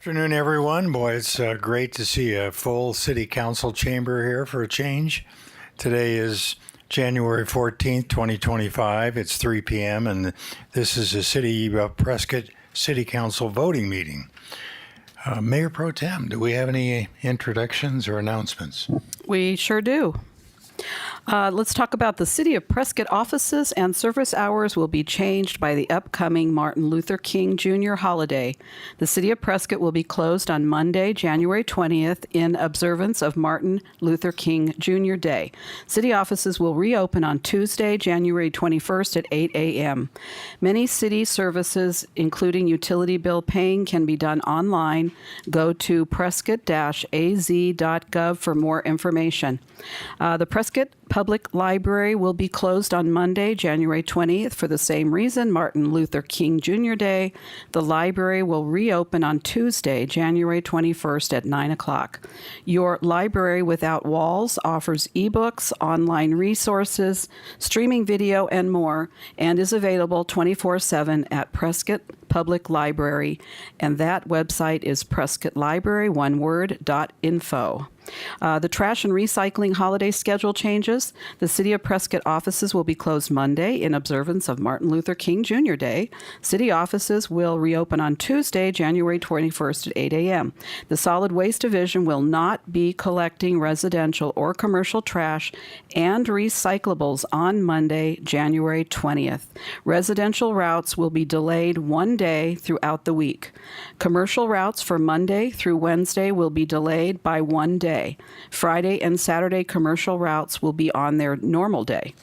Afternoon, everyone. Boy, it's great to see a full city council chamber here for a change. Today is January 14th, 2025. It's 3 p.m. and this is the City of Prescott City Council voting meeting. Mayor Pro Tem, do we have any introductions or announcements? We sure do. Let's talk about the City of Prescott offices and service hours will be changed by the upcoming Martin Luther King Jr. holiday. The City of Prescott will be closed on Monday, January 20th, in observance of Martin Luther King Jr. Day. City offices will reopen on Tuesday, January 21st at 8 a.m. Many city services, including utility bill paying, can be done online. Go to prescott-az.gov for more information. The Prescott Public Library will be closed on Monday, January 20th for the same reason, Martin Luther King Jr. Day. The library will reopen on Tuesday, January 21st at 9 o'clock. Your Library Without Walls offers ebooks, online resources, streaming video, and more, and is available 24/7 at Prescott Public Library, and that website is prescottlibrary.info. The trash and recycling holiday schedule changes. The City of Prescott offices will be closed Monday in observance of Martin Luther King Jr. Day. City offices will reopen on Tuesday, January 21st at 8 a.m. The Solid Waste Division will not be collecting residential or commercial trash and recyclables on Monday, January 20th. Residential routes will be delayed one day throughout the week. Commercial routes for Monday through Wednesday will be delayed by one day. Friday and Saturday commercial routes will be on their normal day.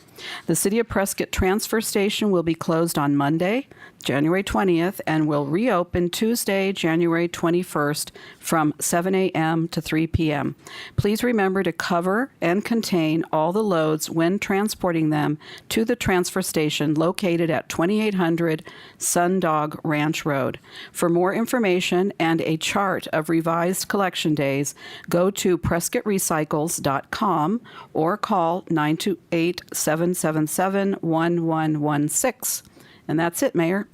The City of Prescott transfer station will be closed on Monday, January 20th, and will reopen Tuesday, January 21st from 7 a.m. to 3 p.m. Please remember to cover and contain all the loads when transporting them to the transfer station located at 2800 Sundog Ranch Road. For more information and a chart of revised collection days, go to PrescottRecycles.com or call 928-777-1116. And that's it, Mayor.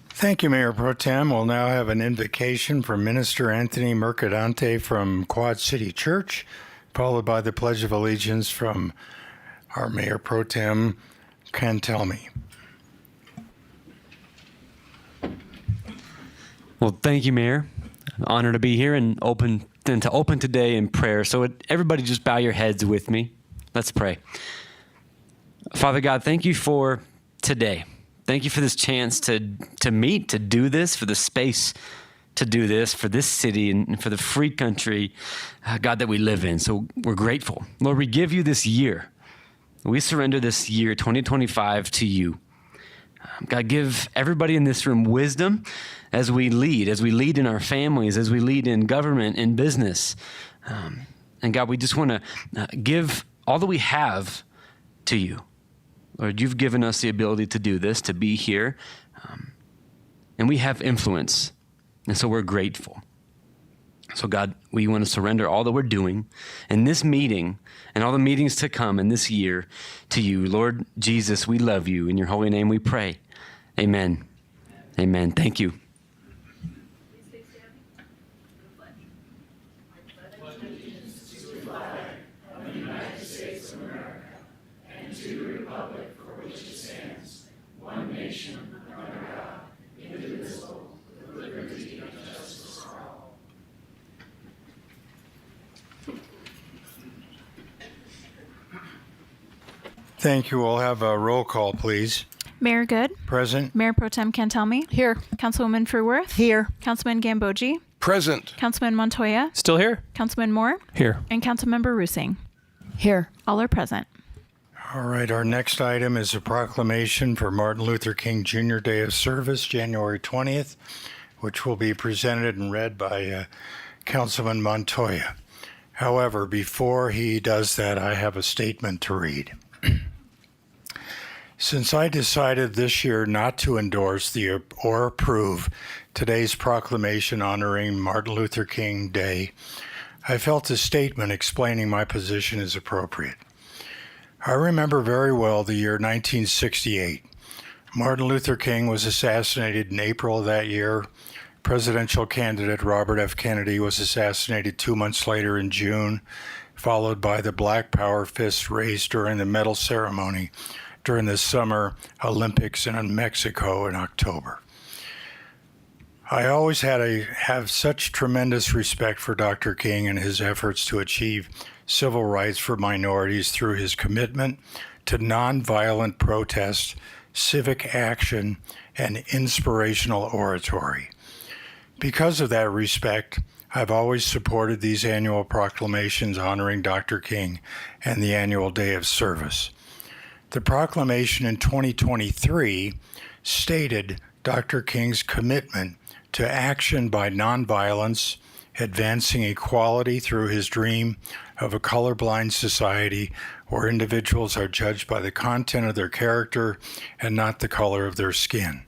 Thank you, Mayor Pro Tem. We'll now have an invocation from Minister Anthony Mercadante from Quad City Church, followed by the Pledge of Allegiance from our Mayor Pro Tem, Cantelmi. Well, thank you, Mayor. I'm honored to be here and to open today in prayer. So everybody just bow your heads with me. Let's pray. Father God, thank you for today. Thank you for this chance to meet, to do this, for the space to do this, for this city and for the free country, God, that we live in. So we're grateful. Lord, we give you this year. We surrender this year, 2025, to you. God, give everybody in this room wisdom as we lead in our families, as we lead in government, in business. And God, we just want to give all that we have to you. Lord, you've given us the ability to do this, to be here, and we have influence, and so we're grateful. So God, we want to surrender all that we're doing in this meeting and all the meetings to come in this year to you. Lord Jesus, we love you. In your holy name we pray. Amen. Amen. Thank you. Thank you. We'll have a roll call, please. Mayor Good. Present. Mayor Pro Tem Cantelmi. Here. Councilwoman Fruworth. Here. Councilman Gambogi. Present. Councilman Montoya. Still here? Councilman Moore. Here. And Councilmember Rusing. Here. All are present. All right, our next item is a proclamation for Martin Luther King Jr. Day of Service, January 20th, which will be presented and read by Councilman Montoya. However, before he does that, I have a statement to read. Since I decided this year not to endorse or approve today's proclamation honoring Martin Luther King Day, I felt a statement explaining my position is appropriate. I remember very well the year 1968. Martin Luther King was assassinated in April of that year. Presidential candidate Robert F. Kennedy was assassinated 2 months later in June, followed by the Black Power fist raised during the medal ceremony during the Summer Olympics in Mexico in October. I always have such tremendous respect for Dr. King and his efforts to achieve civil rights for minorities through his commitment to nonviolent protest, civic action, and inspirational oratory. Because of that respect, I've always supported these annual proclamations honoring Dr. King and the annual Day of Service. The proclamation in 2023 stated Dr. King's commitment to action by nonviolence, advancing equality through his dream of a colorblind society where individuals are judged by the content of their character and not the color of their skin,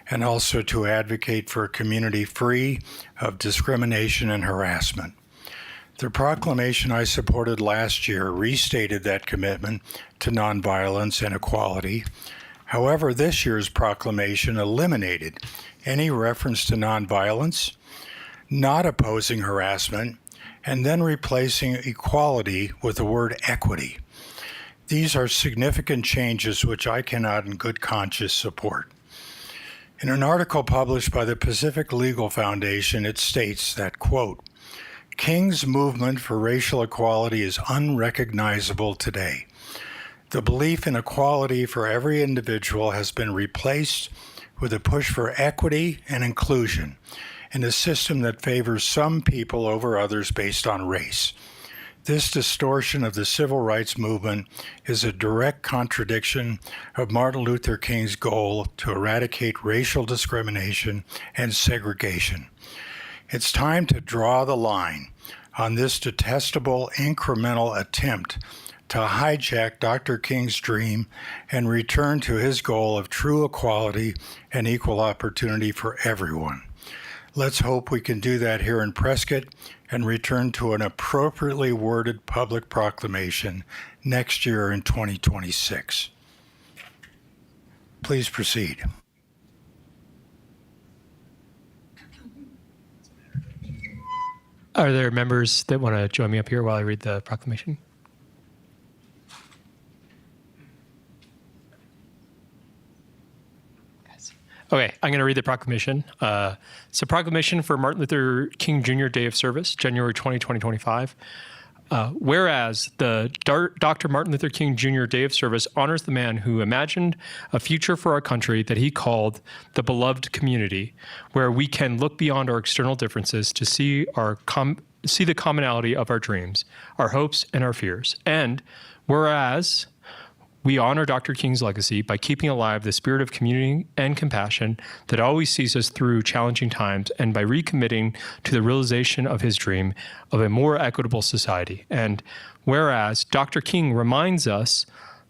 and also to advocate for a community free of discrimination and harassment. The proclamation I supported last year restated that commitment to nonviolence and equality. However, this year's proclamation eliminated any reference to nonviolence, not opposing harassment, and then replacing equality with the word equity. These are significant changes which I cannot in good conscience support. In an article published by the Pacific Legal Foundation, it states that, quote, King's movement for racial equality is unrecognizable today. The belief in equality for every individual has been replaced with a push for equity and inclusion in a system that favors some people over others based on race. This distortion of the civil rights movement is a direct contradiction of Martin Luther King's goal to eradicate racial discrimination and segregation. It's time to draw the line on this detestable incremental attempt to hijack Dr. King's dream and return to his goal of true equality and equal opportunity for everyone. Let's hope we can do that here in Prescott and return to an appropriately worded public proclamation next year in 2026. Please proceed. Are there members that want to join me up here while I read the proclamation? Okay, I'm going to read the proclamation. It's a proclamation for Martin Luther King Jr. Day of Service, January 20, 2025. Whereas the Dr. Martin Luther King Jr. Day of Service honors the man who imagined a future for our country that he called the beloved community, where we can look beyond our external differences to see the commonality of our dreams, our hopes, and our fears. And whereas we honor Dr. King's legacy by keeping alive the spirit of community and compassion that always sees us through challenging times, and by recommitting to the realization of his dream of a more equitable society. And whereas Dr. King reminds us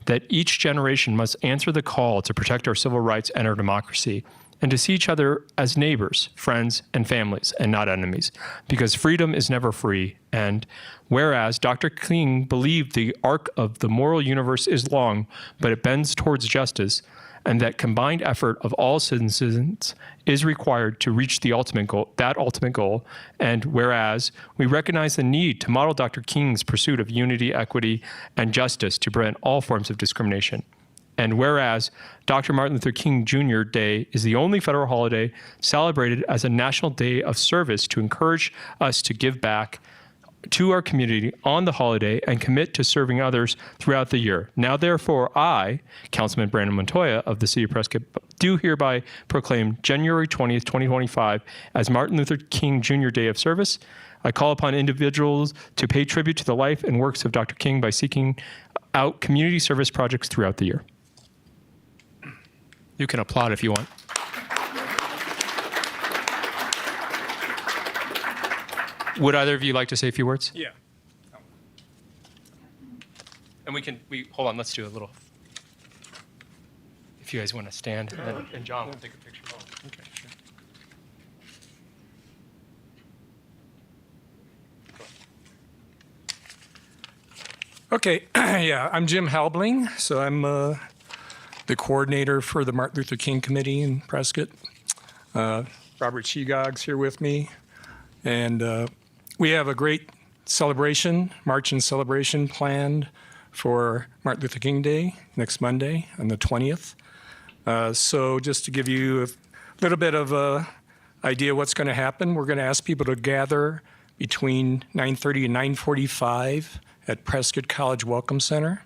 that each generation must answer the call to protect our civil rights and our democracy, and to see each other as neighbors, friends, and families, and not enemies, because freedom is never free. And whereas Dr. King believed the arc of the moral universe is long, but it bends towards justice, and that combined effort of all citizens is required to reach the ultimate goal. And whereas we recognize the need to model Dr. King's pursuit of unity, equity, and justice to prevent all forms of discrimination. And whereas Dr. Martin Luther King Jr. Day is the only federal holiday celebrated as a national day of service to encourage us to give back to our community on the holiday and commit to serving others throughout the year. Now, therefore, I, Councilman Brandon Montoya of the City of Prescott, do hereby proclaim January 20th, 2025 as Martin Luther King Jr. Day of Service. I call upon individuals to pay tribute to the life and works of Dr. King by seeking out community service projects throughout the year. You can applaud if you want. Would either of you like to say a few words? Yeah. And hold on, let's do a little. If you guys want to stand, and John will take a picture. Okay, sure. Okay, yeah, I'm Jim Halbling, so I'm the coordinator for the Martin Luther King Committee in Prescott. Robert Chegog's here with me. And we have a great celebration, march and celebration planned for Martin Luther King Day next Monday on the 20th. So just to give you a little bit of a idea what's going to happen, we're going to ask people to gather between 9:30 and 9:45 at Prescott College Welcome Center.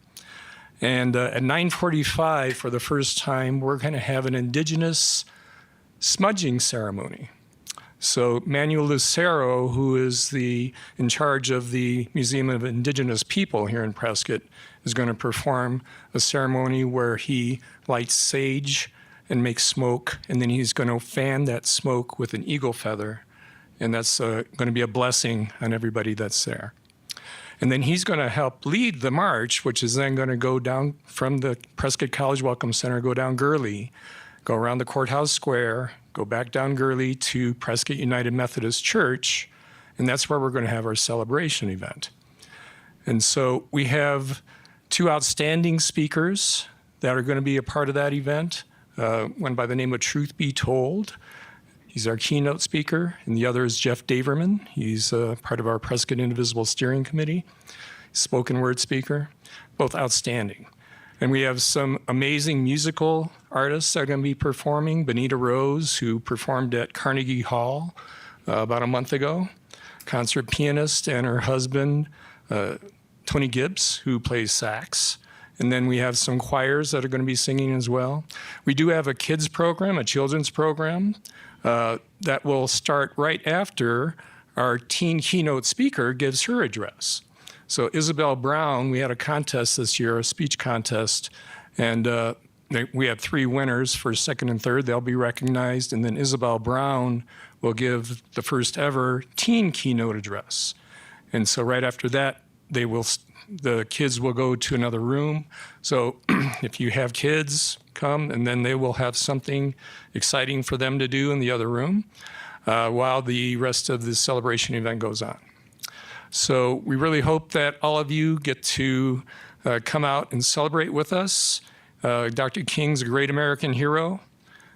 And at 9:45, for the first time, we're going to have an Indigenous smudging ceremony. So Manuel Lucero, who is in charge of the Museum of Indigenous People here in Prescott, is going to perform a ceremony where he lights sage and makes smoke, and then he's going to fan that smoke with an eagle feather, and that's going to be a blessing on everybody that's there. And then he's going to help lead the march, which is then going to go down from the Prescott College Welcome Center, go down Gurley, go around the courthouse square, go back down Gurley to Prescott United Methodist Church, and that's where we're going to have our celebration event. And so we have two outstanding speakers that are going to be a part of that event. One by the name of Truth Be Told. He's our keynote speaker, and the other is Jeff Daverman. He's part of our Prescott Indivisible Steering Committee, spoken word speaker, both outstanding. And we have some amazing musical artists that are going to be performing. Benita Rose, who performed at Carnegie Hall about a month ago, concert pianist, and her husband, Tony Gibbs, who plays sax. And then we have some choirs that are going to be singing as well. We do have a kids program, a children's program, that will start right after our teen keynote speaker gives her address. So Isabel Brown, we had a contest this year, a speech contest, and we have 3 winners for second and third. They'll be recognized, and then Isabel Brown will give the first ever teen keynote address. And so right after that, the kids will go to another room. So if you have kids, come, and then they will have something exciting for them to do in the other room while the rest of the celebration event goes on. So we really hope that all of you get to come out and celebrate with us. Dr. King's a great American hero.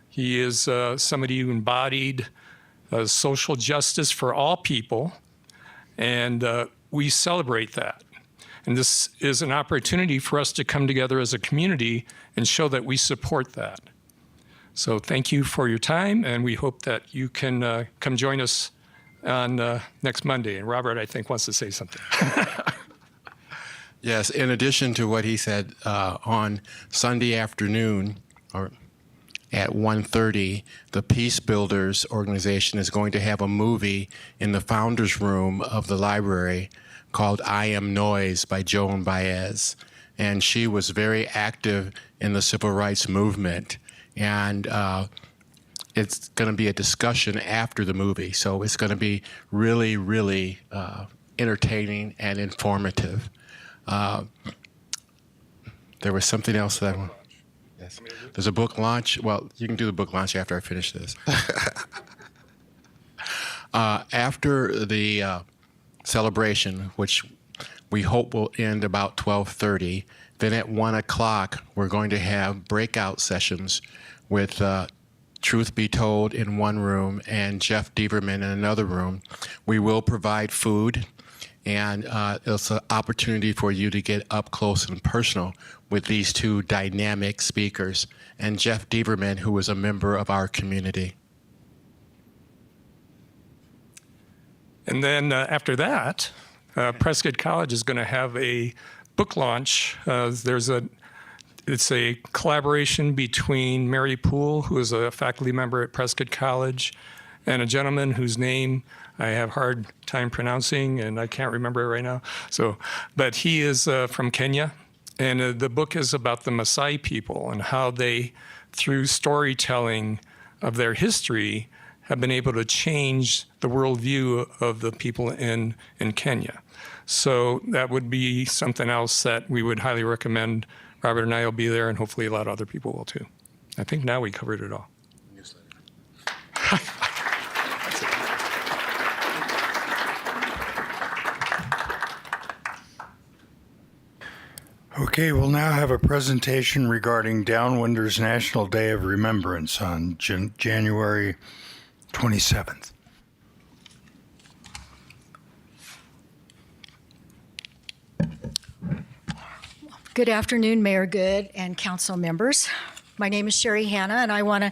He is somebody who embodied social justice for all people, and we celebrate that. And this is an opportunity for us to come together as a community and show that we support that. So thank you for your time, and we hope that you can come join us on next Monday. And Robert, I think, wants to say something. Yes, in addition to what he said, on Sunday afternoon, or at 1:30, the Peace Builders organization is going to have a movie in the founder's room of the library called I Am Noise by Joan Baez. And she was very active in the civil rights movement. And it's going to be a discussion after the movie. So it's going to be really, really entertaining and informative. There was something else that I want. Yes. There's a book launch. Well, you can do the book launch after I finish this. After the celebration, which we hope will end about 12:30, then at 1 o'clock, we're going to have breakout sessions with Truth Be Told in one room and Jeff Deverman in another room. We will provide food, and it's an opportunity for you to get up close and personal with these two dynamic speakers, and Jeff Deverman, who is a member of our community. And then after that, Prescott College is going to have a book launch. It's a collaboration between Mary Poole, who is a faculty member at Prescott College, and a gentleman whose name I have a hard time pronouncing, and I can't remember it right now. But he is from Kenya, and the book is about the Maasai people and how they, through storytelling of their history, have been able to change the worldview of the people in Kenya. So that would be something else that we would highly recommend. Robert and I will be there, and hopefully a lot of other people will too. I think now we covered it all. Okay, we'll now have a presentation regarding Downwinders National Day of Remembrance on January 27th. Good afternoon, Mayor Good and council members. My name is Sherry Hanna, and I want to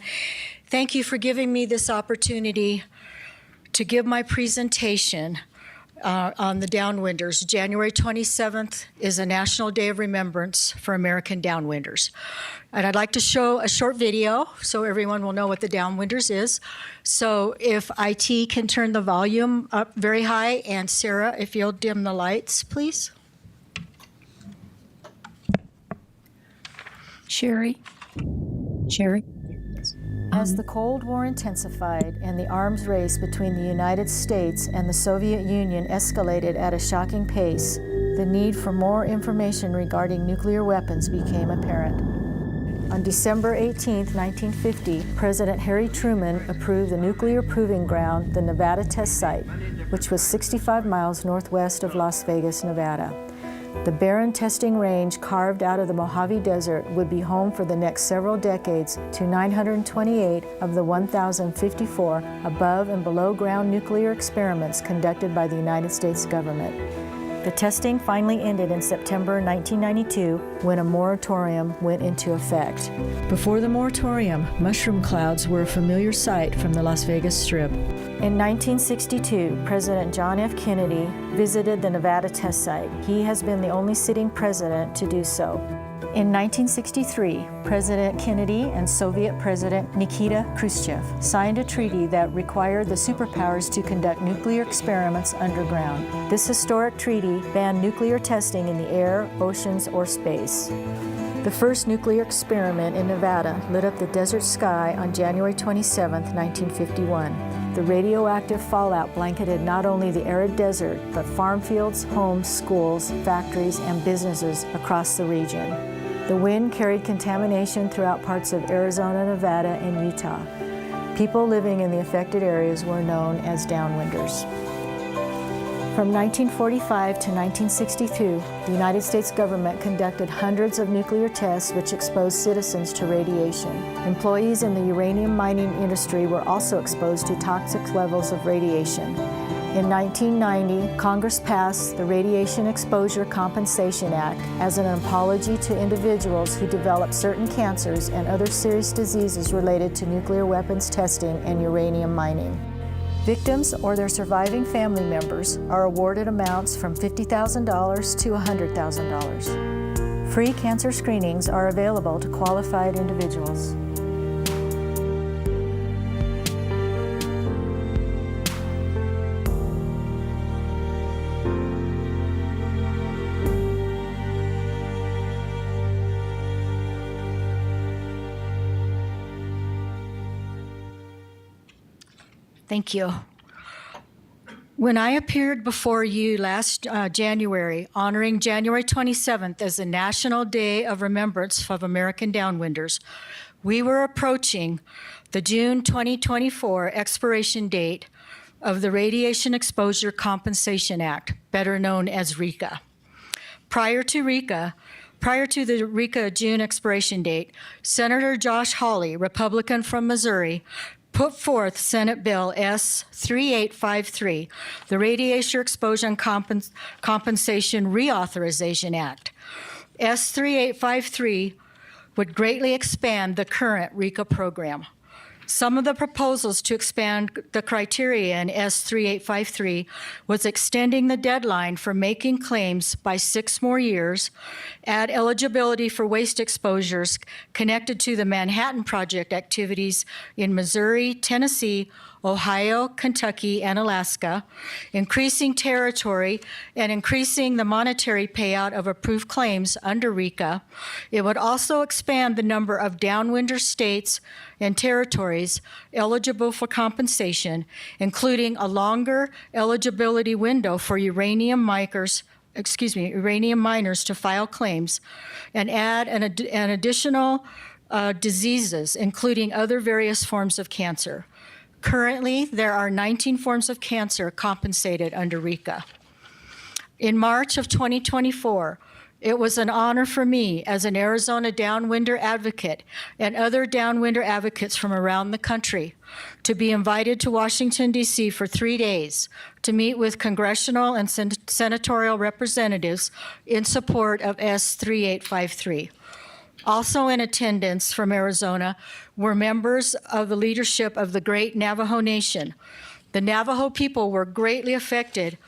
thank you for giving me this opportunity to give my presentation on the Downwinders. January 27th is a National Day of Remembrance for American Downwinders. And I'd like to show a short video so everyone will know what the Downwinders is. So if IT can turn the volume up very high, and Sarah, if you'll dim the lights, please. Sherry? As the Cold War intensified and the arms race between the United States and the Soviet Union escalated at a shocking pace, the need for more information regarding nuclear weapons became apparent. On December 18, 1950, President Harry Truman approved the nuclear proving ground, the Nevada Test Site, which was 65 miles northwest of Las Vegas, Nevada. The barren testing range carved out of the Mojave Desert would be home for the next several decades to 928 of the 1,054 above and below ground nuclear experiments conducted by the United States government. The testing finally ended in September 1992 when a moratorium went into effect. Before the moratorium, mushroom clouds were a familiar sight from the Las Vegas Strip. In 1962, President John F. Kennedy visited the Nevada Test Site. He has been the only sitting president to do so. In 1963, President Kennedy and Soviet President Nikita Khrushchev signed a treaty that required the superpowers to conduct nuclear experiments underground. This historic treaty banned nuclear testing in the air, oceans, or space. The first nuclear experiment in Nevada lit up the desert sky on January 27, 1951. The radioactive fallout blanketed not only the arid desert, but farm fields, homes, schools, factories, and businesses across the region. The wind carried contamination throughout parts of Arizona, Nevada, and Utah. People living in the affected areas were known as downwinders. From 1945 to 1962, the United States government conducted hundreds of nuclear tests which exposed citizens to radiation. Employees in the uranium mining industry were also exposed to toxic levels of radiation. In 1990, Congress passed the Radiation Exposure Compensation Act as an apology to individuals who developed certain cancers and other serious diseases related to nuclear weapons testing and uranium mining. Victims or their surviving family members are awarded amounts from $50,000 to $100,000. Free cancer screenings are available to qualified individuals. Thank you. When I appeared before you last January, honoring January 27th as the National Day of Remembrance of American Downwinders, we were approaching the June 2024 expiration date of the Radiation Exposure Compensation Act, better known as RECA. Prior to the RECA June expiration date, Senator Josh Hawley, Republican from Missouri, put forth Senate Bill S-3853, the Radiation Exposure Compensation Reauthorization Act. S-3853 would greatly expand the current RECA program. Some of the proposals to expand the criteria in S-3853 was extending the deadline for making claims by 6 more years, add eligibility for waste exposures connected to the Manhattan Project activities in Missouri, Tennessee, Ohio, Kentucky, and Alaska, increasing territory and increasing the monetary payout of approved claims under RECA. It would also expand the number of downwinder states and territories eligible for compensation, including a longer eligibility window for uranium miners to file claims, and add an additional diseases, including other various forms of cancer. Currently, there are 19 forms of cancer compensated under RECA. In March of 2024, It was an honor for me as an Arizona downwinder advocate and other downwinder advocates from around the country to be invited to Washington, D.C. for 3 days to meet with congressional and senatorial representatives in support of S3853. Also in attendance from Arizona were members of the leadership of the great Navajo Nation. The Navajo people were greatly affected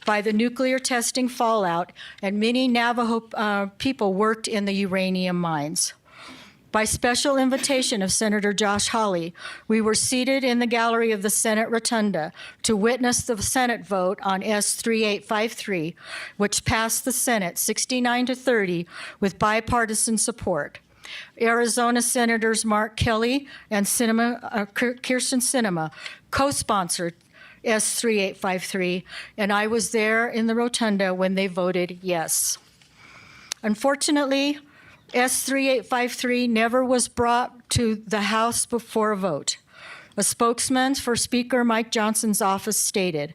by the nuclear testing fallout, and many Navajo people worked in the uranium mines. By special invitation of Senator Josh Hawley, we were seated in the gallery of the Senate Rotunda to witness the Senate vote on S3853, which passed the Senate 69-30 with bipartisan support. Arizona Senators Mark Kelly and Kirsten Sinema co-sponsored S3853, and I was there in the rotunda when they voted yes. Unfortunately, S3853 never was brought to the House before a vote. A spokesman for Speaker Mike Johnson's office stated,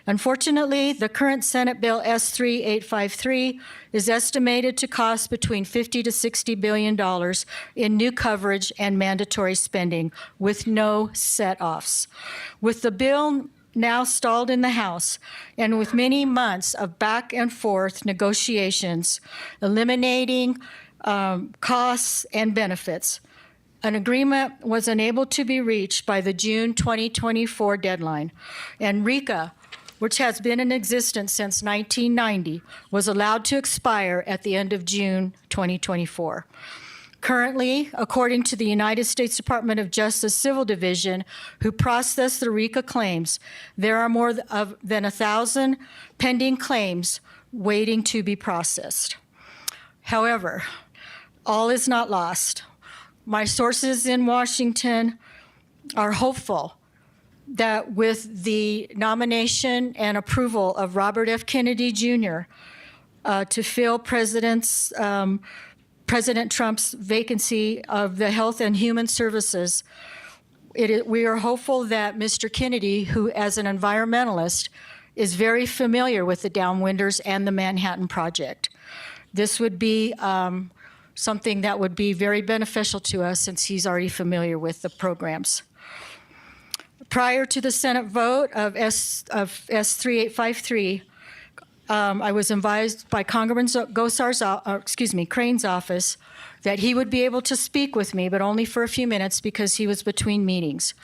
unfortunately, the current Senate Bill S3853 is estimated to cost between $50 to $60 billion in new coverage and mandatory spending with no set-offs. With the bill now stalled in the House, and with many months of back and forth negotiations, eliminating costs and benefits, an agreement was unable to be reached by the June 2024 deadline, and RECA, which has been in existence since 1990, was allowed to expire at the end of June 2024. Currently, according to the United States Department of Justice Civil Division, who processed the RECA claims, there are more than 1,000 pending claims waiting to be processed. However, all is not lost. My sources in Washington are hopeful that with the nomination and approval of Robert F. Kennedy Jr. To fill President Trump's vacancy of the Health and Human Services, we are hopeful that Mr. Kennedy, who as an environmentalist is very familiar with the downwinders and the Manhattan Project, this would be something that would be very beneficial to us since he's already familiar with the programs. Prior to the Senate vote of S3853, I was advised by Congressman Crane's office that he would be able to speak with me, but only for a few minutes because he was between meetings.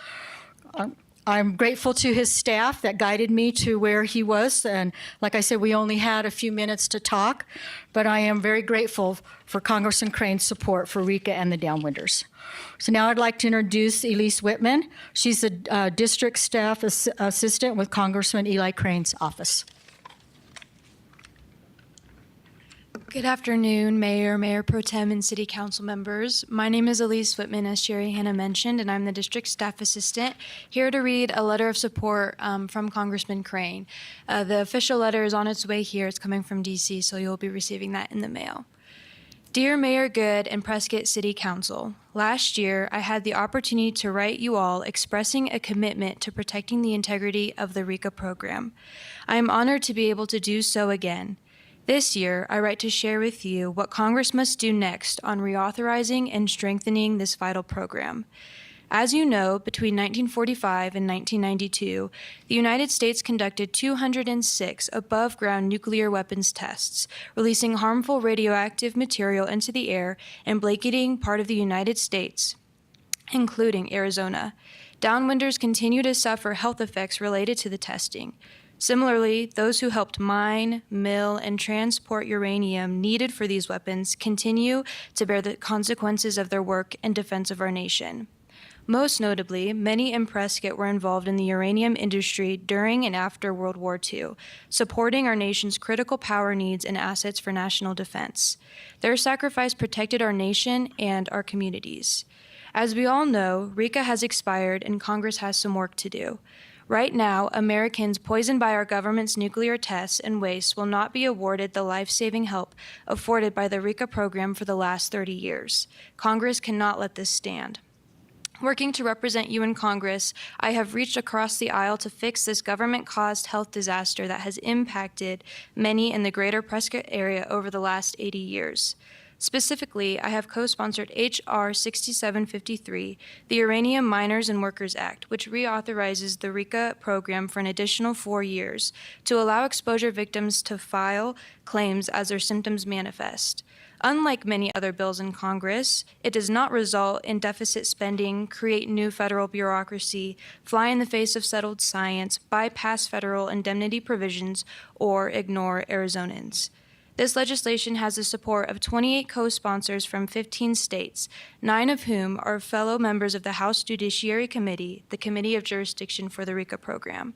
I'm grateful to his staff that guided me to where he was, and like I said, we only had a few minutes to talk, but I am very grateful for Congressman Crane's support for RECA and the downwinders. So now I'd like to introduce Elise Whitman. She's a district staff assistant with Congressman Eli Crane's office. Good afternoon, Mayor, Mayor Pro Tem, and City Council members. My name is Elise Whitman, as Sherry Hanna mentioned, and I'm the District Staff Assistant, here to read a letter of support from Congressman Crane. The official letter is on its way here. It's coming from D.C., so you'll be receiving that in the mail. Dear Mayor Good and Prescott City Council, last year I had the opportunity to write you all expressing a commitment to protecting the integrity of the RECA program. I am honored to be able to do so again. This year, I write to share with you what Congress must do next on reauthorizing and strengthening this vital program. As you know, between 1945 and 1992, the United States conducted 206 above-ground nuclear weapons tests, releasing harmful radioactive material into the air and blanketing part of the United States, including Arizona. Downwinders continue to suffer health effects related to the testing. Similarly, those who helped mine, mill, and transport uranium needed for these weapons continue to bear the consequences of their work in defense of our nation. Most notably, many in Prescott were involved in the uranium industry during and after World War II, supporting our nation's critical power needs and assets for national defense. Their sacrifice protected our nation and our communities. As we all know, RECA has expired and Congress has some work to do. Right now, Americans poisoned by our government's nuclear tests and waste will not be awarded the life-saving help afforded by the RECA program for the last 30 years. Congress cannot let this stand. Working to represent you in Congress, I have reached across the aisle to fix this government-caused health disaster that has impacted many in the greater Prescott area over the last 80 years. Specifically, I have co-sponsored H.R. 6753, the Uranium Miners and Workers Act, which reauthorizes the RECA program for an additional 4 years to allow exposure victims to file claims as their symptoms manifest. Unlike many other bills in Congress, it does not result in deficit spending, create new federal bureaucracy, fly in the face of settled science, bypass federal indemnity provisions, or ignore Arizonans. This legislation has the support of 28 co-sponsors from 15 states, 9 of whom are fellow members of the House Judiciary Committee, the Committee of Jurisdiction for the RECA program.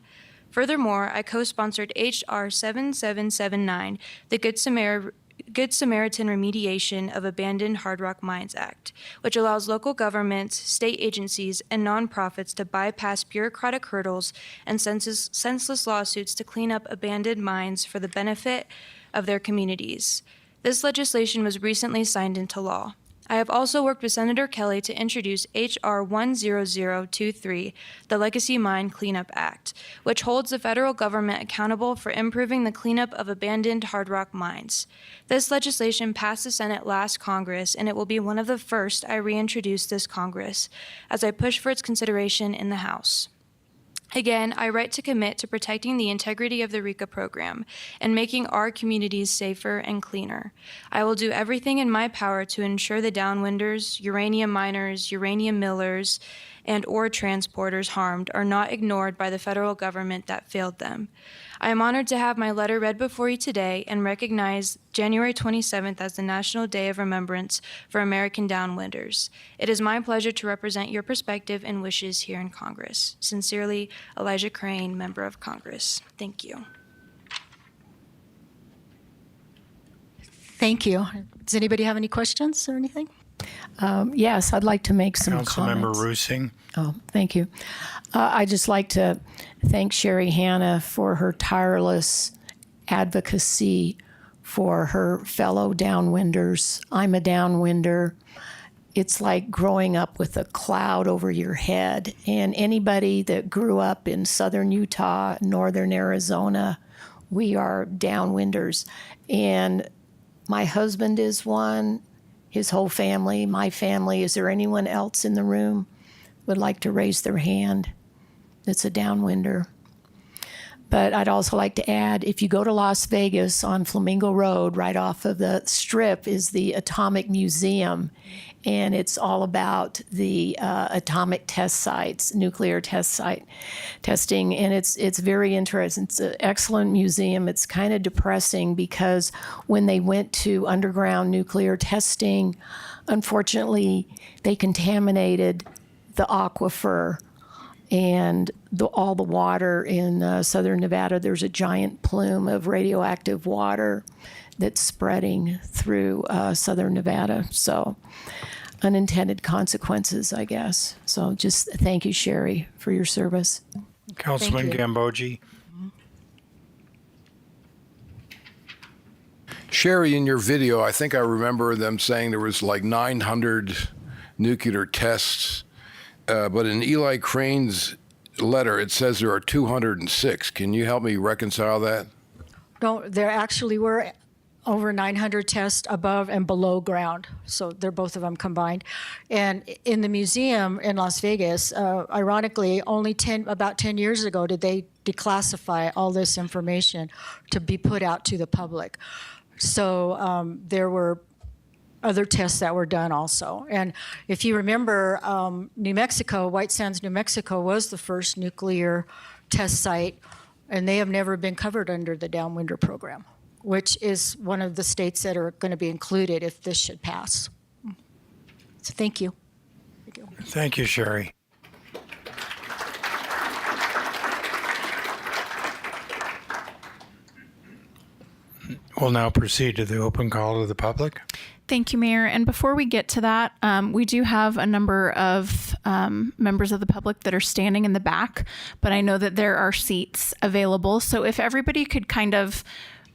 Furthermore, I co-sponsored H.R. 7779, the Good Samaritan Remediation of Abandoned Hard Rock Mines Act, which allows local governments, state agencies, and nonprofits to bypass bureaucratic hurdles and senseless lawsuits to clean up abandoned mines for the benefit of their communities. This legislation was recently signed into law. I have also worked with Senator Kelly to introduce H.R. 10023, the Legacy Mine Cleanup Act, which holds the federal government accountable for improving the cleanup of abandoned hard rock mines. This legislation passed the Senate last Congress, and it will be one of the first I reintroduce this Congress as I push for its consideration in the House. Again, I write to commit to protecting the integrity of the RECA program and making our communities safer and cleaner. I will do everything in my power to ensure the downwinders, uranium miners, uranium millers, and ore transporters harmed are not ignored by the federal government that failed them. I am honored to have my letter read before you today and recognize January 27th as the National Day of Remembrance for American Downwinders. It is my pleasure to represent your perspective and wishes here in Congress. Sincerely, Elijah Crane, Member of Congress. Thank you. Thank you. Does anybody have any questions or anything? Yes, I'd like to make some Councilmember comments. Rusing. Oh, thank you. I'd just like to thank Sherry Hanna for her tireless advocacy for her fellow downwinders. I'm a downwinder. It's like growing up with a cloud over your head. And anybody that grew up in southern Utah, northern Arizona, we are downwinders. And my husband is one, his whole family, my family. Is there anyone else in the room would like to raise their hand that's a downwinder? But I'd also like to add, if you go to Las Vegas on Flamingo Road, right off of the Strip, is the Atomic Museum. And it's all about the atomic test sites, nuclear test site testing. And it's very interesting. It's an excellent museum. It's kind of depressing because when they went to underground nuclear testing, unfortunately, they contaminated the aquifer and all the water in southern Nevada. There's a giant plume of radioactive water that's spreading through southern Nevada. So unintended consequences, I guess. So just thank you, Sherry, for your service. Councilman Thank you. Gambogi. Sherry, in your video, I think I remember them saying there was like 900 nuclear tests, but in Eli Crane's letter, it says there are 206. Can you help me reconcile that? No, there actually were over 900 tests above and below ground. So they're both of them combined. And in the museum in Las Vegas, ironically, only about 10 years ago did they declassify all this information to be put out to the public. So there were other tests that were done also. And if you remember, New Mexico, White Sands, New Mexico was the first nuclear test site, and they have never been covered under the Downwinder program, which is one of the states that are going to be included if this should pass. So thank you. Thank you, Sherry. We'll now proceed to the open call to the public. Thank you, Mayor. And before we get to that, we do have a number of members of the public that are standing in the back, but I know that there are seats available. So if everybody could kind of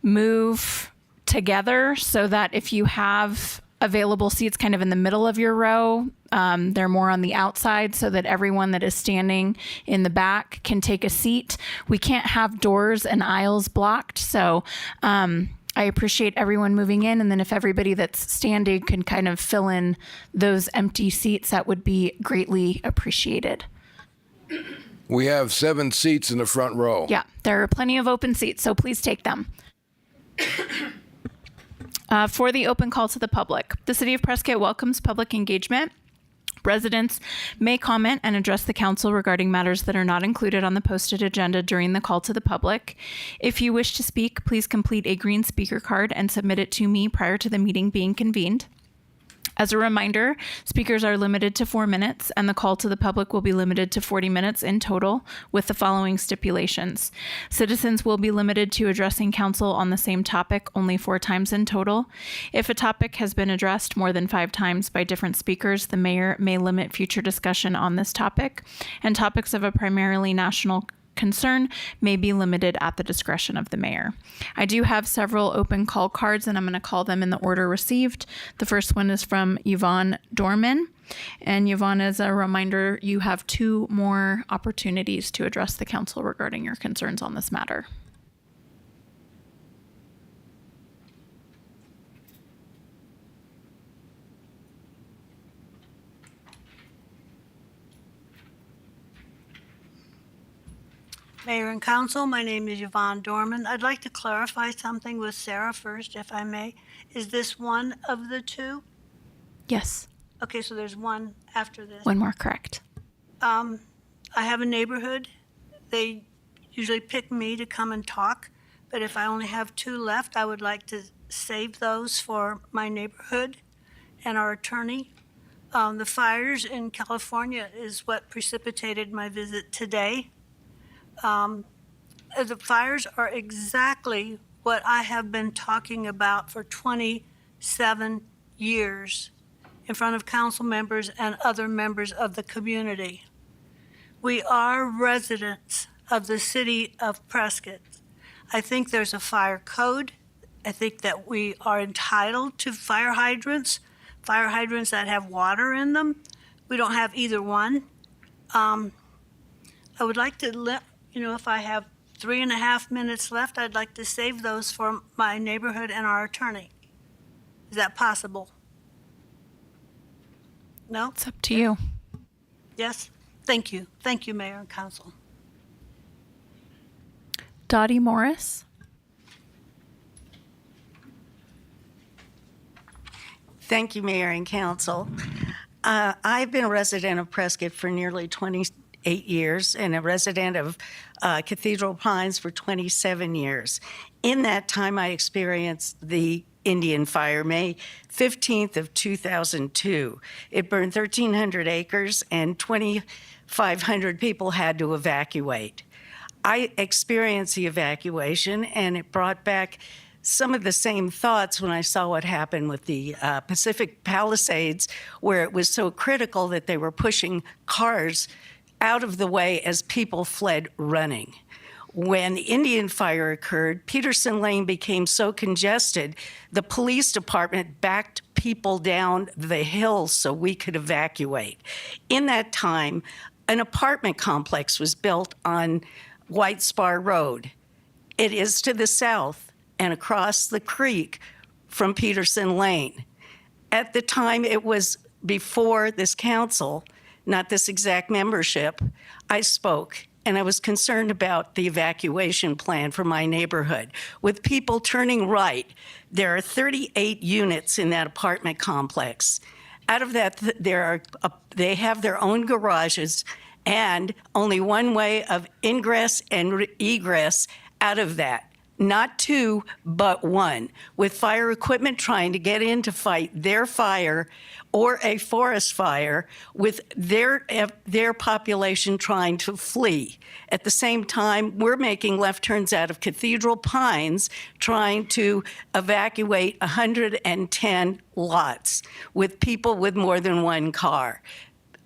move together so that if you have available seats kind of in the middle of your row. They're more on the outside so that everyone that is standing in the back can take a seat. We can't have doors and aisles blocked. So I appreciate everyone moving in. And then if everybody that's standing can kind of fill in those empty seats, that would be greatly appreciated. We have 7 seats in the front row. Yeah, there are plenty of open seats, so please take them. For the open call to the public, the City of Prescott welcomes public engagement. Residents may comment and address the council regarding matters that are not included on the posted agenda during the call to the public. If you wish to speak, please complete a green speaker card and submit it to me prior to the meeting being convened. As a reminder, speakers are limited to 4 minutes, and the call to the public will be limited to 40 minutes in total, with the following stipulations. Citizens will be limited to addressing council on the same topic only 4 times in total. If a topic has been addressed more than 5 times by different speakers, the mayor may limit future discussion on this topic, and topics of a primarily national concern may be limited at the discretion of the mayor. I do have several open call cards, and I'm going to call them in the order received. The first one is from Yvonne Dorman. And Yvonne, as a reminder, you have 2 more opportunities to address the council regarding your concerns on this matter. Mayor and Council, my name is Yvonne Dorman. I'd like to clarify something with Sarah first, if I may. Is this one of the 2? Yes. Okay, so there's one after this. One more, correct. I have a neighborhood. They usually pick me to come and talk, but if I only have 2 left, I would like to save those for my neighborhood and our attorney. The fires in California is what precipitated my visit today. The fires are exactly what I have been talking about for 27 years in front of council members and other members of the community. We are residents of the city of Prescott. I think there's a fire code. I think that we are entitled to fire hydrants that have water in them. We don't have either one. I would like to if I have 3.5 minutes left, I'd like to save those for my neighborhood and our attorney. Is that possible? No? It's up to you. Yes? Thank you. Thank you, Mayor and Council. Dottie Morris. Thank you, Mayor and Council. I've been a resident of Prescott for nearly 28 years and a resident of Cathedral Pines for 27 years. In that time, I experienced the Indian Fire, May 15th of 2002. It burned 1,300 acres and 2,500 people had to evacuate. I experienced the evacuation, and it brought back some of the same thoughts when I saw what happened with the Pacific Palisades, where it was so critical that they were pushing cars out of the way as people fled running. When the Indian Fire occurred, Peterson Lane became so congested, the police department backed people down the hill so we could evacuate. In that time, an apartment complex was built on White Spar Road. It is to the south and across the creek from Peterson Lane. At the time, it was before this council, not this exact membership, I spoke, and I was concerned about the evacuation plan for my neighborhood. With people turning right, there are 38 units in that apartment complex. Out of that, they have their own garages and only one way of ingress and egress out of that. Not 2, but 1, with fire equipment trying to get in to fight their fire or a forest fire, with their population trying to flee. At the same time, we're making left turns out of Cathedral Pines, trying to evacuate 110 lots with people with more than 1 car.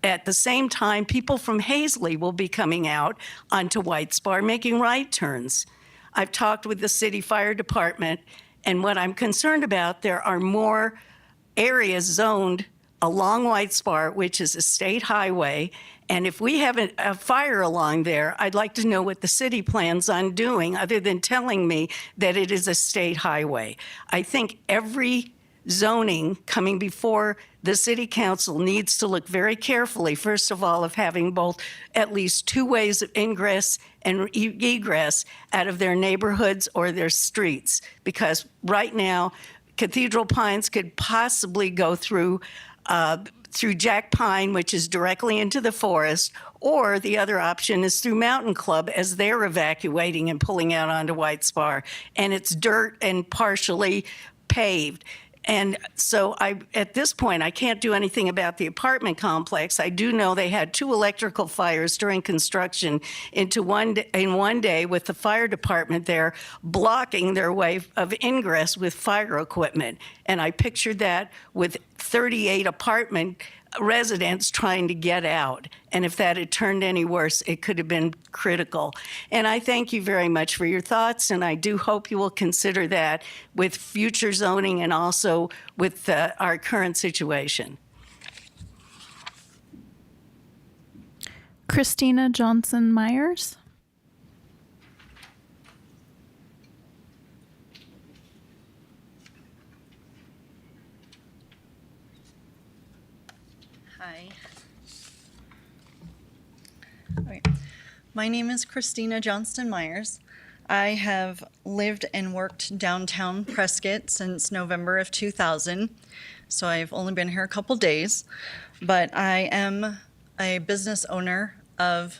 At the same time, people from Hazley will be coming out onto White Spar, making right turns. I've talked with the city fire department, and what I'm concerned about, there are more area zoned along White Spar, which is a state highway. And if we have a fire along there, I'd like to know what the city plans on doing other than telling me that it is a state highway. I think every zoning coming before the city council needs to look very carefully, first of all, of having both at least two ways of ingress and egress out of their neighborhoods or their streets. Because right now, Cathedral Pines could possibly go through Jack Pine, which is directly into the forest, or the other option is through Mountain Club as they're evacuating and pulling out onto White Spar. And it's dirt and partially paved. And so at this point, I can't do anything about the apartment complex. I do know they had 2 electrical fires during construction in one day with the fire department there blocking their way of ingress with fire equipment. And I pictured that with 38 apartment residents trying to get out. And if that had turned any worse, it could have been critical. And I thank you very much for your thoughts, and I do hope you will consider that with future zoning and also with our current situation. Christina Johnson Myers. Hi. Okay. My name is Christina Johnston Myers. I have lived and worked downtown Prescott since November of 2000, so I've only been here a couple days, but I am a business owner of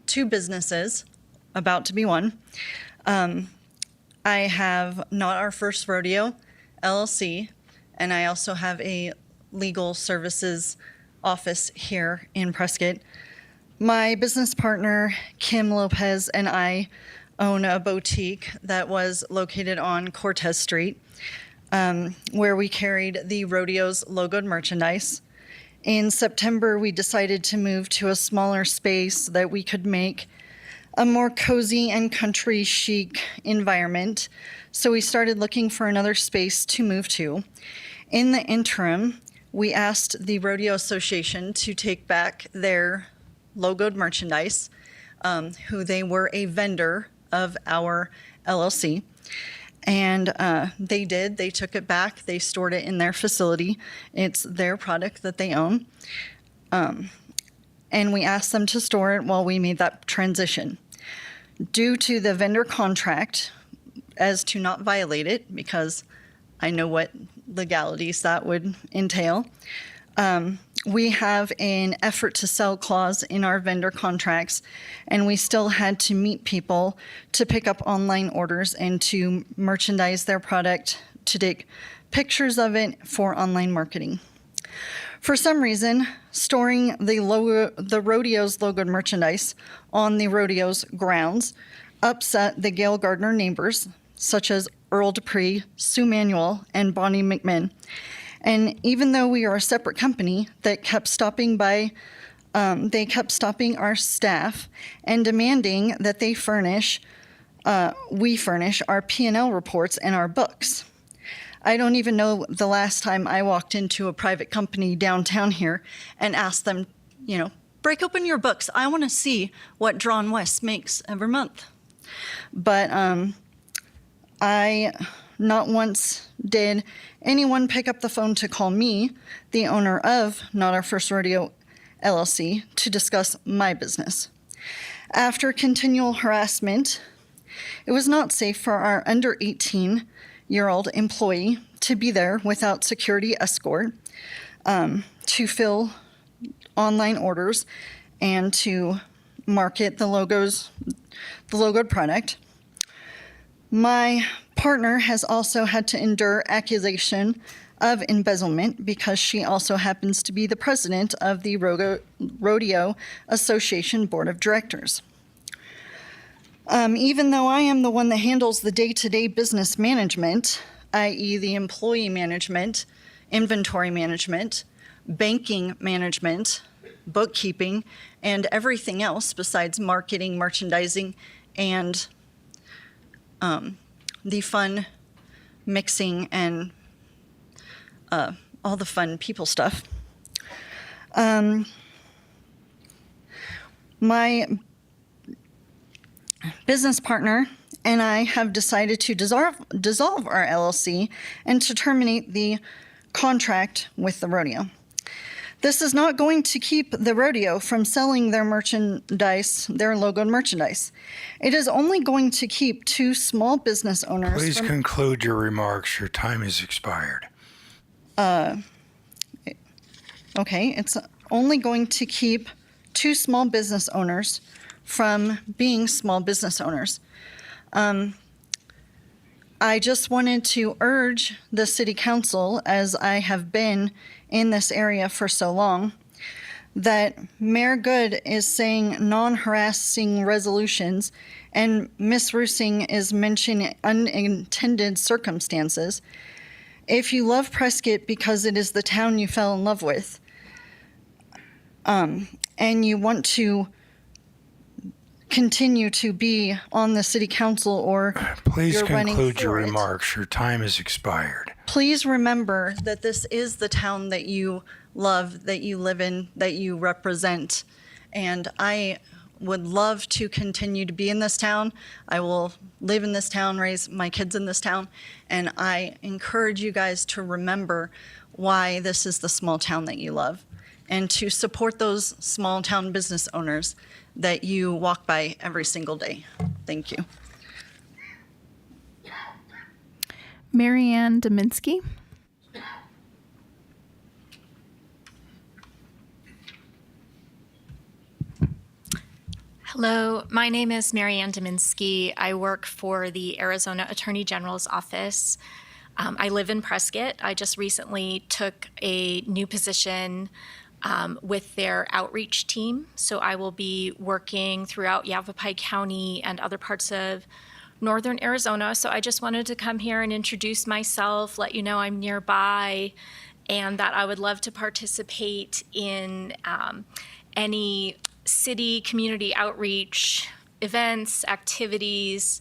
2 businesses, about to be 1. I have Not Our First Rodeo, LLC, and I also have a legal services office here in Prescott. My business partner, Kim Lopez, and I own a boutique that was located on Cortez Street, where we carried the rodeo's logoed merchandise. In September, we decided to move to a smaller space so that we could make a more cozy and country chic environment. So we started looking for another space to move to. In the interim, we asked the Rodeo Association to take back their logoed merchandise, who they were a vendor of our LLC. And they did. They took it back. They stored it in their facility. It's their product that they own. And we asked them to store it while we made that transition. Due to the vendor contract, as to not violate it, because I know what legalities that would entail. We have an effort to sell clause in our vendor contracts, and we still had to meet people to pick up online orders and to merchandise their product, to take pictures of it for online marketing. For some reason, storing the rodeo's logoed merchandise on the rodeo's grounds upset the Gail Gardner neighbors, such as Earl Dupree, Sue Manuel, and Bonnie McMinn. And even though we are a separate company that kept stopping by, they kept stopping our staff and demanding that we furnish our P&L reports and our books. I don't even know the last time I walked into a private company downtown here and asked them, break open your books. I want to see what Drawn West makes every month. But I not once did anyone pick up the phone to call me, the owner of Not Our First Rodeo LLC, to discuss my business. After continual harassment, it was not safe for our under 18-year-old employee to be there without security escort, to fill online orders and to market the logoed product. My partner has also had to endure accusation of embezzlement because she also happens to be the president of the Rodeo Association Board of Directors. Even though I am the one that handles the day-to-day business management, i.e. the employee management, inventory management, banking management, bookkeeping, and everything else besides marketing, merchandising, and the fun mixing and all the fun people stuff. My business partner and I have decided to dissolve our LLC and to terminate the contract with the rodeo. This is not going to keep the rodeo from selling their merchandise, their logoed merchandise. It is only going to keep 2 small business owners. Please conclude your remarks. Your time has expired. Okay, it's only going to keep 2 small business owners from being small business owners. I just wanted to urge the city council, as I have been in this area for so long, that Mayor Good is saying non-harassing resolutions and Ms. Rusing is mentioning unintended circumstances. If you love Prescott because it is the town you fell in love with, and you want to continue to be on the city council or Please you're running conclude your for it, remarks. Your time has expired. please remember that this is the town that you love, that you live in, that you represent. And I would love to continue to be in this town. I will live in this town, raise my kids in this town. And I encourage you guys to remember why this is the small town that you love and to support those small town business owners that you walk by every single day. Thank you. Marianne Dominski. Hello, my name is Marianne Dominski. I work for the Arizona Attorney General's office. I live in Prescott. I just recently took a new position with their outreach team. So I will be working throughout Yavapai County and other parts of northern Arizona. So I just wanted to come here and introduce myself, let you know I'm nearby, and that I would love to participate in any city community outreach events, activities,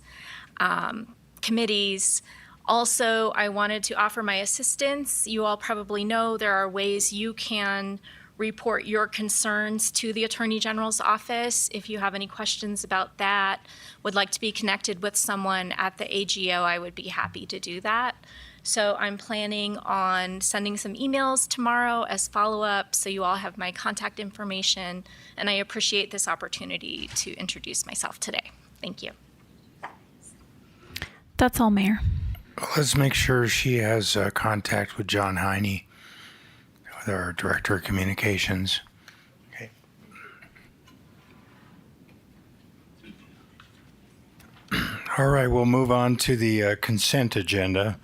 committees. Also, I wanted to offer my assistance. You all probably know there are ways you can report your concerns to the Attorney General's office. If you have any questions about that, would like to be connected with someone at the AGO, I would be happy to do that. So I'm planning on sending some emails tomorrow as follow-up, so you all have my contact information, and I appreciate this opportunity to introduce myself today. Thank you. That's all, Mayor. Let's make sure she has contact with John Heine, with our Director of Communications. Okay. All right, we'll move on to the consent agenda.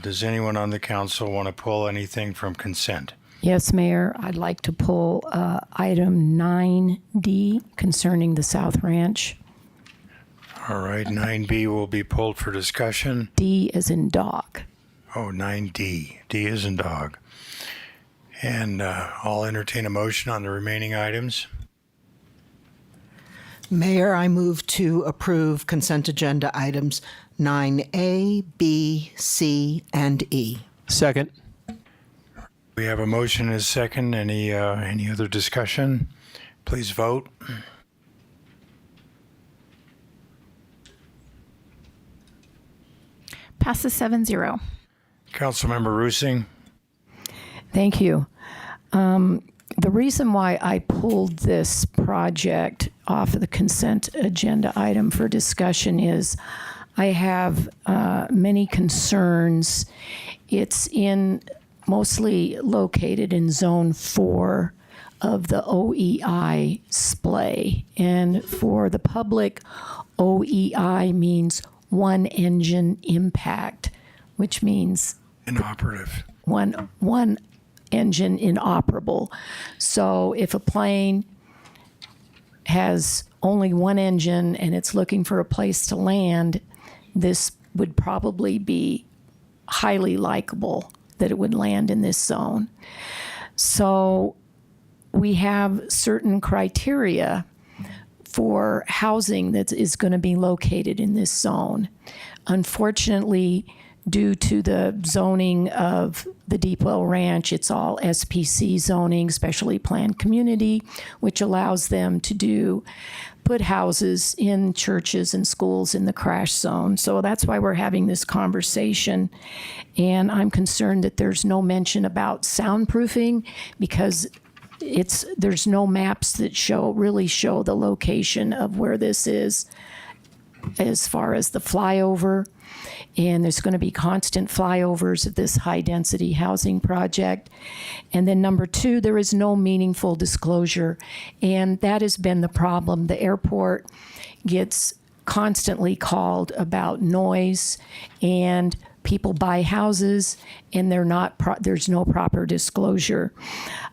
Does anyone on the council want to pull anything from consent? Yes, Mayor, I'd like to pull item 9D concerning the South Ranch. All right, 9B will be pulled for discussion. D as in dog. Oh, 9D. D as in dog. And I'll entertain a motion on the remaining items. Mayor, I move to approve consent agenda items 9A, B, C, and E. Second. We have a motion and a second. Any other discussion? Please vote. Passes 7-0. Councilmember Rusing. Thank you. The reason why I pulled this project off of the consent agenda item for discussion is I have many concerns. It's mostly located in Zone 4 of the OEI SPLAY. And for the public, OEI means one engine impact, which means Inoperative. one engine inoperable. So if a plane has only one engine and it's looking for a place to land, this would probably be highly likable that it would land in this zone. So we have certain criteria for housing that is going to be located in this zone. Unfortunately, due to the zoning of the Deepwell Ranch, it's all SPC zoning, specially planned community, which allows them to put houses in churches and schools in the crash zone. So that's why we're having this conversation. And I'm concerned that there's no mention about soundproofing, because there's no maps that really show the location of where this is as far as the flyover. And there's going to be constant flyovers of this high-density housing project. And then number two, there is no meaningful disclosure. And that has been the problem. The airport gets constantly called about noise, and people buy houses, and there's no proper disclosure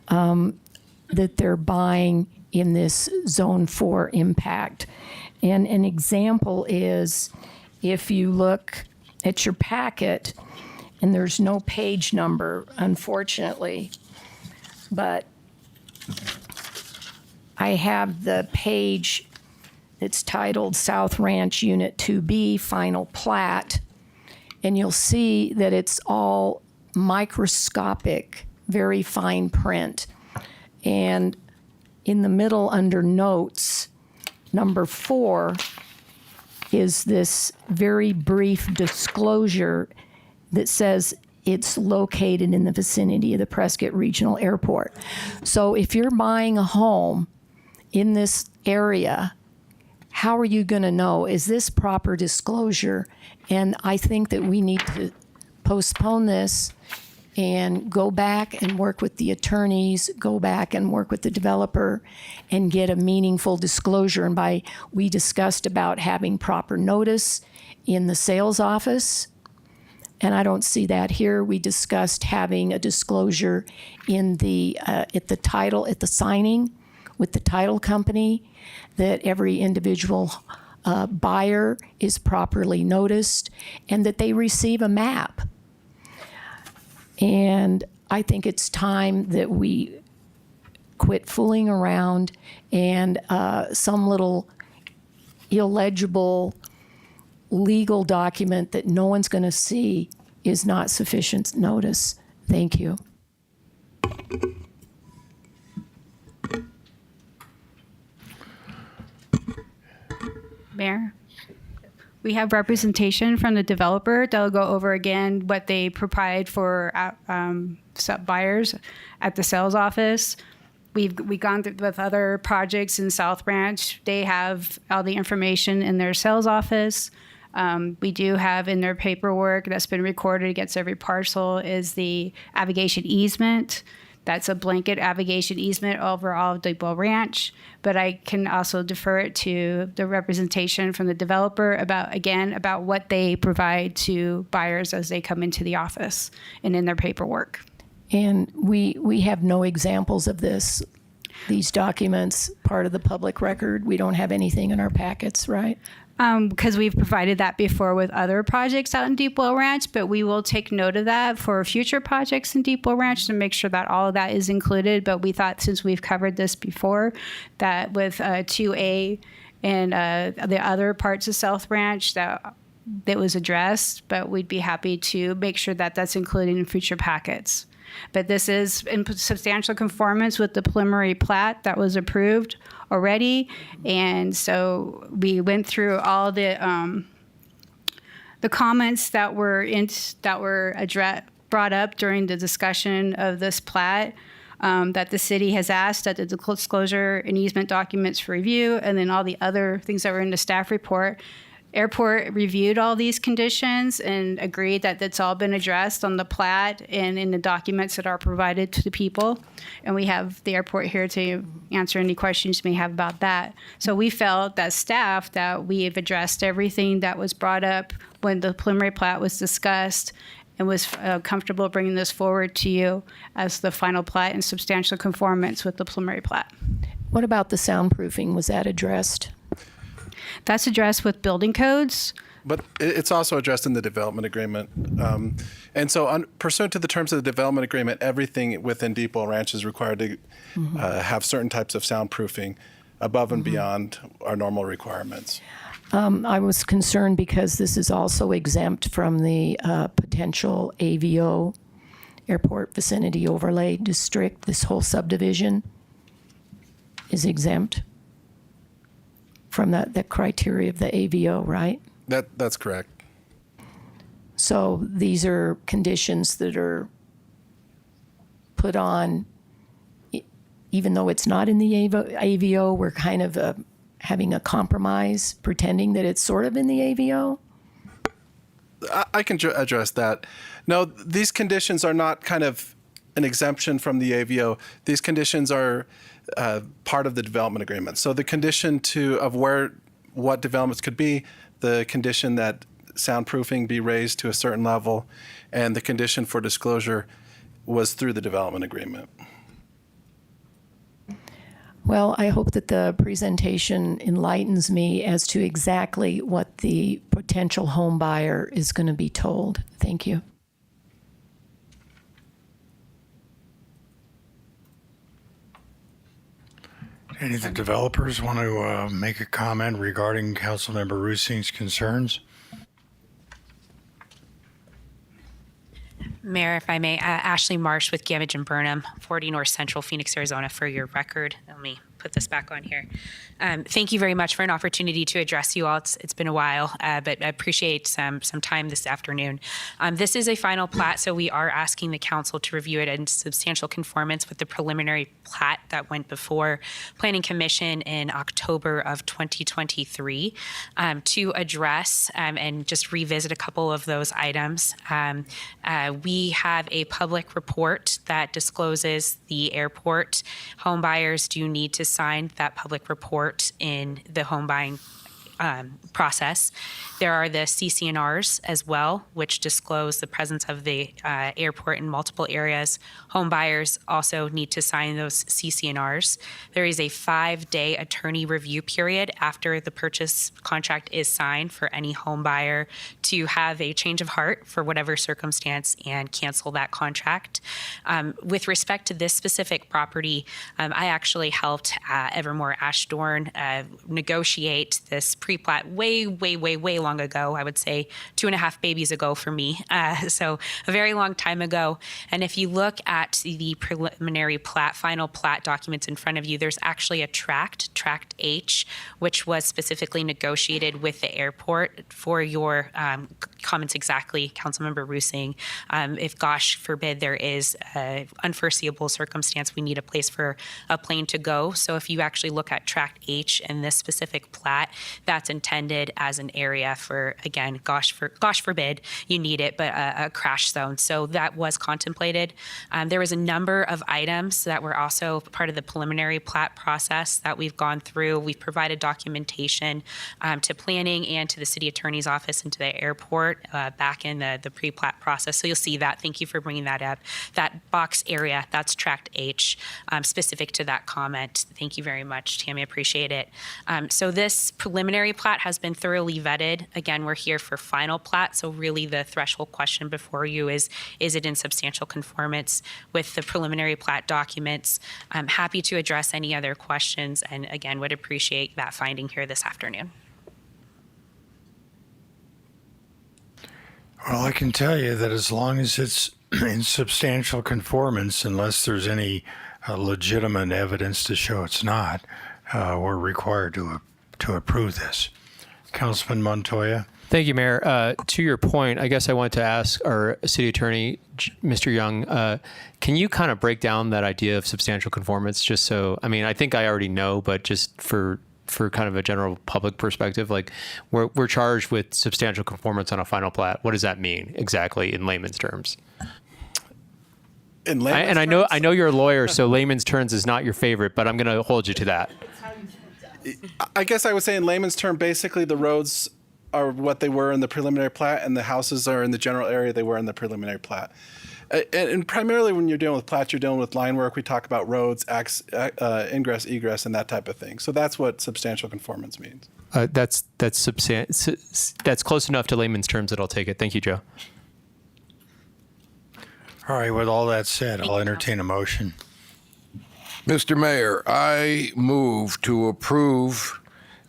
that they're buying in this Zone 4 impact. And an example is, if you look at your packet, and there's no page number, unfortunately, but I have the page that's titled South Ranch Unit 2B Final Plat, and you'll see that it's all microscopic, very fine print. And in the middle under notes, number 4 is this very brief disclosure that says it's located in the vicinity of the Prescott Regional Airport. So if you're buying a home in this area, how are you going to know? Is this proper disclosure? And I think that we need to postpone this and go back and work with the attorneys, go back and work with the developer and get a meaningful disclosure. And we discussed about having proper notice in the sales office, and I don't see that here. We discussed having a disclosure in at the signing with the title company, that every individual buyer is properly noticed and that they receive a map. And I think it's time that we quit fooling around, and some little illegible legal document that no one's going to see is not sufficient notice. Thank you. Mayor? We have representation from the developer. They'll go over again what they provide for buyers at the sales office. We've gone through with other projects in South Branch. They have all the information in their sales office. We do have in their paperwork that's been recorded against every parcel is the avigation easement. That's a blanket avigation easement over all of Deepwell Ranch, but I can also defer it to the representation from the developer about what they provide to buyers as they come into the office and in their paperwork. And we have no examples of these documents, part of the public record. We don't have anything in our packets, right? Because we've provided that before with other projects out in Deepwell Ranch, but we will take note of that for future projects in Deepwell Ranch to make sure that all of that is included. But we thought, since we've covered this before, that with 2A and the other parts of South Ranch that was addressed, but we'd be happy to make sure that that's included in future packets. But this is in substantial conformance with the preliminary plat that was approved already, and so we went through all the comments that were brought up during the discussion of this plat, that the city has asked that the disclosure and easement documents for review, and then all the other things that were in the staff report. Airport reviewed all these conditions and agreed that that's all been addressed on the plat and in the documents that are provided to the people. And we have the airport here to answer any questions you may have about that. So we felt that staff that we have addressed everything that was brought up when the preliminary plat was discussed, and was comfortable bringing this forward to you as the final plat in substantial conformance with the preliminary plat. What about the soundproofing? Was that addressed? That's addressed with building codes. But it's also addressed in the development agreement. And so pursuant to the terms of the development agreement, everything within Deepwell Ranch is required to have certain types of soundproofing above and beyond our normal requirements. I was concerned because this is also exempt from the potential AVO, Airport Vicinity Overlay District. This whole subdivision is exempt from the criteria of the AVO, right? That's correct. So these are conditions that are put on, even though it's not in the AVO, we're kind of having a compromise, pretending that it's sort of in the AVO? I can address that. No, these conditions are not kind of an exemption from the AVO. These conditions are part of the development agreement. So the condition of what developments could be, the condition that soundproofing be raised to a certain level, and the condition for disclosure was through the development agreement. Well, I hope that the presentation enlightens me as to exactly what the potential home buyer is going to be told. Thank you. Any of the developers want to make a comment regarding Councilmember Rusing's concerns? Mayor, if I may, Ashley Marsh with Gamage and Burnham, 40 North Central, Phoenix, Arizona, for your record. Let me put this back on here. Thank you very much for an opportunity to address you all. It's been a while, but I appreciate some time this afternoon. This is a final plat, so we are asking the council to review it in substantial conformance with the preliminary plat that went before Planning Commission in October of 2023 to address and just revisit a couple of those items. We have a public report that discloses the airport. Home buyers do need to sign that public report in the home buying process. There are the CCNRs as well, which disclose the presence of the airport in multiple areas. Home buyers also need to sign those CCNRs. There is a 5-day attorney review period after the purchase contract is signed for any home buyer to have a change of heart for whatever circumstance and cancel that contract. With respect to this specific property, I actually helped Evermore Ashdown negotiate this pre-plat way long ago. I would say 2.5 babies ago for me. So a very long time ago. And if you look at the preliminary plat, final plat documents in front of you, there's actually a tract H, which was specifically negotiated with the airport for your comments exactly, Councilmember Rusing. If, gosh forbid, there is an unforeseeable circumstance, we need a place for a plane to go. So if you actually look at tract H in this specific plat, that's intended as an area for, again, gosh forbid you need it, but a crash zone. So that was contemplated. There was a number of items that were also part of the preliminary plat process that we've gone through. We've provided documentation to planning and to the city attorney's office and to the airport back in the pre-plat process. So you'll see that. Thank you for bringing that up. That box area, that's tract H, specific to that comment. Thank you very much, Tammy. I appreciate it. So this preliminary plat has been thoroughly vetted. Again, we're here for final plat. So really the threshold question before you is it in substantial conformance with the preliminary plat documents? I'm happy to address any other questions and again, would appreciate that finding here this afternoon. Well, I can tell you that as long as it's in substantial conformance, unless there's any legitimate evidence to show it's not, we're required to approve this. Councilman Montoya. Thank you, Mayor. To your point, I guess I wanted to ask our city attorney, Mr. Young, can you kind of break down that idea of substantial conformance? Just so, I mean, I think I already know, but just for kind of a general public perspective, like we're charged with substantial conformance on a final plat. What does that mean exactly in layman's terms? I know you're a lawyer, so layman's terms is not your favorite, but I'm going to hold you to that. I guess I would say in layman's term, basically the roads are what they were in the preliminary plat and the houses are in the general area they were in the preliminary plat. And primarily when you're dealing with plats, you're dealing with line work. We talk about roads, ingress, egress, and that type of thing. So that's what substantial conformance means. That's close enough to layman's terms that I'll take it. Thank you, Joe. All right, with all that said, I'll entertain a motion. Mr. Mayor, I move to approve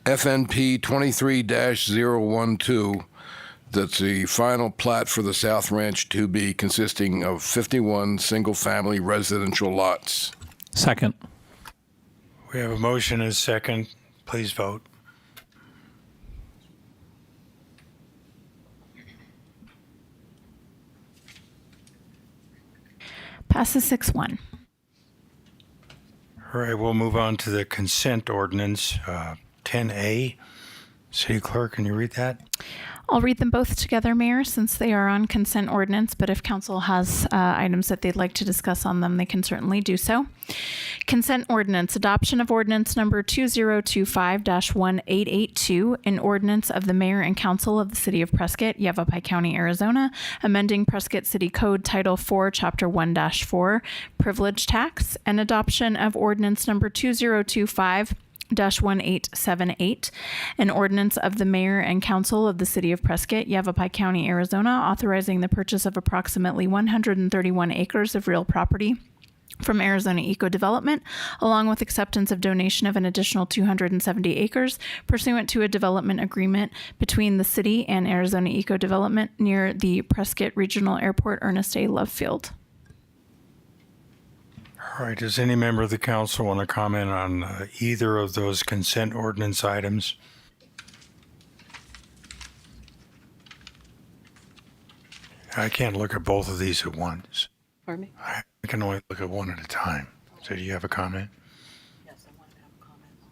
FNP 23-012. That's the final plat for the South Ranch 2B, consisting of 51 single-family residential lots. Second. We have a motion and a second. Please vote. Passes 6-1. All right, we'll move on to the consent ordinance, 10A. City Clerk, can you read that? I'll read them both together, Mayor, since they are on consent ordinance, but if council has items that they'd like to discuss on them, they can certainly do so. Consent ordinance, adoption of ordinance number 2025-1882, an ordinance of the mayor and council of the city of Prescott, Yavapai County, Arizona, amending Prescott City Code Title 4, Chapter 1-4, privilege tax, and adoption of ordinance number 2025-1878, an ordinance of the mayor and council of the city of Prescott, Yavapai County, Arizona, authorizing the purchase of approximately 131 acres of real property from Arizona Eco Development, along with acceptance of donation of an additional 270 acres pursuant to a development agreement between the city and Arizona Eco Development near the Prescott Regional Airport Ernest A. Love Field. All right, does any member of the council want to comment on either of those consent ordinance items? I can't look at both of these at once. Pardon me? I can only look at one at a time. So do you have a comment? Yes, I wanted to have a comment on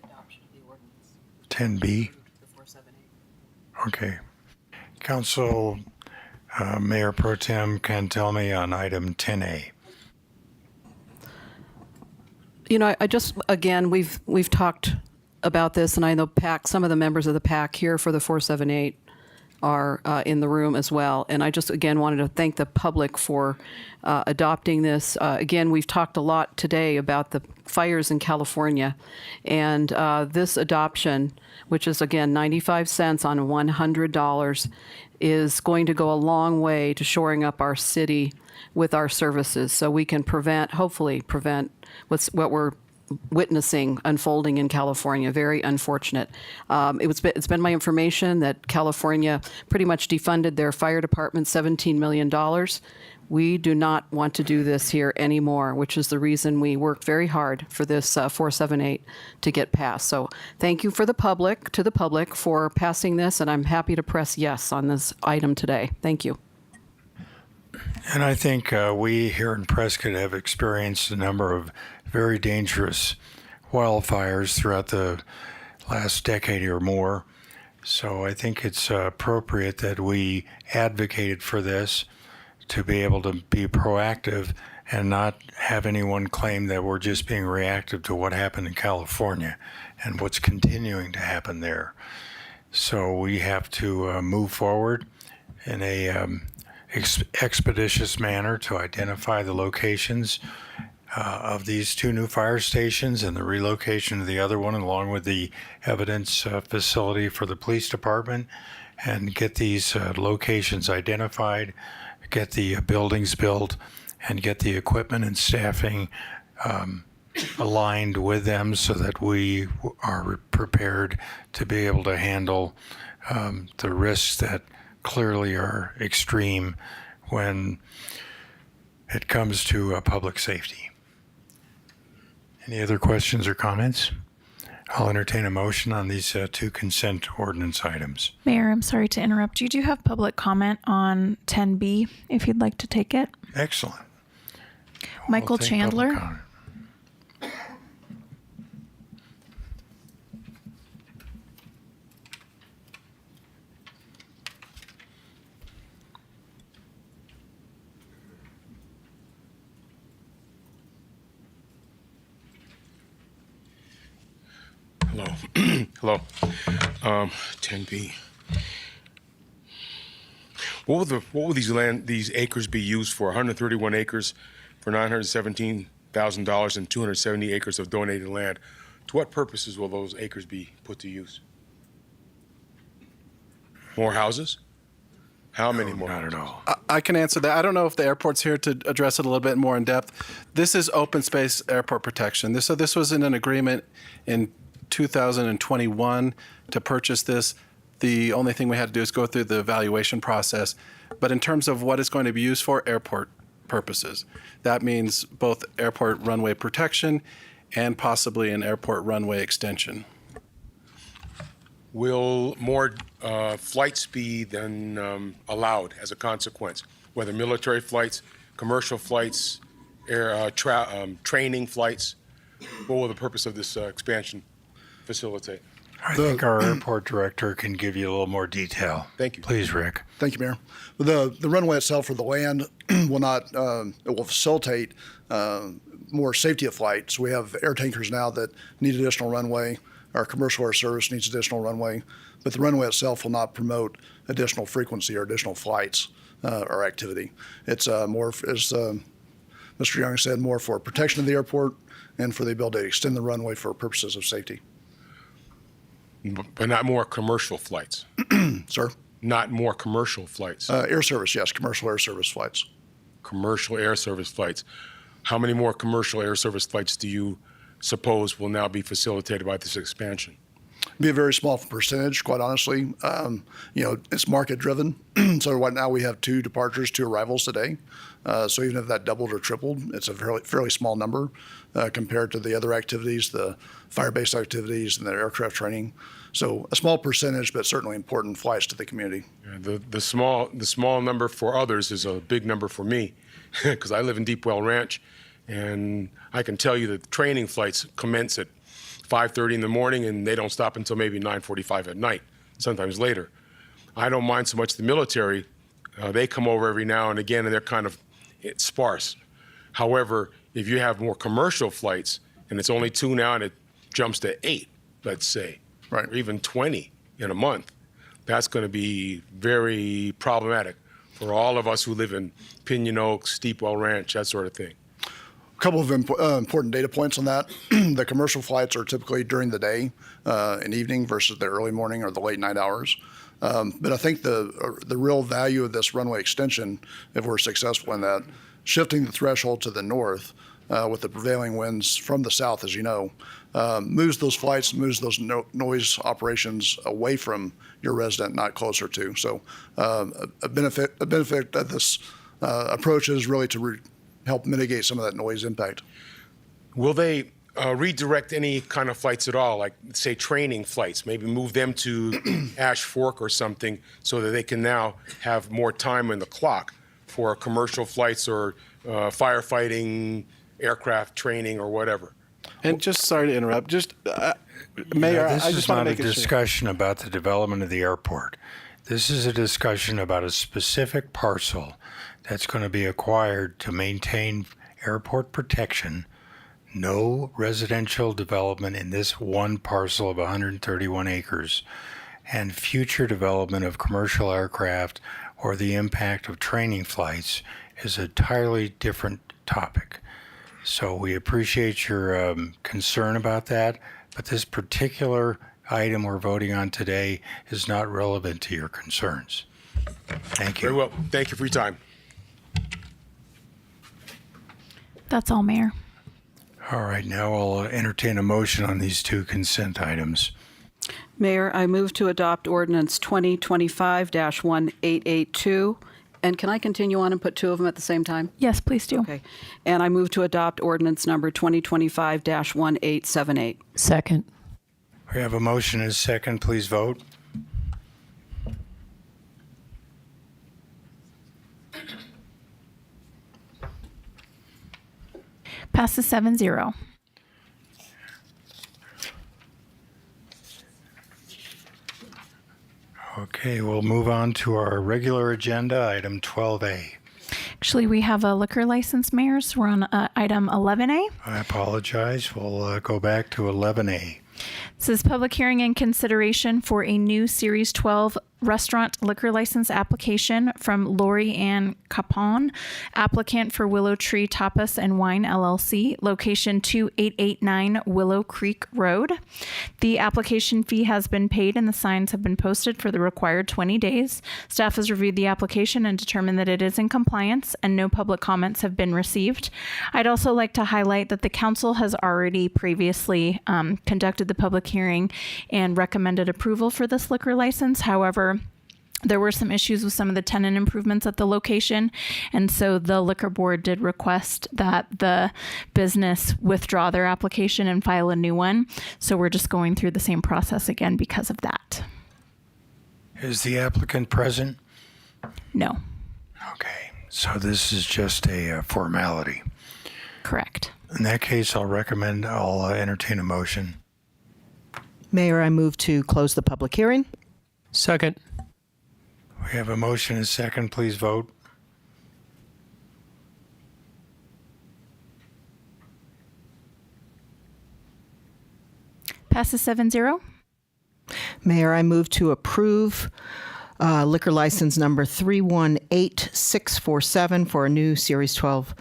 the adoption of the ordinance. 10B? The 478. Okay. Council Mayor Pro Tem can tell me on item 10A. You know, I just, again, we've talked about this, and I know some of the members of the PAC here for the 478 are in the room as well. And I just, again, wanted to thank the public for adopting this. Again, we've talked a lot today about the fires in California. And this adoption, which is, again, 95 cents on $100, is going to go a long way to shoring up our city with our services so we can hopefully prevent what we're witnessing unfolding in California. Very unfortunate. It's been my information that California pretty much defunded their fire department $17 million. We do not want to do this here anymore, which is the reason we worked very hard for this 478 to get passed. So thank you to the public for passing this, and I'm happy to press yes on this item today. Thank you. And I think we here in Prescott have experienced a number of very dangerous wildfires throughout the last decade or more. So I think it's appropriate that we advocated for this to be able to be proactive and not have anyone claim that we're just being reactive to what happened in California and what's continuing to happen there. So we have to move forward in a expeditious manner to identify the locations of these two new fire stations and the relocation of the other one, along with the evidence facility for the police department, and get these locations identified, get the buildings built, and get the equipment and staffing aligned with them so that we are prepared to be able to handle the risks that clearly are extreme when it comes to public safety. Any other questions or comments? I'll entertain a motion on these two consent ordinance items. Mayor, I'm sorry to interrupt. You do have public comment on 10B if you'd like to take it. Excellent. Michael We'll take Chandler. public comment. Hello. 10B. What would these acres be used for? 131 acres for $917,000 and 270 acres of donated land. To what purposes will those acres be put to use? More houses? How many more? Not at all. I can answer that. I don't know if the airport's here to address it a little bit more in depth. This is open space airport protection. This was in an agreement in 2021 to purchase this. The only thing we had to do is go through the evaluation process. But in terms of what it's going to be used for, airport purposes. That means both airport runway protection and possibly an airport runway extension. Will more flights be then allowed as a consequence, whether military flights, commercial flights, training flights? What will the purpose of this expansion facilitate? I think our airport director can give you a little more detail. Thank you. Please, Rick. Thank you, Mayor. The runway itself or the land will not, it will facilitate more safety of flight. So we have air tankers now that need additional runway. Our commercial air service needs additional runway. But the runway itself will not promote additional frequency or additional flights or activity. It's more, as Mr. Young said, more for protection of the airport and for the ability to extend the runway for purposes of safety. But not more commercial flights? Sir? Not more commercial flights? Air service, yes, commercial air service flights. Commercial air service flights. How many more commercial air service flights do you suppose will now be facilitated by this expansion? Be a very small percentage, quite honestly. It's market driven. So right now we have 2 departures, 2 arrivals today. So even if that doubled or tripled, it's a fairly small number compared to the other activities, the fire-based activities and the aircraft training. So a small percentage, but certainly important flights to the community. Yeah, the small number for others is a big number for me because I live in Deepwell Ranch, and I can tell you that training flights commence at 5:30 in the morning, and they don't stop until maybe 9:45 at night, sometimes later. I don't mind so much the military. They come over every now and again, and they're kind of sparse. However, if you have more commercial flights, and it's only 2 now, and it jumps to 8, let's say, right, or even 20 in a month, that's going to be very problematic for all of us who live in Pinion Oaks, Deepwell Ranch, that sort of thing. A couple of important data points on that. The commercial flights are typically during the day and evening versus the early morning or the late night hours. But I think the real value of this runway extension, if we're successful in that, shifting the threshold to the north with the prevailing winds from the south, as you know, moves those flights, moves those noise operations away from your resident, not closer to. So a benefit of this approach is really to help mitigate some of that noise impact. Will they redirect any kind of flights at all, like, say, training flights, maybe move them to Ash Fork or something so that they can now have more time in the clock for commercial flights or firefighting, aircraft training, or whatever? And just sorry to interrupt, Mayor, I just want to make This is not a discussion about the development of the airport. This is a discussion about a specific parcel that's going to be acquired to maintain airport protection. No residential development in this one parcel of 131 acres, and future development of commercial aircraft or the impact of training flights is an entirely different topic. So we appreciate your concern about that, but this particular item we're voting on today is not relevant to your concerns. Thank you. Very well. Thank you for your time. That's all, Mayor. All right, now I'll entertain a motion on these 2 consent items. Mayor, I move to adopt Ordinance 2025-1882. And can I continue on and put 2 of them at the same time? Yes, please do. Okay. And I move to adopt Ordinance number 2025-1878. Second. We have a motion and a second. Please vote. Passes 7-0. Okay, we'll move on to our regular agenda, item 12A. Actually, we have a liquor license, Mayor, so we're on item 11A. I apologize. We'll go back to 11A. This is public hearing and consideration for a new Series 12 restaurant liquor license application from Lori Ann Capon, applicant for Willow Tree Tapas and Wine LLC, location 2889 Willow Creek Road. The application fee has been paid and the signs have been posted for the required 20 days. Staff has reviewed the application and determined that it is in compliance and no public comments have been received. I'd also like to highlight that the council has already previously conducted the public hearing and recommended approval for this liquor license. However, there were some issues with some of the tenant improvements at the location, and so the liquor board did request that the business withdraw their application and file a new one. So we're just going through the same process again because of that. Is the applicant present? No. Okay, so this is just a formality. Correct. In that case, I'll entertain a motion. Mayor, I move to close the public hearing. Second. We have a motion and a second. Please vote. Passes 7-0. Mayor, I move to approve liquor license number 318647 for a new Series 12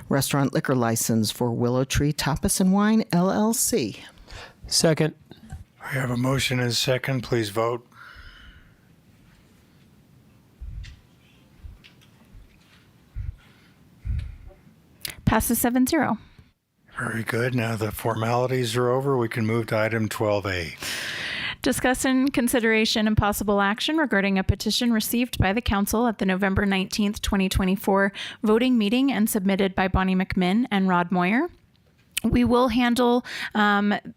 restaurant liquor license for Willow Tree Tapas and Wine LLC. Second. We have a motion and a second. Please vote. Passes 7-0. Very good. Now the formalities are over. We can move to item 12A. Discussion, consideration, and possible action regarding a petition received by the council at the November 19th, 2024 voting meeting and submitted by Bonnie McMinn and Rod Moyer. We will handle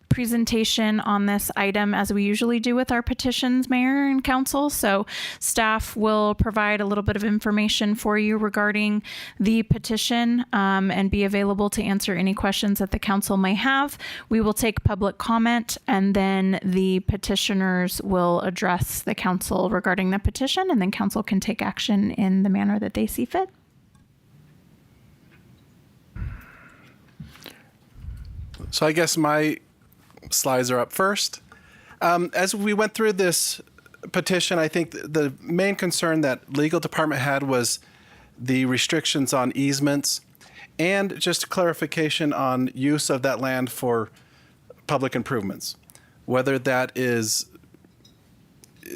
presentation on this item as we usually do with our petitions, Mayor and Council. So staff will provide a little bit of information for you regarding the petition and be available to answer any questions that the council may have. We will take public comment and then the petitioners will address the council regarding the petition, and then council can take action in the manner that they see fit. So I guess my slides are up first. As we went through this petition, I think the main concern that legal department had was the restrictions on easements and just clarification on use of that land for public improvements, whether that is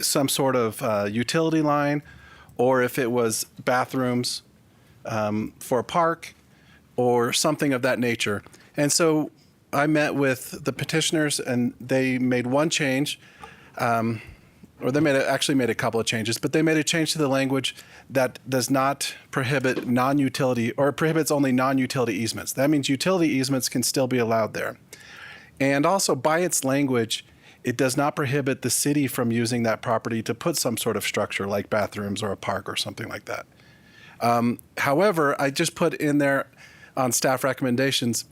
some sort of utility line or if it was bathrooms for a park or something of that nature. And so I met with the petitioners and they made one change, or they actually made a couple of changes, but they made a change to the language that does not prohibit non-utility or prohibits only non-utility easements. That means utility easements can still be allowed there. And also by its language, it does not prohibit the city from using that property to put some sort of structure like bathrooms or a park or something like that. However, I just put in there on staff recommendations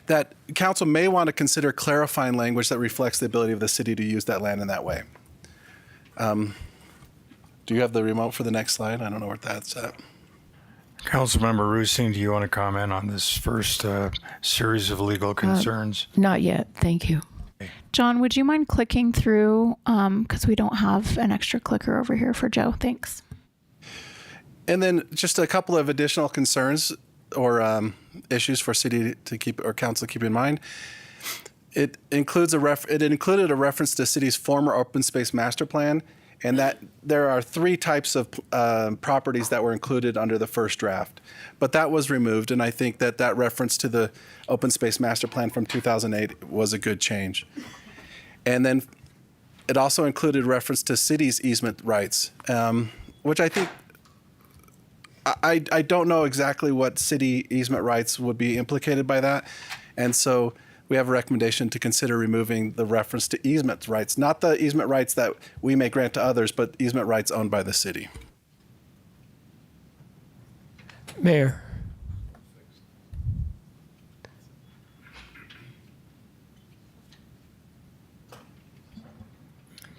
that council may want to consider clarifying language that reflects the ability of the city to use that land in that way. Do you have the remote for the next slide? I don't know where that's at. Councilmember Roosing, do you want to comment on this first series of legal concerns? Not yet. Thank you. John, would you mind clicking through, because we don't have an extra clicker over here for Joe. Thanks. And then just a couple of additional concerns or issues for city to keep or council to keep in mind. It includes it included a reference to city's former open space master plan, and that there are three types of properties that were included under the first draft. But that was removed, and I think that that reference to the open space master plan from 2008 was a good change. And then it also included reference to city's easement rights, which I think I don't know exactly what city easement rights would be implicated by that. And so we have a recommendation to consider removing the reference to easement rights, not the easement rights that we may grant to others, but easement rights owned by the city. Mayor.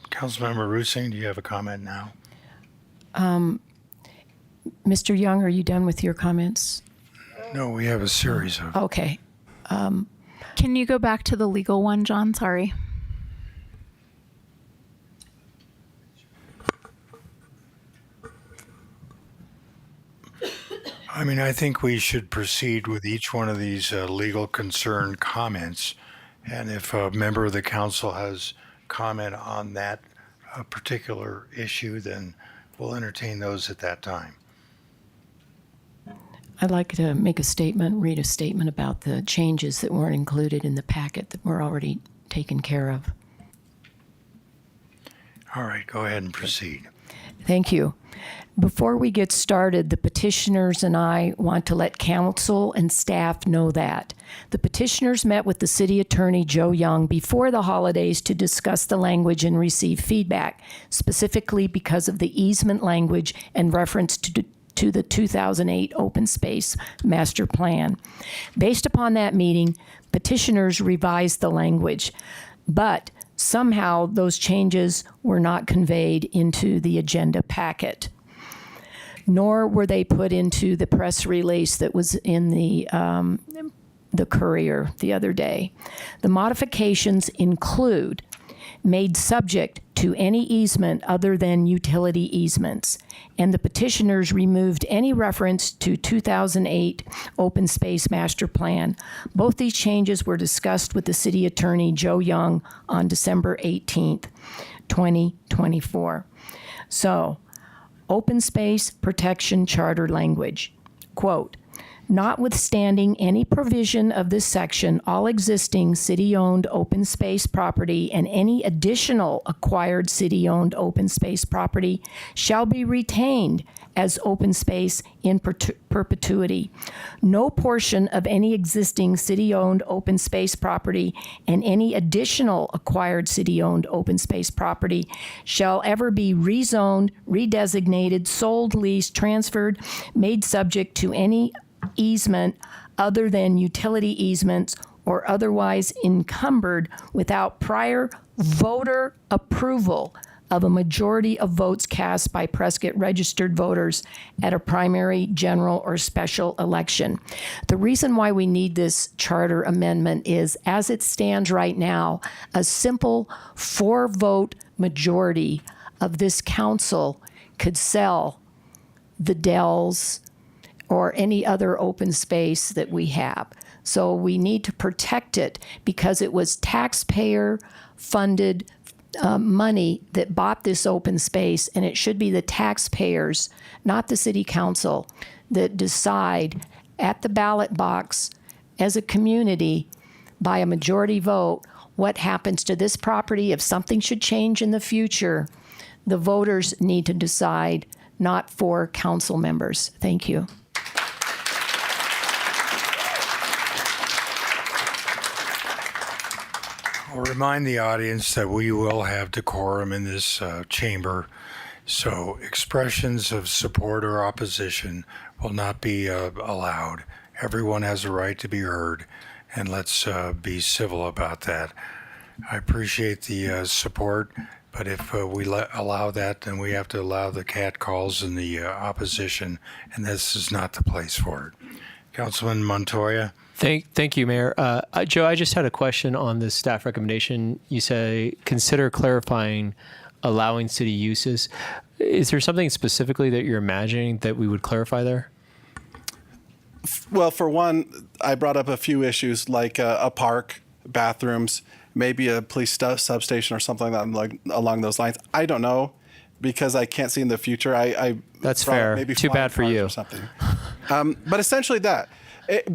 Councilmember Roosing, do you have a comment now? Mr. Young, are you done with your comments? No, we have a series of. Okay. Can you go back to the legal one, John? Sorry. I mean, I think we should proceed with each one of these legal concern comments. And if a member of the council has comment on that particular issue, then we'll entertain those at that time. I'd like to make a statement, read a statement about the changes that weren't included in the packet that were already taken care of. All right, go ahead and proceed. Thank you. Before we get started, the petitioners and I want to let council and staff know that the petitioners met with the city attorney, Joe Young, before the holidays to discuss the language and receive feedback, specifically because of the easement language and reference to the 2008 Open Space Master Plan. Based upon that meeting, petitioners revised the language, but somehow those changes were not conveyed into the agenda packet, nor were they put into the press release that was in the Courier the other day. The modifications include made subject to any easement other than utility easements, and the petitioners removed any reference to 2008 Open Space Master Plan. Both these changes were discussed with the city attorney, Joe Young, on December 18th, 2024. So, Open Space Protection Charter language, quote, notwithstanding any provision of this section, all existing city-owned open space property and any additional acquired city-owned open space property shall be retained as open space in perpetuity. No portion of any existing city-owned open space property and any additional acquired city-owned open space property shall ever be rezoned, redesignated, sold, leased, transferred, made subject to any easement other than utility easements or otherwise encumbered without prior voter approval of a majority of votes cast by Prescott registered voters at a primary, general, or special election. The reason why we need this charter amendment is, as it stands right now, a simple 4-vote majority of this council could sell the Dells or any other open space that we have. So we need to protect it because it was taxpayer-funded money that bought this open space, and it should be the taxpayers, not the city council, that decide at the ballot box as a community by a majority vote what happens to this property. If something should change in the future, the voters need to decide, not for council members. Thank you. I'll remind the audience that we will have decorum in this chamber, so expressions of support or opposition will not be allowed. Everyone has a right to be heard, and let's be civil about that. I appreciate the support, but if we allow that, then we have to allow the cat calls and the opposition, and this is not the place for it. Councilman Montoya. Thank you, Mayor. Joe, I just had a question on this staff recommendation. You say consider clarifying allowing city uses. Is there something specifically that you're imagining that we would clarify there? Well, for one, I brought up a few issues like a park, bathrooms, maybe a police substation or something along those lines. I don't know because I can't see in the future. That's fair. Maybe too bad for you. Or something. But essentially that.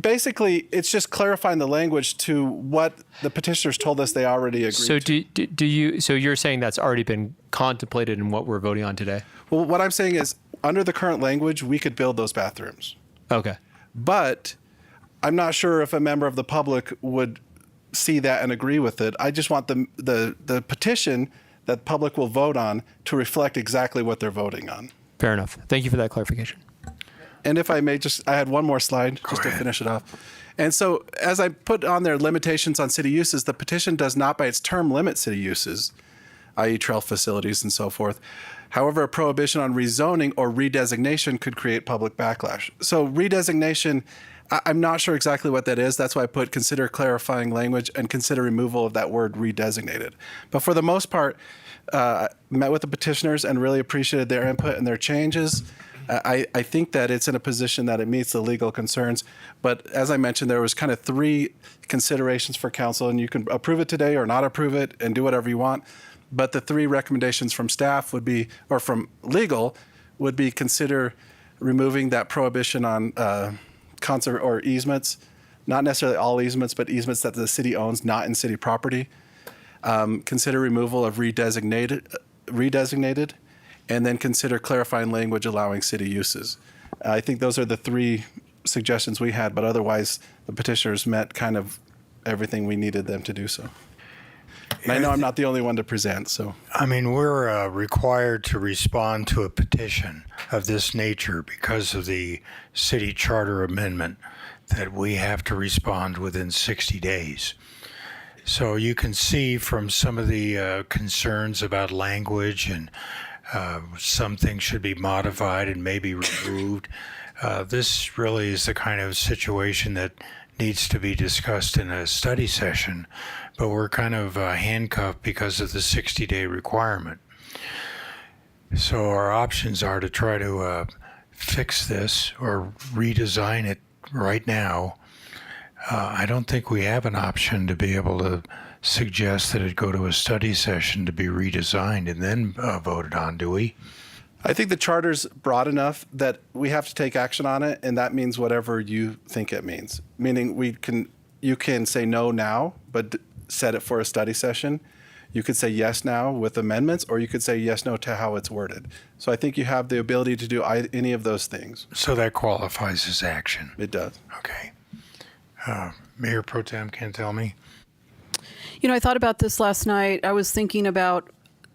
Basically, it's just clarifying the language to what the petitioners told us they already agreed so to. So you're saying that's already been contemplated in what we're voting on today? Well, what I'm saying is under the current language, we could build those bathrooms. Okay. But I'm not sure if a member of the public would see that and agree with it. I just want the petition that public will vote on to reflect exactly what they're voting on. Fair enough. Thank you for that clarification. And if I may, I had one more slide just to finish it off. And so as I put on there limitations on city uses, the petition does not by its term limit city uses, i.e. trail facilities and so forth. However, a prohibition on rezoning or redesignation could create public backlash. So redesignation, I'm not sure exactly what that is. That's why I put consider clarifying language and consider removal of that word redesignated. But for the most part, met with the petitioners and really appreciated their input and their changes. I think that it's in a position that it meets the legal concerns. But as I mentioned, there was kind of 3 considerations for council, and you can approve it today or not approve it and do whatever you want. But the 3 recommendations from staff would be, or from legal, would be consider removing that prohibition on concert or easements, not necessarily all easements, but easements that the city owns, not in city property. Consider removal of redesignated, and then consider clarifying language allowing city uses. I think those are the 3 suggestions we had, but otherwise the petitioners met kind of everything we needed them to do so. And I know I'm not the only one to present, so. I mean, we're required to respond to a petition of this nature because of the city charter amendment that we have to respond within 60 days. So you can see from some of the concerns about language and some things should be modified and maybe removed. This really is the kind of situation that needs to be discussed in a study session, but we're kind of handcuffed because of the 60-day requirement. So our options are to try to fix this or redesign it right now. I don't think we have an option to be able to suggest that it go to a study session to be redesigned and then voted on, do we? I think the charter's broad enough that we have to take action on it, and that means whatever you think it means. Meaning you can say no now, but set it for a study session. You could say yes now with amendments, or you could say yes, no to how it's worded. So I think you have the ability to do any of those things. So that qualifies as action. It does. Okay. Mayor Pro Tem Cantelmi? You know, I thought about this last night. I was thinking about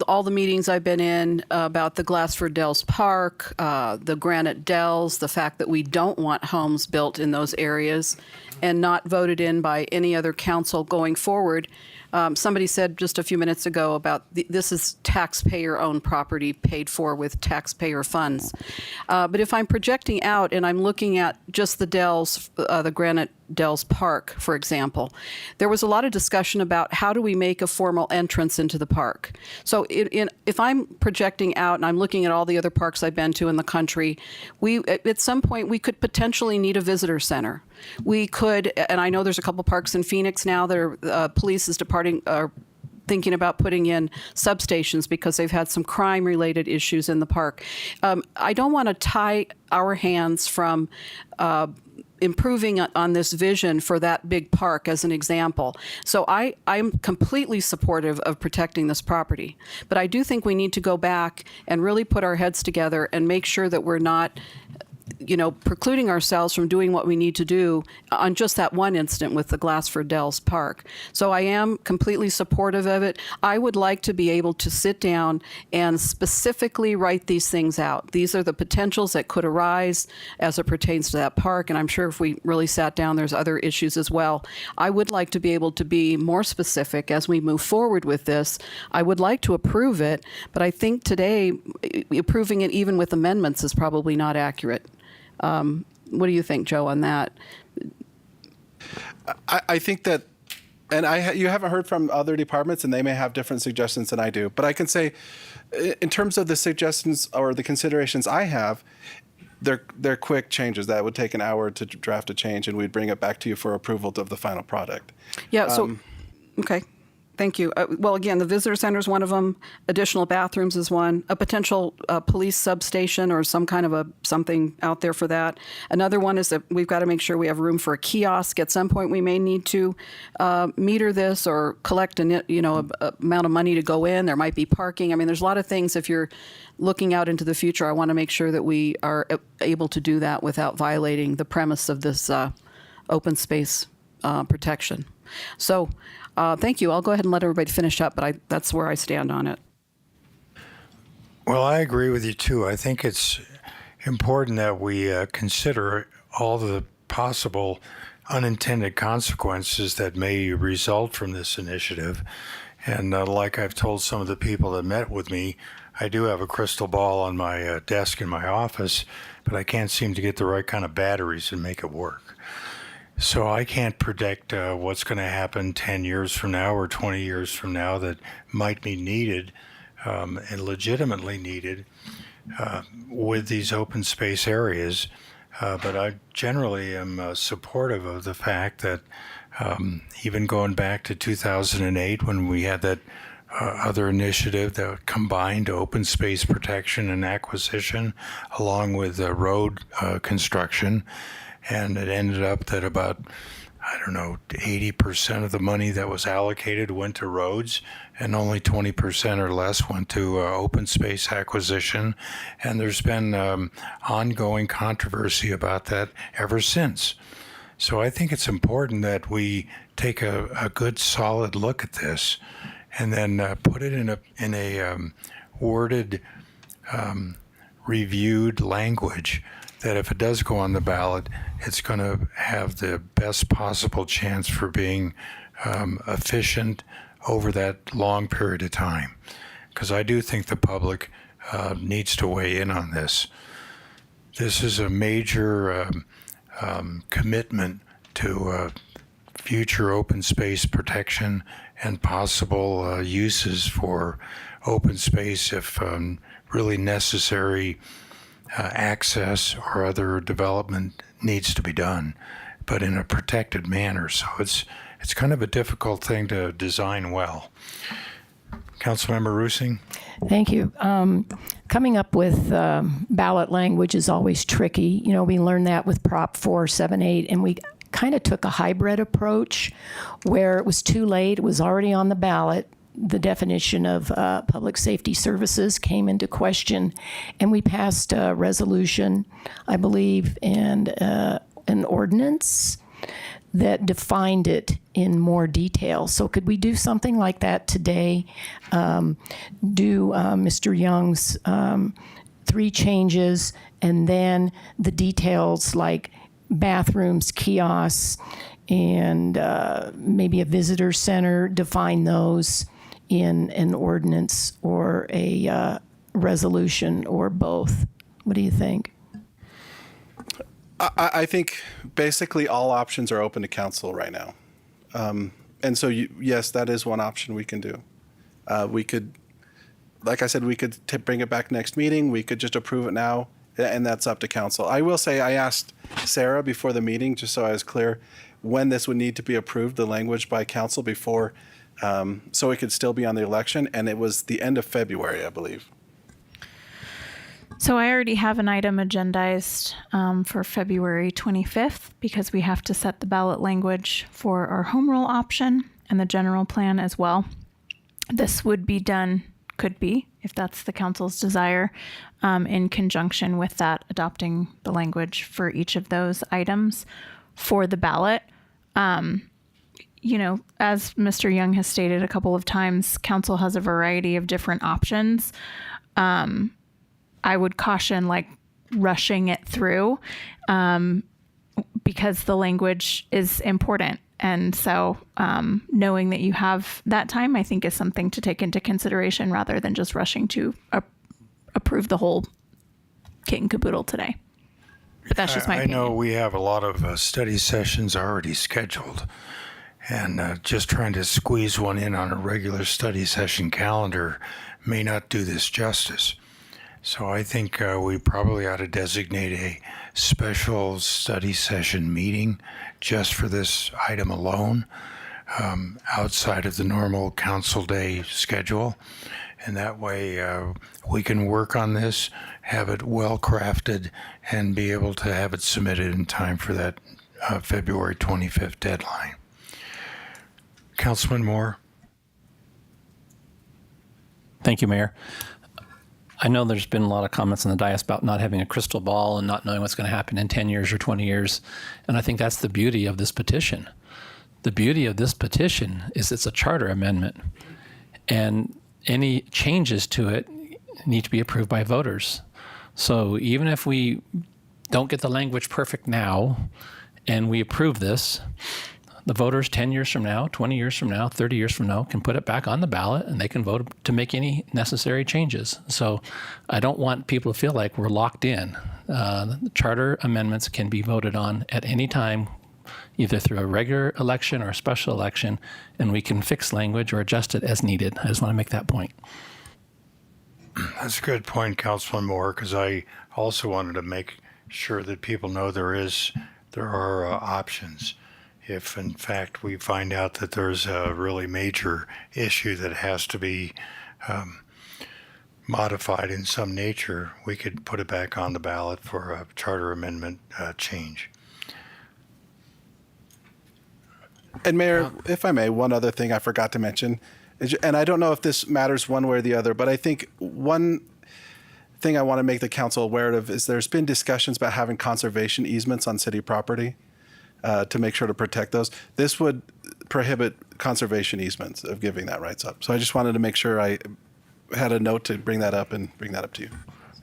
all the meetings I've been in about the Glassford Dells Park, the Granite Dells, the fact that we don't want homes built in those areas and not voted in by any other council going forward. Somebody said just a few minutes ago about this is taxpayer-owned property paid for with taxpayer funds. But if I'm projecting out and I'm looking at just the Dells, the Granite Dells Park, for example, there was a lot of discussion about how do we make a formal entrance into the park. So if I'm projecting out and I'm looking at all the other parks I've been to in the country, at some point we could potentially need a visitor center. We could, and I know there's a couple parks in Phoenix now that are police is thinking about putting in substations because they've had some crime-related issues in the park. I don't want to tie our hands from improving on this vision for that big park as an example. So I'm completely supportive of protecting this property. But I do think we need to go back and really put our heads together and make sure that we're not precluding ourselves from doing what we need to do on just that one incident with the Glassford Dells Park. So I am completely supportive of it. I would like to be able to sit down and specifically write these things out. These are the potentials that could arise as it pertains to that park, and I'm sure if we really sat down, there's other issues as well. I would like to be able to be more specific as we move forward with this. I would like to approve it, but I think today approving it even with amendments is probably not accurate. What do you think, Joe, on that? I think that, and you haven't heard from other departments, and they may have different suggestions than I do. But I can say, in terms of the suggestions or the considerations I have, they're quick changes. That would take an hour to draft a change, and we'd bring it back to you for approval of the final product. Yeah. So, okay. Thank you. Well, again, the visitor center is one of them. Additional bathrooms is one. A potential police substation or some kind of something out there for that. Another one is that we've got to make sure we have room for a kiosk. At some point, we may need to meter this or collect a amount of money to go in. There might be parking. I mean, there's a lot of things. If you're looking out into the future, I want to make sure that we are able to do that without violating the premise of this open space protection. So. Thank you. I'll go ahead and let everybody finish up, but that's where I stand on it. Well, I agree with you, too. I think it's important that we consider all the possible unintended consequences that may result from this initiative. And like I've told some of the people that met with me, I do have a crystal ball on my desk in my office, but I can't seem to get the right kind of batteries and make it work. So I can't predict what's going to happen 10 years from now or 20 years from now that might be needed and legitimately needed. with these open space areas. But I generally am supportive of the fact that even going back to 2008 when we had that other initiative that combined open space protection and acquisition along with road construction, and it ended up that about 80% of the money that was allocated went to roads and only 20% or less went to open space acquisition. And there's been ongoing controversy about that ever since. So I think it's important that we take a good solid look at this and then put it in a worded, reviewed language that if it does go on the ballot, it's going to have the best possible chance for being efficient over that long period of time. Because I do think the public needs to weigh in on this. This is a major commitment to future open space protection and possible uses for open space if really necessary access or other development needs to be done, but in a protected manner. So it's kind of a difficult thing to design well. Councilmember Rusing? Thank you. Coming up with ballot language is always tricky. You know, we learned that with Prop 478, and we kind of took a hybrid approach where it was too late. It was already on the ballot. The definition of public safety services came into question, and we passed a resolution, I believe, and an ordinance that defined it in more detail. So could we do something like that today? Do Mr. Young's 3 changes, and then the details like bathrooms, kiosks, and maybe a visitor center, define those in an ordinance or a resolution or both? What do you think? I think basically all options are open to council right now. And so, yes, that is one option we can do. We could, like I said, we could bring it back next meeting. We could just approve it now, and that's up to council. I will say I asked Sarah before the meeting, just so I was clear, when this would need to be approved, the language by council before, so it could still be on the election, and it was the end of February, I believe. So I already have an item agendized for February 25th because we have to set the ballot language for our home rule option and the general plan as well. This would be done, could be, if that's the council's desire, in conjunction with that, adopting the language for each of those items for the ballot. You know, as Mr. Young has stated a couple of times, council has a variety of different options. I would caution like rushing it through because the language is important. And so knowing that you have that time, I think is something to take into consideration rather than just rushing to approve the whole kit and caboodle today. But that's just my opinion. I know we have a lot of study sessions already scheduled, and just trying to squeeze one in on a regular study session calendar may not do this justice. So I think we probably ought to designate a special study session meeting just for this item alone, outside of the normal council day schedule. And that way we can work on this, have it well crafted, and be able to have it submitted in time for that February 25th deadline. Councilman Moore. Thank you, Mayor. I know there's been a lot of comments on the dais about not having a crystal ball and not knowing what's going to happen in 10 years or 20 years. And I think that's the beauty of this petition. The beauty of this petition is it's a charter amendment. And any changes to it need to be approved by voters. So even if we don't get the language perfect now and we approve this, the voters 10 years from now, 20 years from now, 30 years from now can put it back on the ballot and they can vote to make any necessary changes. So I don't want people to feel like we're locked in. The charter amendments can be voted on at any time, either through a regular election or a special election, and we can fix language or adjust it as needed. I just want to make that point. That's a good point, Councilman Moore, because I also wanted to make sure that people know there are options. If in fact we find out that there's a really major issue that has to be modified in some nature, we could put it back on the ballot for a charter amendment change. And Mayor, if I may, one other thing I forgot to mention, and I don't know if this matters one way or the other, but I think one thing I want to make the council aware of is there's been discussions about having conservation easements on city property to make sure to protect those. This would prohibit conservation easements of giving that rights up. So I just wanted to make sure I had a note to bring that up and bring that up to you.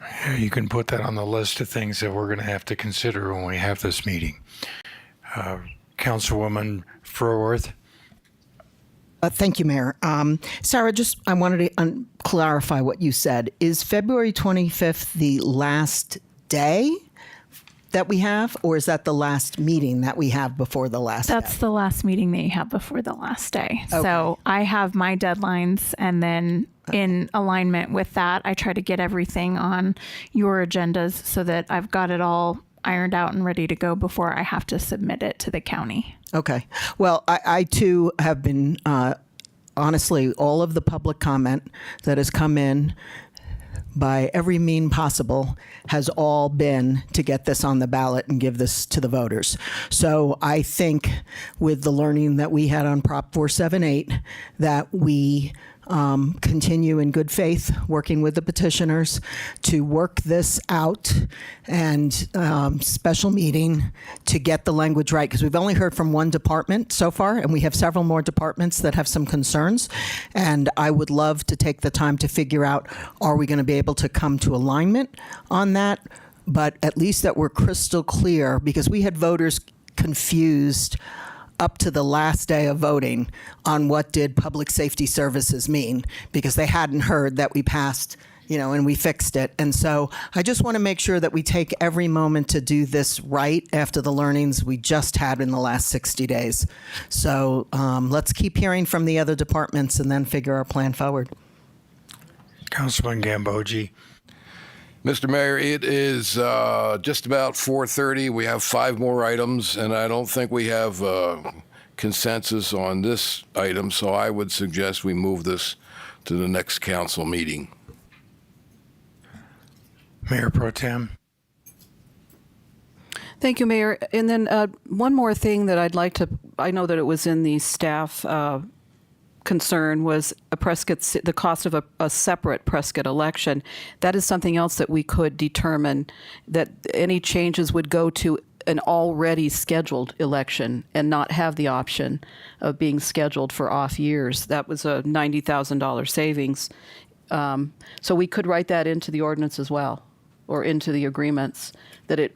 Yeah, you can put that on the list of things that we're going to have to consider when we have this meeting. Councilwoman Froworth. Thank you, Mayor. Sarah, I wanted to clarify what you said. Is February 25th the last day that we have, or is that the last meeting that we have before the last That's day? the last meeting that you have before the last day. Okay. So I have my deadlines, and then in alignment with that, I try to get everything on your agendas so that I've got it all ironed out and ready to go before I have to submit it to the county. Okay. Well, I too have been, honestly, all of the public comment that has come in by every mean possible has all been to get this on the ballot and give this to the voters. So I think with the learning that we had on Prop 478, that we continue in good faith, working with the petitioners to work this out and special meeting to get the language right, because we've only heard from one department so far, and we have several more departments that have some concerns. And I would love to take the time to figure out, are we going to be able to come to alignment on that? But at least that we're crystal clear, because we had voters confused up to the last day of voting on what did public safety services mean, because they hadn't heard that we passed, and we fixed it. And so I just want to make sure that we take every moment to do this right after the learnings we just had in the last 60 days. So let's keep hearing from the other departments and then figure our plan forward. Councilman Gambogi. Mr. Mayor, it is just about 4:30. We have 5 more items, and I don't think we have consensus on this item, so I would suggest we move this to the next council meeting. Mayor Pro Tem. Thank you, Mayor. And then one more thing that I know that it was in the staff concern was the cost of a separate Prescott election. That is something else that we could determine, that any changes would go to an already scheduled election and not have the option of being scheduled for off years. That was a $90,000 savings. So we could write that into the ordinance as well, or into the agreements, that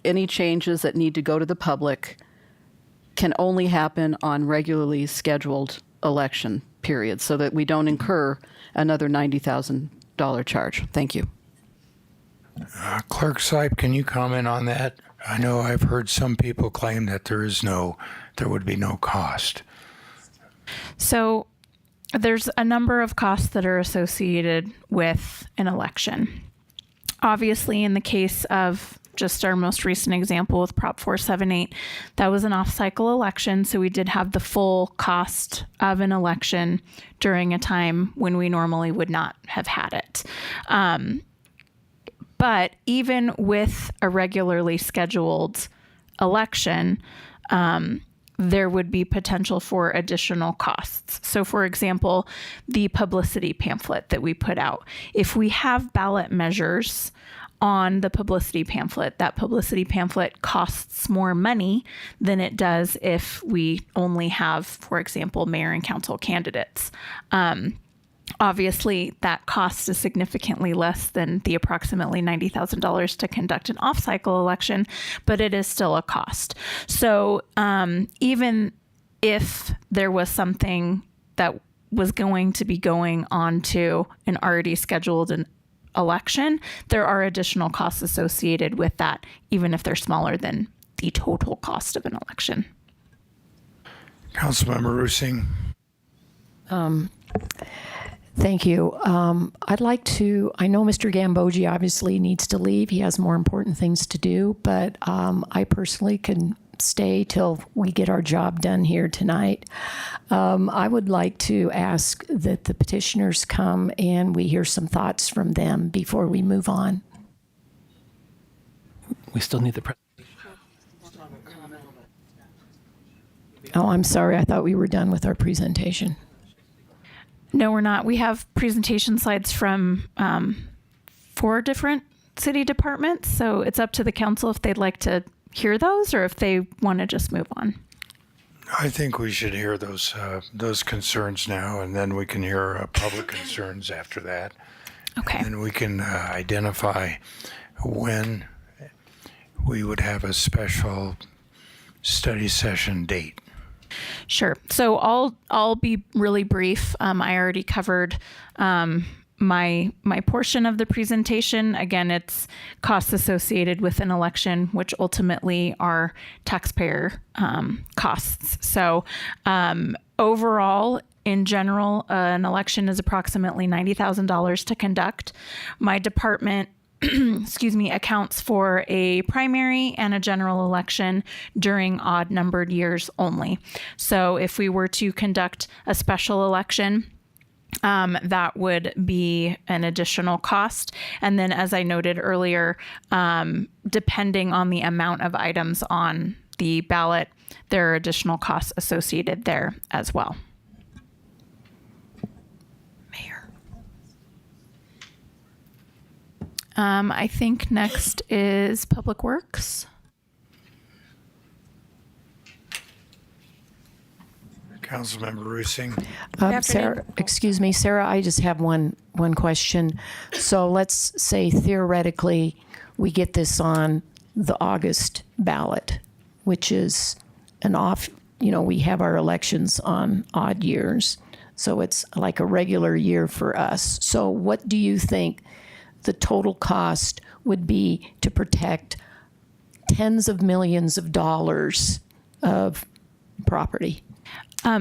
any changes that need to go to the public can only happen on regularly scheduled election period, so that we don't incur another $90,000 charge. Thank you. Clerk Sipe, can you comment on that? I know I've heard some people claim that there would be no cost. So there's a number of costs that are associated with an election. Obviously, in the case of just our most recent example with Prop 478, that was an off-cycle election, so we did have the full cost of an election during a time when we normally would not have had it. But even with a regularly scheduled election, there would be potential for additional costs. So for example, the publicity pamphlet that we put out. If we have ballot measures on the publicity pamphlet, that publicity pamphlet costs more money than it does if we only have, for example, mayor and council candidates. Obviously, that cost is significantly less than the approximately $90,000 to conduct an off-cycle election, but it is still a cost. So even if there was something that was going to be going on to an already scheduled election, there are additional costs associated with that, even if they're smaller than the total cost of an election. Councilmember Rusing. Thank you. I'd like to, I know Mr. Gambogi obviously needs to leave. He has more important things to do, but I personally can stay till we get our job done here tonight. I would like to ask that the petitioners come and we hear some thoughts from them before we move on. We still need the Oh, I'm sorry. I thought we were done with our presentation. No, we're not. We have presentation slides from 4 different city departments, so it's up to the council if they'd like to hear those or if they want to just move on. I think we should hear those concerns now, and then we can hear public concerns after that. Okay. And we can identify when we would have a special study session date. Sure. So I'll be really brief. I already covered my portion of the presentation. Again, it's costs associated with an election, which ultimately are taxpayer costs. So overall, in general, an election is approximately $90,000 to conduct. My department accounts for a primary and a general election during odd numbered years only. So if we were to conduct a special election, that would be an additional cost. And then, as I noted earlier, depending on the amount of items on the ballot, there are additional costs associated there as well. I think next is Public Works. Councilmember Rusing. Sarah, excuse me, Sarah, I just have one question. So let's say theoretically we get this on the August ballot, which is an off, we have our elections on odd years. So it's like a regular year for us. So what do you think the total cost would be to protect tens of millions of dollars of property?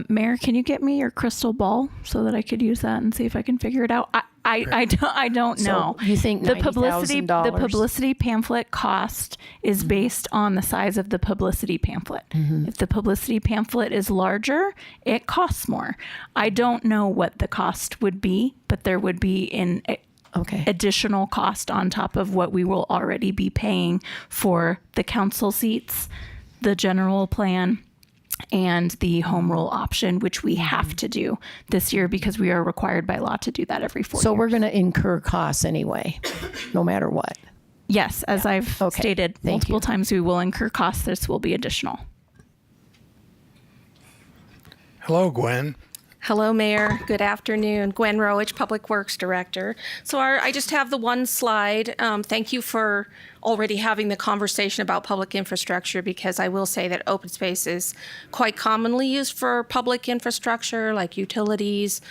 Mayor, can you get me your crystal ball so that I could use that and see if I can figure it out? I don't know. So you think the $90,000? publicity pamphlet cost is based on the size of the publicity pamphlet. If the publicity pamphlet is larger, it costs more. I don't know what the cost would be, but there would be additional cost on top of what we will already be paying for the council seats, the general plan, and the home rule option, which we have to do this year because we are required by law to do that every 4 years. So we're going to incur costs anyway, no matter what. Yes, as I've stated multiple times, we will incur costs. This will be additional. Hello, Gwen. Hello, Mayor. Good afternoon. Gwen Rowich, Public Works Director. So I just have the one slide. Thank you for already having the conversation about public infrastructure, because I will say that open space is quite commonly used for public infrastructure like utilities,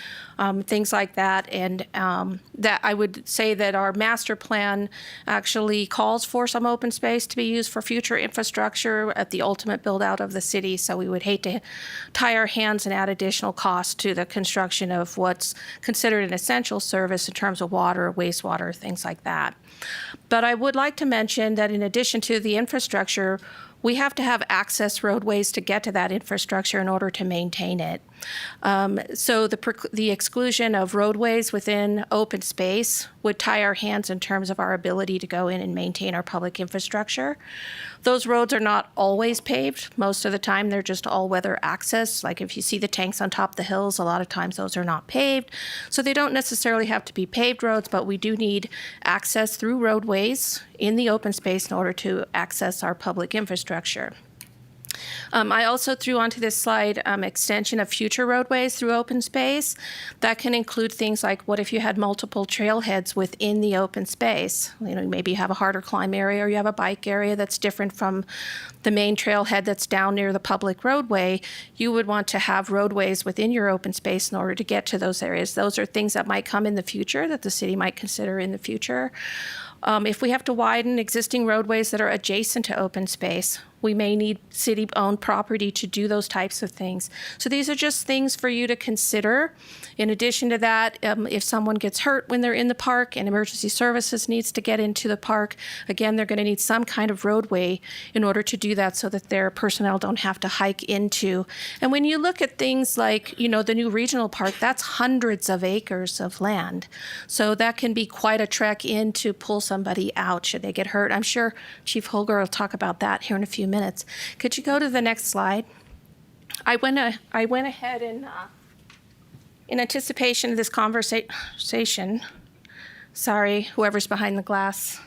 things like that. And that I would say that our master plan actually calls for some open space to be used for future infrastructure at the ultimate build out of the city. So we would hate to tie our hands and add additional costs to the construction of what's considered an essential service in terms of water, wastewater, things like that. But I would like to mention that in addition to the infrastructure, we have to have access roadways to get to that infrastructure in order to maintain it. So the exclusion of roadways within open space would tie our hands in terms of our ability to go in and maintain our public infrastructure. Those roads are not always paved. Most of the time, they're just all-weather access. Like if you see the tanks on top of the hills, a lot of times those are not paved. So they don't necessarily have to be paved roads, but we do need access through roadways in the open space in order to access our public infrastructure. I also threw onto this slide extension of future roadways through open space. That can include things like, what if you had multiple trailheads within the open space? Maybe you have a harder climb area or you have a bike area that's different from the main trailhead that's down near the public roadway. You would want to have roadways within your open space in order to get to those areas. Those are things that might come in the future, that the city might consider in the future. If we have to widen existing roadways that are adjacent to open space, We may need city-owned property to do those types of things. So these are just things for you to consider. In addition to that, if someone gets hurt when they're in the park and emergency services needs to get into the park, again, they're going to need some kind of roadway in order to do that so that their personnel don't have to hike into. And when you look at things like, you know, the new regional park, that's hundreds of acres of land. So that can be quite a trek in to pull somebody out should they get hurt. I'm sure Chief Holger will talk about that here in a few minutes. Could you go to the next slide? I went ahead and, in anticipation of this conversation, sorry, whoever's behind the glass,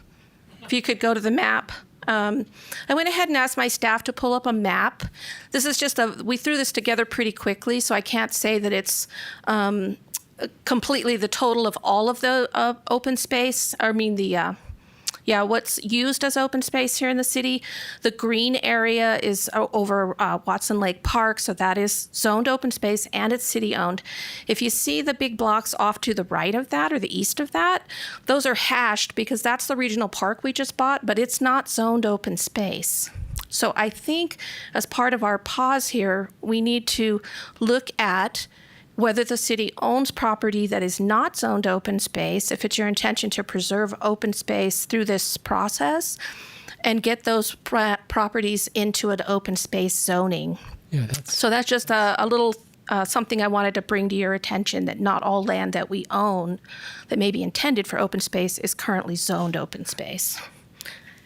if you could go to the map. I went ahead and asked my staff to pull up a map. This is just we threw this together pretty quickly, so I can't say that it's completely the total of all of the open space. What's used as open space here in the city. The green area is over Watson Lake Park, so that is zoned open space and it's city-owned. If you see the big blocks off to the right of that or the east of that, those are hashed because that's the regional park we just bought, but it's not zoned open space. So I think as part of our pause here, we need to look at whether the city owns property that is not zoned open space, if it's your intention to preserve open space through this process, and get those properties into an open space zoning. So that's just a little something I wanted to bring to your attention, that not all land that we own that may be intended for open space is currently zoned open space.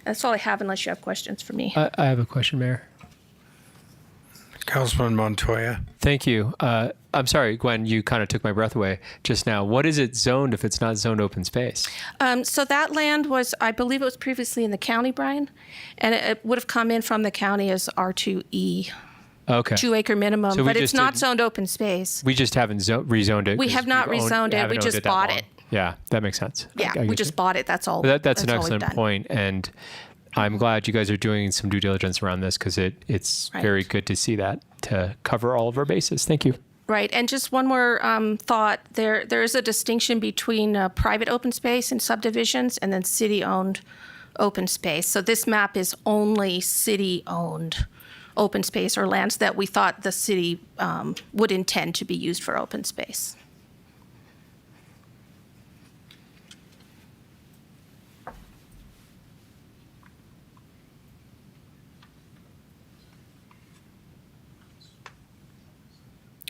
That's all I have, unless you have questions for me. I have a question, Mayor. Councilman Montoya. Thank you. I'm sorry, Gwen, you kind of took my breath away just now. What is it zoned if it's not zoned open space? So that land was, I believe it was previously in the county, Brian, and it would have come in from the county as R2E. Okay. 2 acre minimum, So but it's not zoned open space. We just haven't rezoned it. We have not rezoned it. We just bought it. Yeah, that makes sense. Yeah, I we get just you. bought it. That's all. That's an all we've excellent done. point, and I'm glad you guys are doing some due diligence around this because it's Right. very good to see that to cover all of our bases. Thank you. Right, and just one more thought. There is a distinction between private open space and subdivisions and then city-owned open space. So this map is only city-owned open space or lands that we thought the city would intend to be used for open space.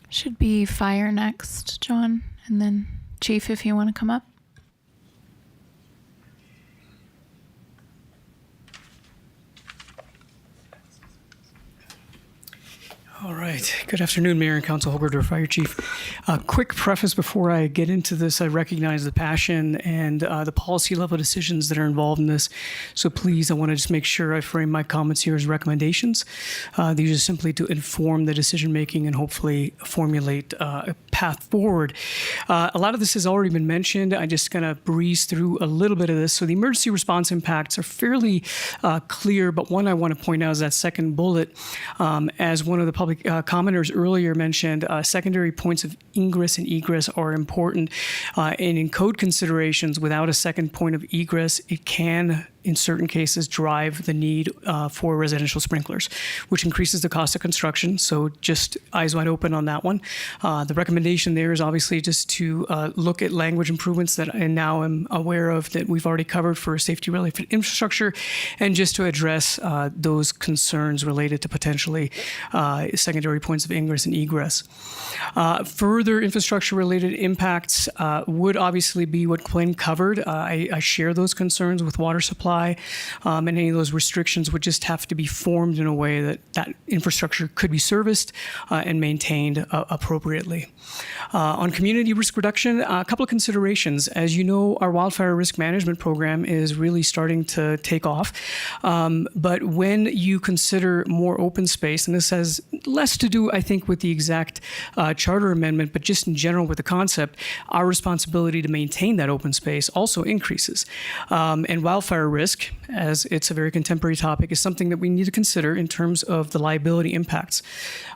Should be fire next, John, and then Chief, if you want to come up. All right. Good afternoon, Mayor and Council Holger, Fire Chief. Quick preface before I get into this. I recognize the passion and the policy level decisions that are involved in this. So please, I want to just make sure I frame my comments here as recommendations. These are simply to inform the decision making and hopefully formulate a path forward. A lot of this has already been mentioned. I just going to breeze through a little bit of this. So the emergency response impacts are fairly clear, but one I want to point out is that second bullet. As one of the public commenters earlier mentioned, secondary points of ingress and egress are important. And in code considerations, without a second point of egress, it can, in certain cases, drive the need for residential sprinklers, which increases the cost of construction. So just eyes wide open on that one. The recommendation there is obviously just to look at language improvements that I now am aware of that we've already covered for safety-related infrastructure, and just to address those concerns related to potentially secondary points of ingress and egress. Further infrastructure-related impacts would obviously be what Glenn covered. I share those concerns with water supply, and any of those restrictions would just have to be formed in a way that that infrastructure could be serviced and maintained appropriately. On community risk reduction, a couple of considerations. As you know, our wildfire risk management program is really starting to take off. But when you consider more open space, and this has less to do, I think, with the exact charter amendment, but just in general with the concept, our responsibility to maintain that open space also increases. And wildfire risk risk, as it's a very contemporary topic, is something that we need to consider in terms of the liability impacts.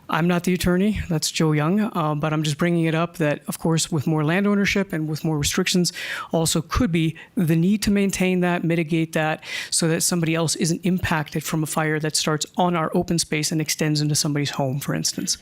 I'm not the attorney, that's Joe Young, but I'm just bringing it up that, of course, with more land ownership and with more restrictions, also could be the need to maintain that, mitigate that, so that somebody else isn't impacted from a fire that starts on our open space and extends into somebody's home, for instance.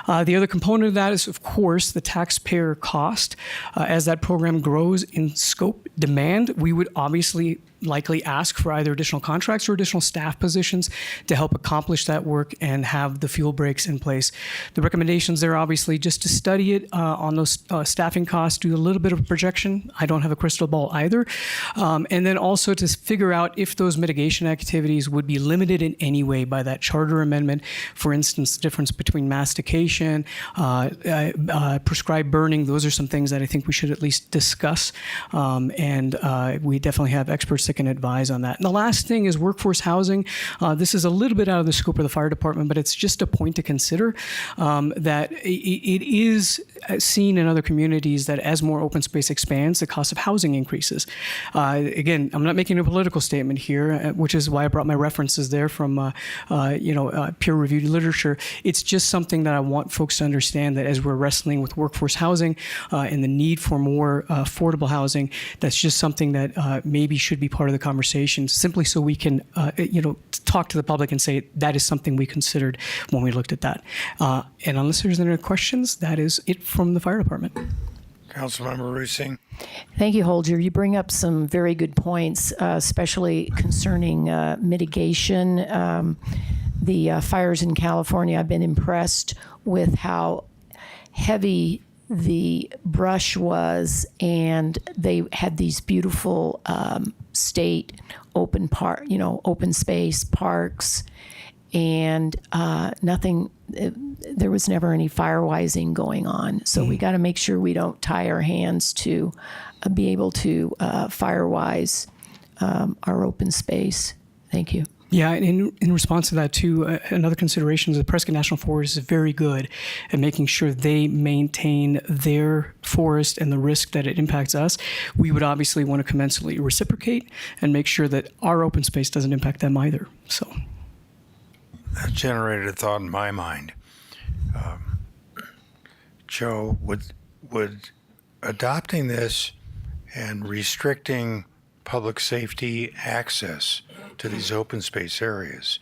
The other component of that is, of course, the taxpayer cost. As that program grows in scope, demand, we would obviously likely ask for either additional contracts or additional staff positions to help accomplish that work and have the fuel breaks in place. The recommendations there, obviously, just to study it on those staffing costs, do a little bit of a projection. I don't have a crystal ball either. And then also to figure out if those mitigation activities would be limited in any way by that charter amendment. For instance, the difference between mastication, prescribed burning, those are some things that I think we should at least discuss. And we definitely have experts that can advise on that. And the last thing is workforce housing. This is a little bit out of the scope of the fire department, but it's just a point to consider that it is seen in other communities that as more open space expands, the cost of housing increases. Again, I'm not making a political statement here, which is why I brought my references there from peer-reviewed literature. It's just something that I want folks to understand, that as we're wrestling with workforce housing and the need for more affordable housing, that's just something that maybe should be part of the conversation, simply so we can, talk to the public and say that is something we considered when we looked at that. And unless there's any other questions, that is it from the fire department. Councilmember Rusing. Thank you, Holger. You bring up some very good points, especially concerning mitigation. The fires in California, I've been impressed with how heavy the brush was, and they had these beautiful state open open space parks, and nothing. There was never any firewizing going on. So we got to make sure we don't tie our hands to be able to firewise our open space. Thank you. Yeah, and in response to that, too, another consideration is the Prescott National Forest is very good at making sure they maintain their forest and the risk that it impacts us. We would obviously want to commensurately reciprocate and make sure that our open space doesn't impact them either. So that generated a thought in my mind. Joe, would adopting this and restricting public safety access to these open space areas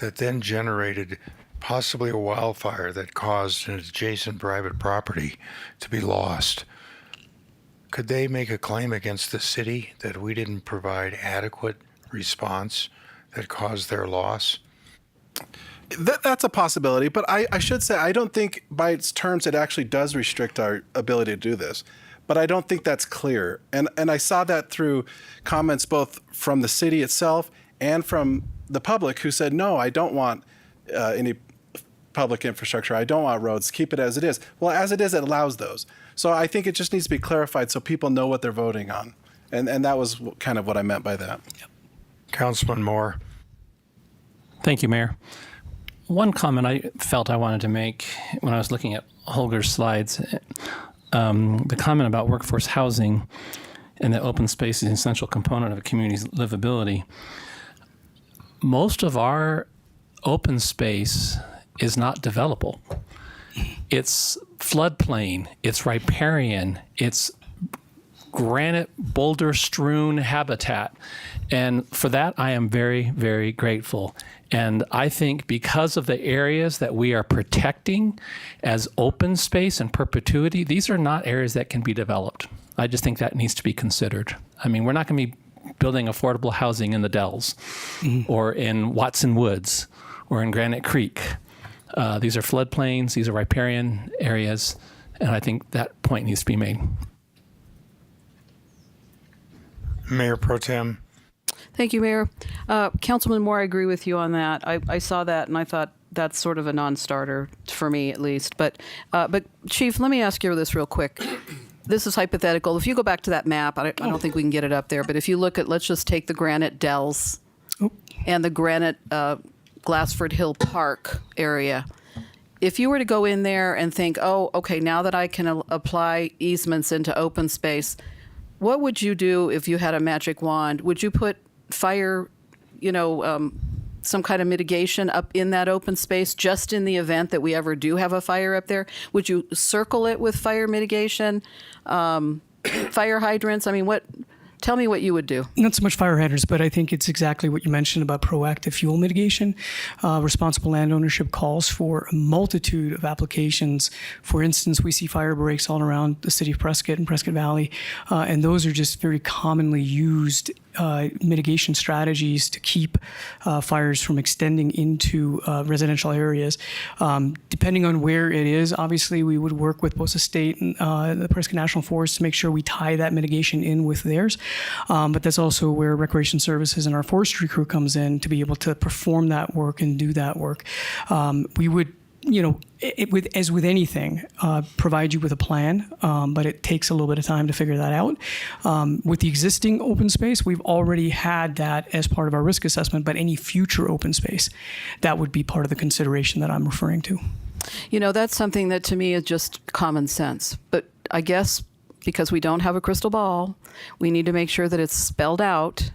that then generated possibly a wildfire that caused an adjacent private property to be lost, could they make a claim against the city that we didn't provide adequate response that caused their loss? That's a possibility, but I should say I don't think by its terms it actually does restrict our ability to do this. But I don't think that's clear. And I saw that through comments both from the city itself and from the public, who said, no, I don't want any public infrastructure. I don't want roads. Keep it as it is. Well, as it is, it allows those. So I think it just needs to be clarified so people know what they're voting on. And that was kind of what I meant by that. Yep. Councilman Moore. Thank you, Mayor. One comment I felt I wanted to make when I was looking at Holger's slides, the comment about workforce housing and that open space is an essential component of a community's livability. Most of our open space is not developable. It's floodplain, it's riparian, it's granite boulder strewn habitat. And for that, I am very, very grateful. And I think because of the areas that we are protecting as open space and perpetuity, these are not areas that can be developed. I just think that needs to be considered. I mean, we're not going to be building affordable housing in the Dells or in Watson Woods or in Granite Creek. These are floodplains, these are riparian areas, and I think that point needs to be made. Mayor Pro Tem. Thank you, Mayor. Councilman Moore, I agree with you on that. I saw that and I thought that's sort of a non-starter for me, at least. But Chief, let me ask you this real quick. This is hypothetical. If you go back to that map, I don't think we can get it up there, but if you look at, let's just take the Granite Dells and the Granite Glassford Hill Park area. If you were to go in there and think, oh, okay, now that I can apply easements into open space, what would you do if you had a magic wand? Would you put fire, some kind of mitigation up in that open space just in the event that we ever do have a fire up there? Would you circle it with fire mitigation, fire hydrants? I mean, tell me what you would do. Not so much fire hydrants, but I think it's exactly what you mentioned about proactive fuel mitigation. Responsible land ownership calls for a multitude of applications. For instance, we see fire breaks all around the city of Prescott and Prescott Valley, and those are just very commonly used mitigation strategies to keep fires from extending into residential areas. Depending on where it is, obviously we would work with both the state and the Prescott National Forest to make sure we tie that mitigation in with theirs. But that's also where Recreation Services and our forestry crew comes in to be able to perform that work and do that work. We would, as with anything, provide you with a plan, but it takes a little bit of time to figure that out. With the existing open space, we've already had that as part of our risk assessment, but any future open space, that would be part of the consideration that I'm referring to. That's something that to me is just common sense. But I guess because we don't have a crystal ball, we need to make sure that it's spelled out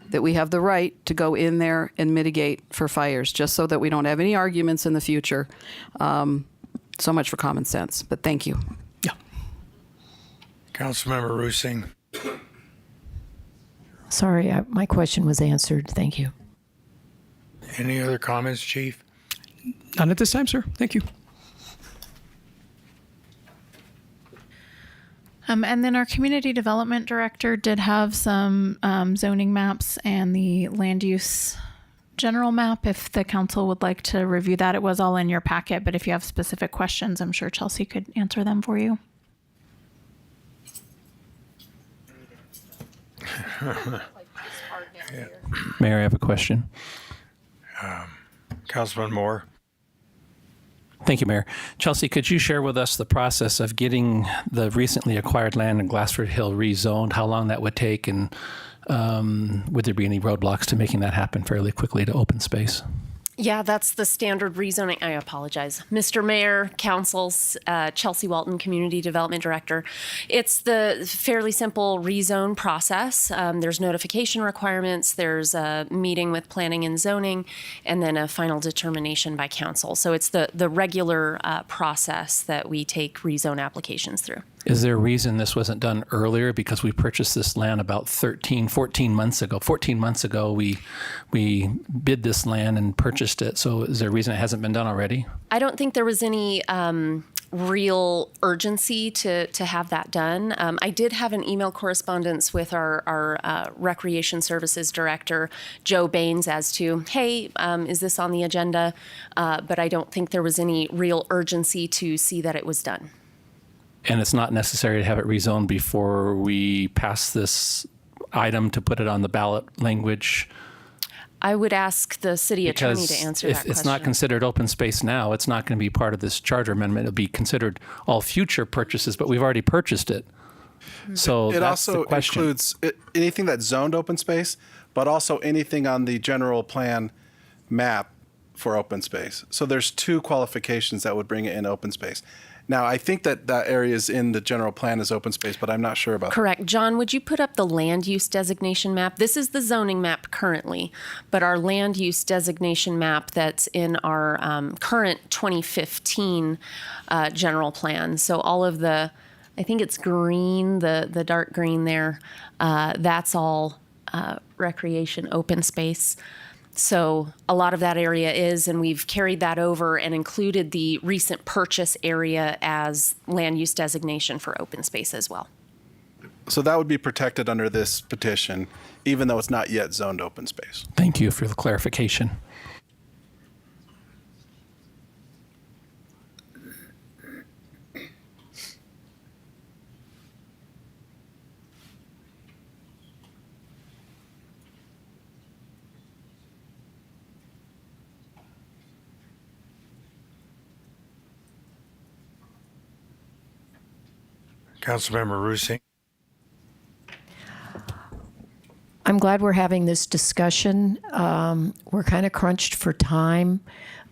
that we have the right to go in there and mitigate for fires, just so that we don't have any arguments in the future. So much for common sense, but thank you. Yeah. Councilmember Rusing. Sorry, my question was answered. Thank you. Any other comments, Chief? None at this time, sir. Thank you. And then our community development director did have some zoning maps and the land use general map. If the council would like to review that, it was all in your packet, but if you have specific questions, I'm sure Chelsea could answer them for you. Mayor, I have a question. Councilman Moore. Thank you, Mayor. Chelsea, could you share with us the process of getting the recently acquired land in Glassford Hill rezoned, how long that would take, and would there be any roadblocks to making that happen fairly quickly to open space? Yeah, that's the standard rezoning. I apologize. Mr. Mayor, Council's Chelsea Walton, Community Development Director. It's the fairly simple rezone process. There's notification requirements, there's a meeting with planning and zoning, and then a final determination by council. So it's the regular process that we take rezone applications through. Is there a reason this wasn't done earlier? Because we purchased this land about 14 months ago. 14 months ago, we bid this land and purchased it. So is there a reason it hasn't been done already? I don't think there was any real urgency to have that done. I did have an email correspondence with our Recreation Services Director, Joe Baines, as to, hey, is this on the agenda? But I don't think there was any real urgency to see that it was done. And it's not necessary to have it rezoned before we pass this item to put it on the ballot language? I would ask the city attorney to answer that question. If it's not considered open space now, it's not going to be part of this charter amendment. It'll be considered all future purchases, but we've already purchased it. So it that's also the question. includes anything that's zoned open space, but also anything on the general plan map for open space. So there's two qualifications that would bring it in open space. Now, I think that area is in the general plan as open space, but I'm not sure about Correct. John, would you put up the land use designation map? This is the zoning map currently, but our land use designation map that's in our current 2015 general plan. So all of I think it's green, the dark green there, that's all recreation open space. So a lot of that area is, and we've carried that over and included the recent purchase area as land use designation for open space as well. So that would be protected under this petition, even though it's not yet zoned open space. Thank you for the clarification. Councilmember Rusing. I'm glad we're having this discussion. We're kind of crunched for time,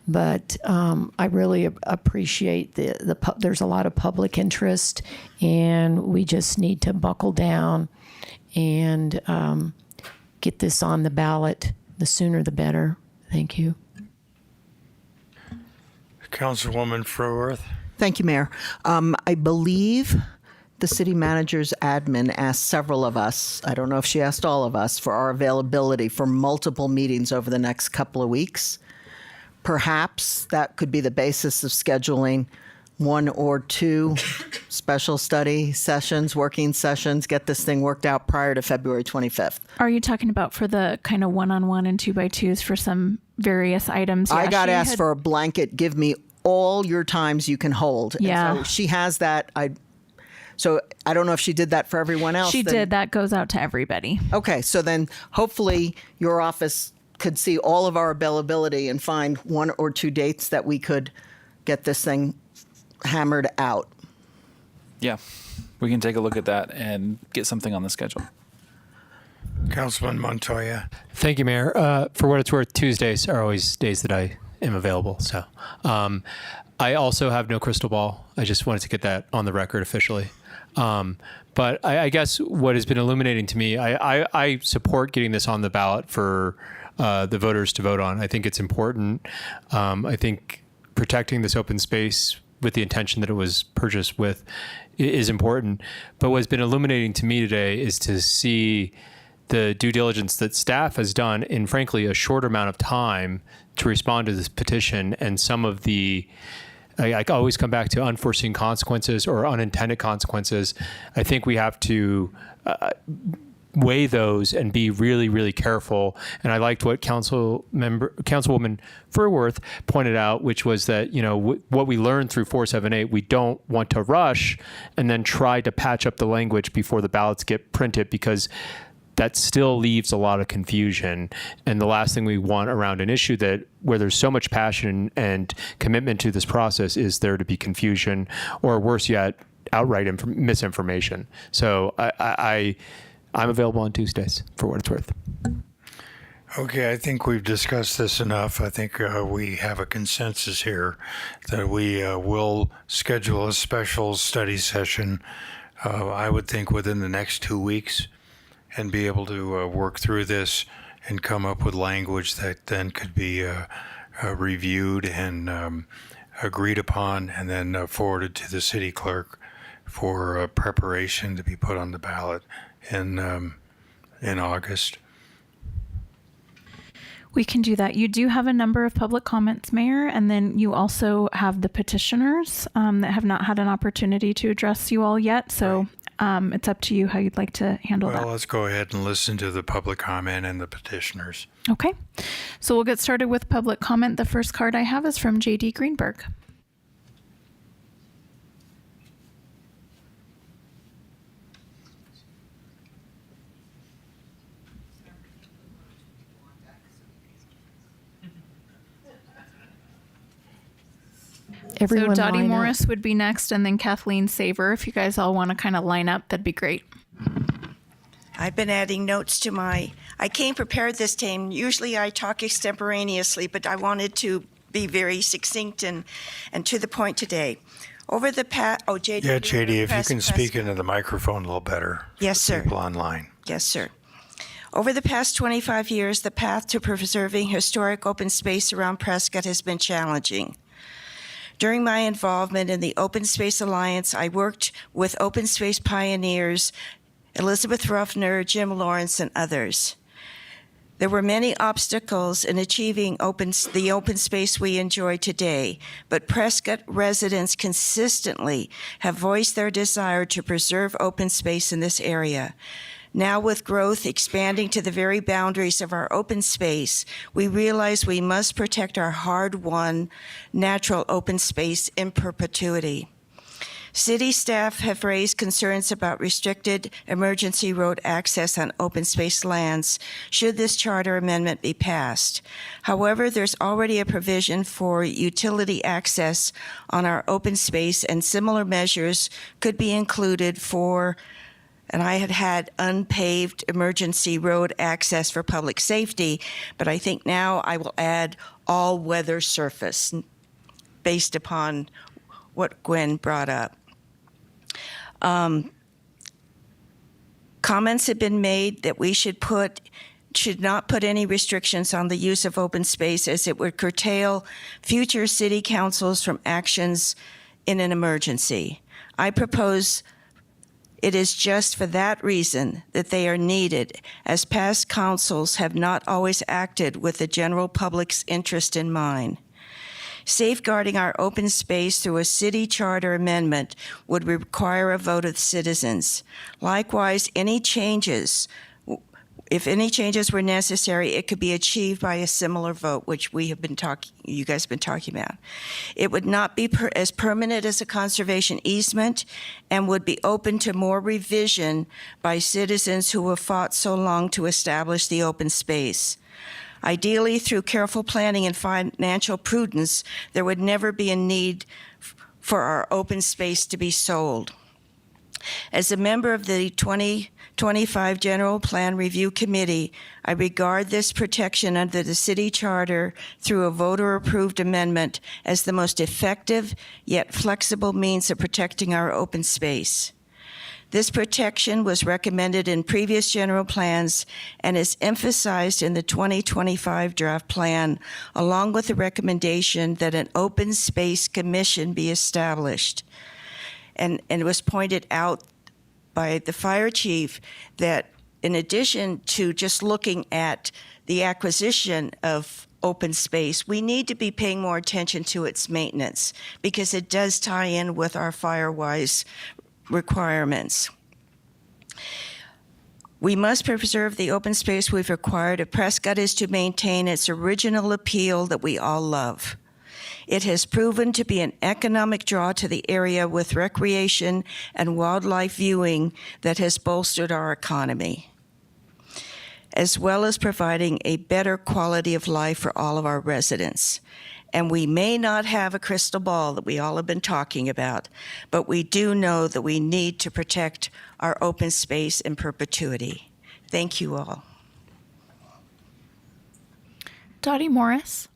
but I really appreciate there's a lot of public interest, and we just need to buckle down and get this on the ballot. The sooner the better. Thank you. Councilwoman Froworth. Thank you, Mayor. I believe the city manager's admin asked several of us, I don't know if she asked all of us, for our availability for multiple meetings over the next couple of weeks. Perhaps that could be the basis of scheduling 1 or 2 special study sessions, working sessions, get this thing worked out prior to February 25th. Are you talking about for the kind of one-on-one and 2x2s for some various items? I Yeah, got she asked had- for a blanket, give me all your times you can hold. Yeah. And so she has that. So I don't know if she did that for everyone else. She did. That goes out to everybody. Okay, so then hopefully your office could see all of our availability and find 1 or 2 dates that we could get this thing hammered out. Yeah, we can take a look at that and get something on the schedule. Councilman Montoya. Thank you, Mayor. For what it's worth, Tuesdays are always days that I am available. So I also have no crystal ball. I just wanted to get that on the record officially. But I guess what has been illuminating to me, I support getting this on the ballot for the voters to vote on. I think it's important. I think protecting this open space with the intention that it was purchased with is important. But what's been illuminating to me today is to see the due diligence that staff has done in, frankly, a short amount of time to respond to this petition, and some of the, I always come back to unforeseen consequences or unintended consequences. I think we have to weigh those and be really, really careful. And I liked what Councilwoman Furworth pointed out, which was that, what we learned through 478, we don't want to rush and then try to patch up the language before the ballots get printed, because that still leaves a lot of confusion. And the last thing we want around an issue where there's so much passion and commitment to this process is there to be confusion, or worse yet, outright misinformation. So I'm available on Tuesdays for what it's worth. Okay, I think we've discussed this enough. I think we have a consensus here that we will schedule a special study session, I would think within the next 2 weeks, and be able to work through this and come up with language that then could be reviewed and agreed upon, and then forwarded to the city clerk for preparation to be put on the ballot in August. We can do that. You do have a number of public comments, Mayor, and then you also have the petitioners that have not had an opportunity to address you all yet. So it's up to you how you'd like to handle that. Well, let's go ahead and listen to the public comment and the petitioners. Okay. So we'll get started with public comment. The first card I have is from J.D. Greenberg. Everyone so Dottie line up. Morris would be next, and then Kathleen Saver. If you guys all want to kind of line up, that'd be great. I've been adding notes to I came prepared this time. Usually I talk extemporaneously, but I wanted to be very succinct and to the point today. Over the past, JD. Yeah, JD, if you can speak into the microphone a little better. Yes, sir. People online. Yes, sir. Over the past 25 years, the path to preserving historic open space around Prescott has been challenging. During my involvement in the Open Space Alliance, I worked with open space pioneers Elizabeth Ruffner, Jim Lawrence, and others. There were many obstacles in achieving the open space we enjoy today, but Prescott residents consistently have voiced their desire to preserve open space in this area. Now, with growth expanding to the very boundaries of our open space, we realize we must protect our hard-won natural open space in perpetuity. City staff have raised concerns about restricted emergency road access on open space lands should this charter amendment be passed. However, there's already a provision for utility access on our open space, and similar measures could be included for, and I had unpaved emergency road access for public safety, but I think now I will add all-weather surface based upon what Gwen brought up. Comments have been made that we should put should not put any restrictions on the use of open space, as it would curtail future city councils from actions in an emergency. I propose it is just for that reason that they are needed, as past councils have not always acted with the general public's interest in mind. Safeguarding our open space through a city charter amendment would require a vote of citizens. Likewise, if any changes were necessary, it could be achieved by a similar vote, which you guys have been talking about. It would not be as permanent as a conservation easement and would be open to more revision by citizens who have fought so long to establish the open space. Ideally, through careful planning and financial prudence, there would never be a need for our open space to be sold. As a member of the 2025 General Plan Review Committee, I regard this protection under the city charter through a voter-approved amendment as the most effective yet flexible means of protecting our open space. This protection was recommended in previous general plans and is emphasized in the 2025 draft plan, along with the recommendation that an open space commission be established. And it was pointed out by the fire chief that in addition to just looking at the acquisition of open space, we need to be paying more attention to its maintenance, because it does tie in with our fire-wise requirements. We must preserve the open space we've acquired if Prescott is to maintain its original appeal that we all love. It has proven to be an economic draw to the area with recreation and wildlife viewing that has bolstered our economy, as well as providing a better quality of life for all of our residents. And we may not have a crystal ball that we all have been talking about, but we do know that we need to protect our open space in perpetuity. Thank you all. Dottie Morris.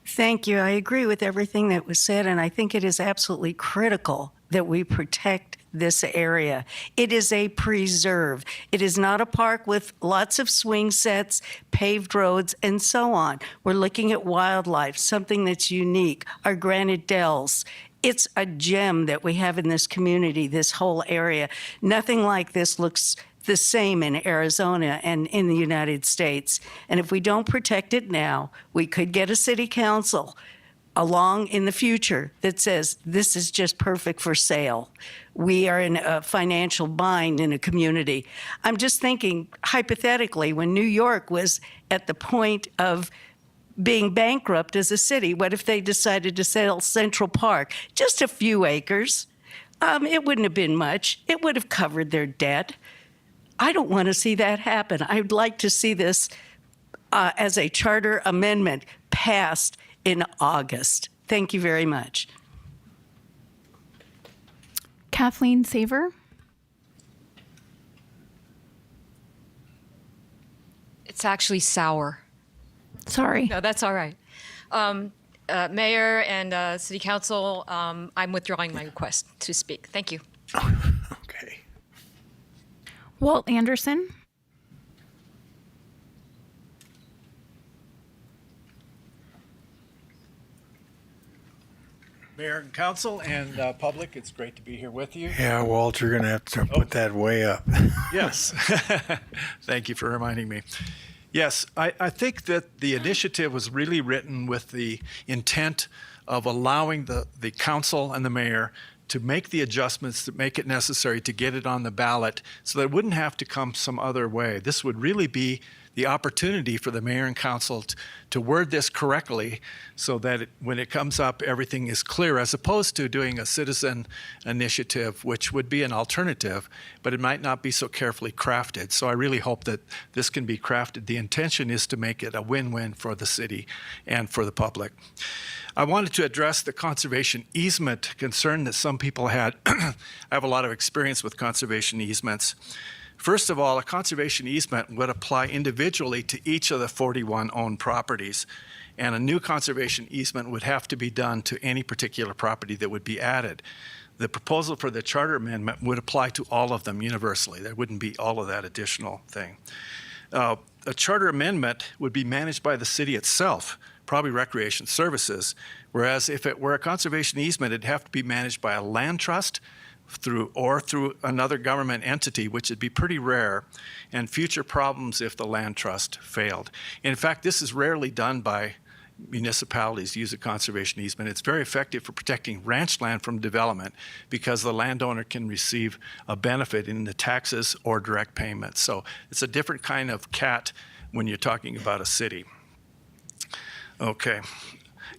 Thank you. I agree with everything that was said, and I think it is absolutely critical that we protect this area. It is a preserve. It is not a park with lots of swing sets, paved roads, and so on. We're looking at wildlife, something that's unique, our granite dells. It's a gem that we have in this community, this whole area. Nothing like this looks the same in Arizona and in the United States. And if we don't protect it now, we could get a city council along in the future that says this is just perfect for sale. We are in a financial bind in a community. I'm just thinking hypothetically, when New York was at the point of being bankrupt as a city, what if they decided to sell Central Park? Just a few acres. It wouldn't have been much. It would have covered their debt. I don't want to see that happen. I'd like to see this as a charter amendment passed in August. Thank you very much. Kathleen Saver. It's actually sour. Sorry. No, that's all right. Mayor and City Council, I'm withdrawing my request to speak. Thank you. Okay. Walt Anderson. Mayor and Council and public, it's great to be here with you. Yeah, Walt, you're going to have to put that way up. Yes. Thank you for reminding me. Yes, I think that the initiative was really written with the intent of allowing the council and the mayor to make the adjustments that make it necessary to get it on the ballot so that it wouldn't have to come some other way. This would really be the opportunity for the mayor and council to word this correctly so that when it comes up, everything is clear, as opposed to doing a citizen initiative, which would be an alternative, but it might not be so carefully crafted. So I really hope that this can be crafted. The intention is to make it a win-win for the city and for the public. I wanted to address the conservation easement concern that some people had. I have a lot of experience with conservation easements. First of all, a conservation easement would apply individually to each of the 41 owned properties, and a new conservation easement would have to be done to any particular property that would be added. The proposal for the charter amendment would apply to all of them universally. There wouldn't be all of that additional thing. A charter amendment would be managed by the city itself, probably Recreation Services, whereas if it were a conservation easement, it'd have to be managed by a land trust through another government entity, which would be pretty rare, and future problems if the land trust failed. In fact, this is rarely done by municipalities use a conservation easement. It's very effective for protecting ranch land from development because the landowner can receive a benefit in the taxes or direct payments. So it's a different kind of cat when you're talking about a city. Okay.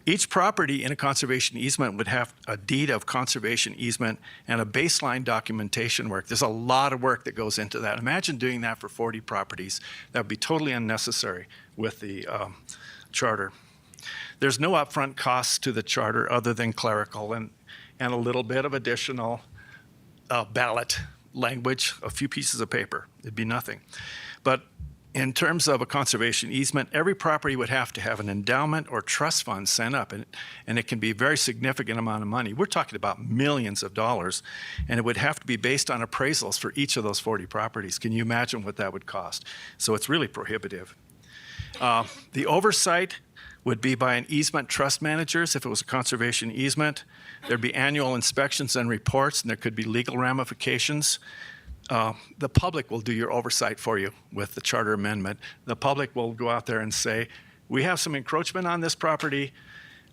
Each property in a conservation easement would have a deed of conservation easement and a baseline documentation work. There's a lot of work that goes into that. Imagine doing that for 40 properties. That would be totally unnecessary with the charter. There's no upfront costs to the charter other than clerical and a little bit of additional ballot language, a few pieces of paper. It'd be nothing. But in terms of a conservation easement, every property would have to have an endowment or trust fund set up, and it can be a very significant amount of money. We're talking about millions of dollars, and it would have to be based on appraisals for each of those 40 properties. Can you imagine what that would cost? So it's really prohibitive. The oversight would be by an easement trust managers if it was a conservation easement. There'd be annual inspections and reports, and there could be legal ramifications. The public will do your oversight for you with the charter amendment. The public will go out there and say, we have some encroachment on this property.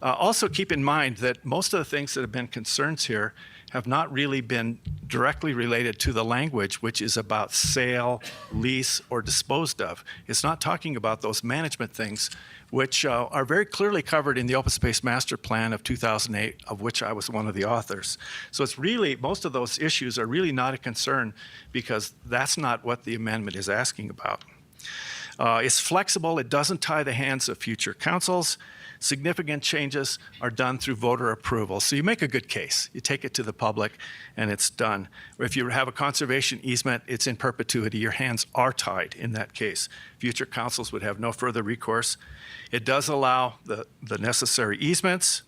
Also keep in mind that most of the things that have been concerns here have not really been directly related to the language, which is about sale, lease, or disposed of. It's not talking about those management things, which are very clearly covered in the Open Space Master Plan of 2008, of which I was one of the authors. So it's really, most of those issues are really not a concern because that's not what the amendment is asking about. It's flexible. It doesn't tie the hands of future councils. Significant changes are done through voter approval. So you make a good case. You take it to the public and it's done. If you have a conservation easement, it's in perpetuity. Your hands are tied in that case. Future councils would have no further recourse. It does allow the necessary easements,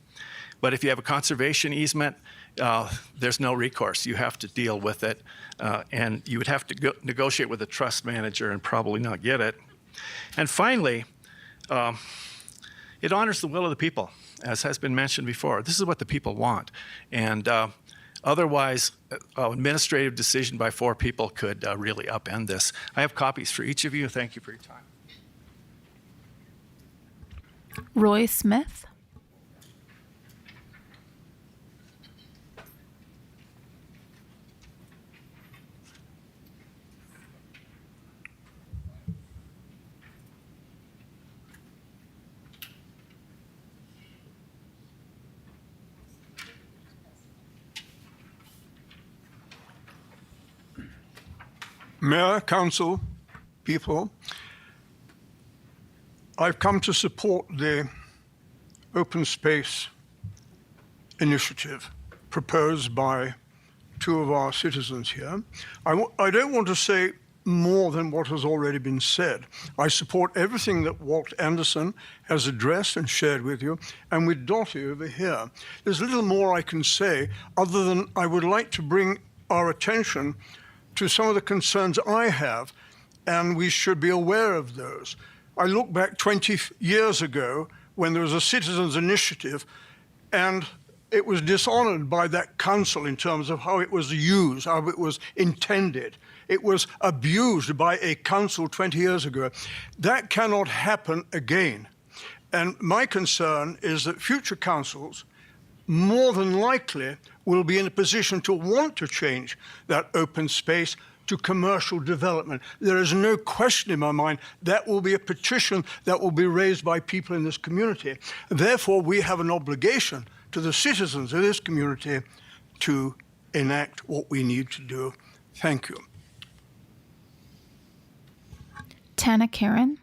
but if you have a conservation easement, there's no recourse. You have to deal with it, and you would have to negotiate with a trust manager and probably not get it. And finally, it honors the will of the people, as has been mentioned before. This is what the people want. And otherwise, an administrative decision by 4 people could really upend this. I have copies for each of you. Thank you for your time. Roy Smith. Mayor, council, people, I've come to support the open space initiative proposed by 2 of our citizens here. I don't want to say more than what has already been said. I support everything that Walt Anderson has addressed and shared with you, and with Dottie over here. There's little more I can say other than I would like to bring our attention to some of the concerns I have, and we should be aware of those. I look back 20 years ago when there was a citizens' initiative, and it was dishonored by that council in terms of how it was used, how it was intended. It was abused by a council 20 years ago. That cannot happen again. And my concern is that future councils more than likely will be in a position to want to change that open space to commercial development. There is no question in my mind that will be a petition that will be raised by people in this community. Therefore, we have an obligation to the citizens of this community to enact what we need to do. Thank you. Tana Karen.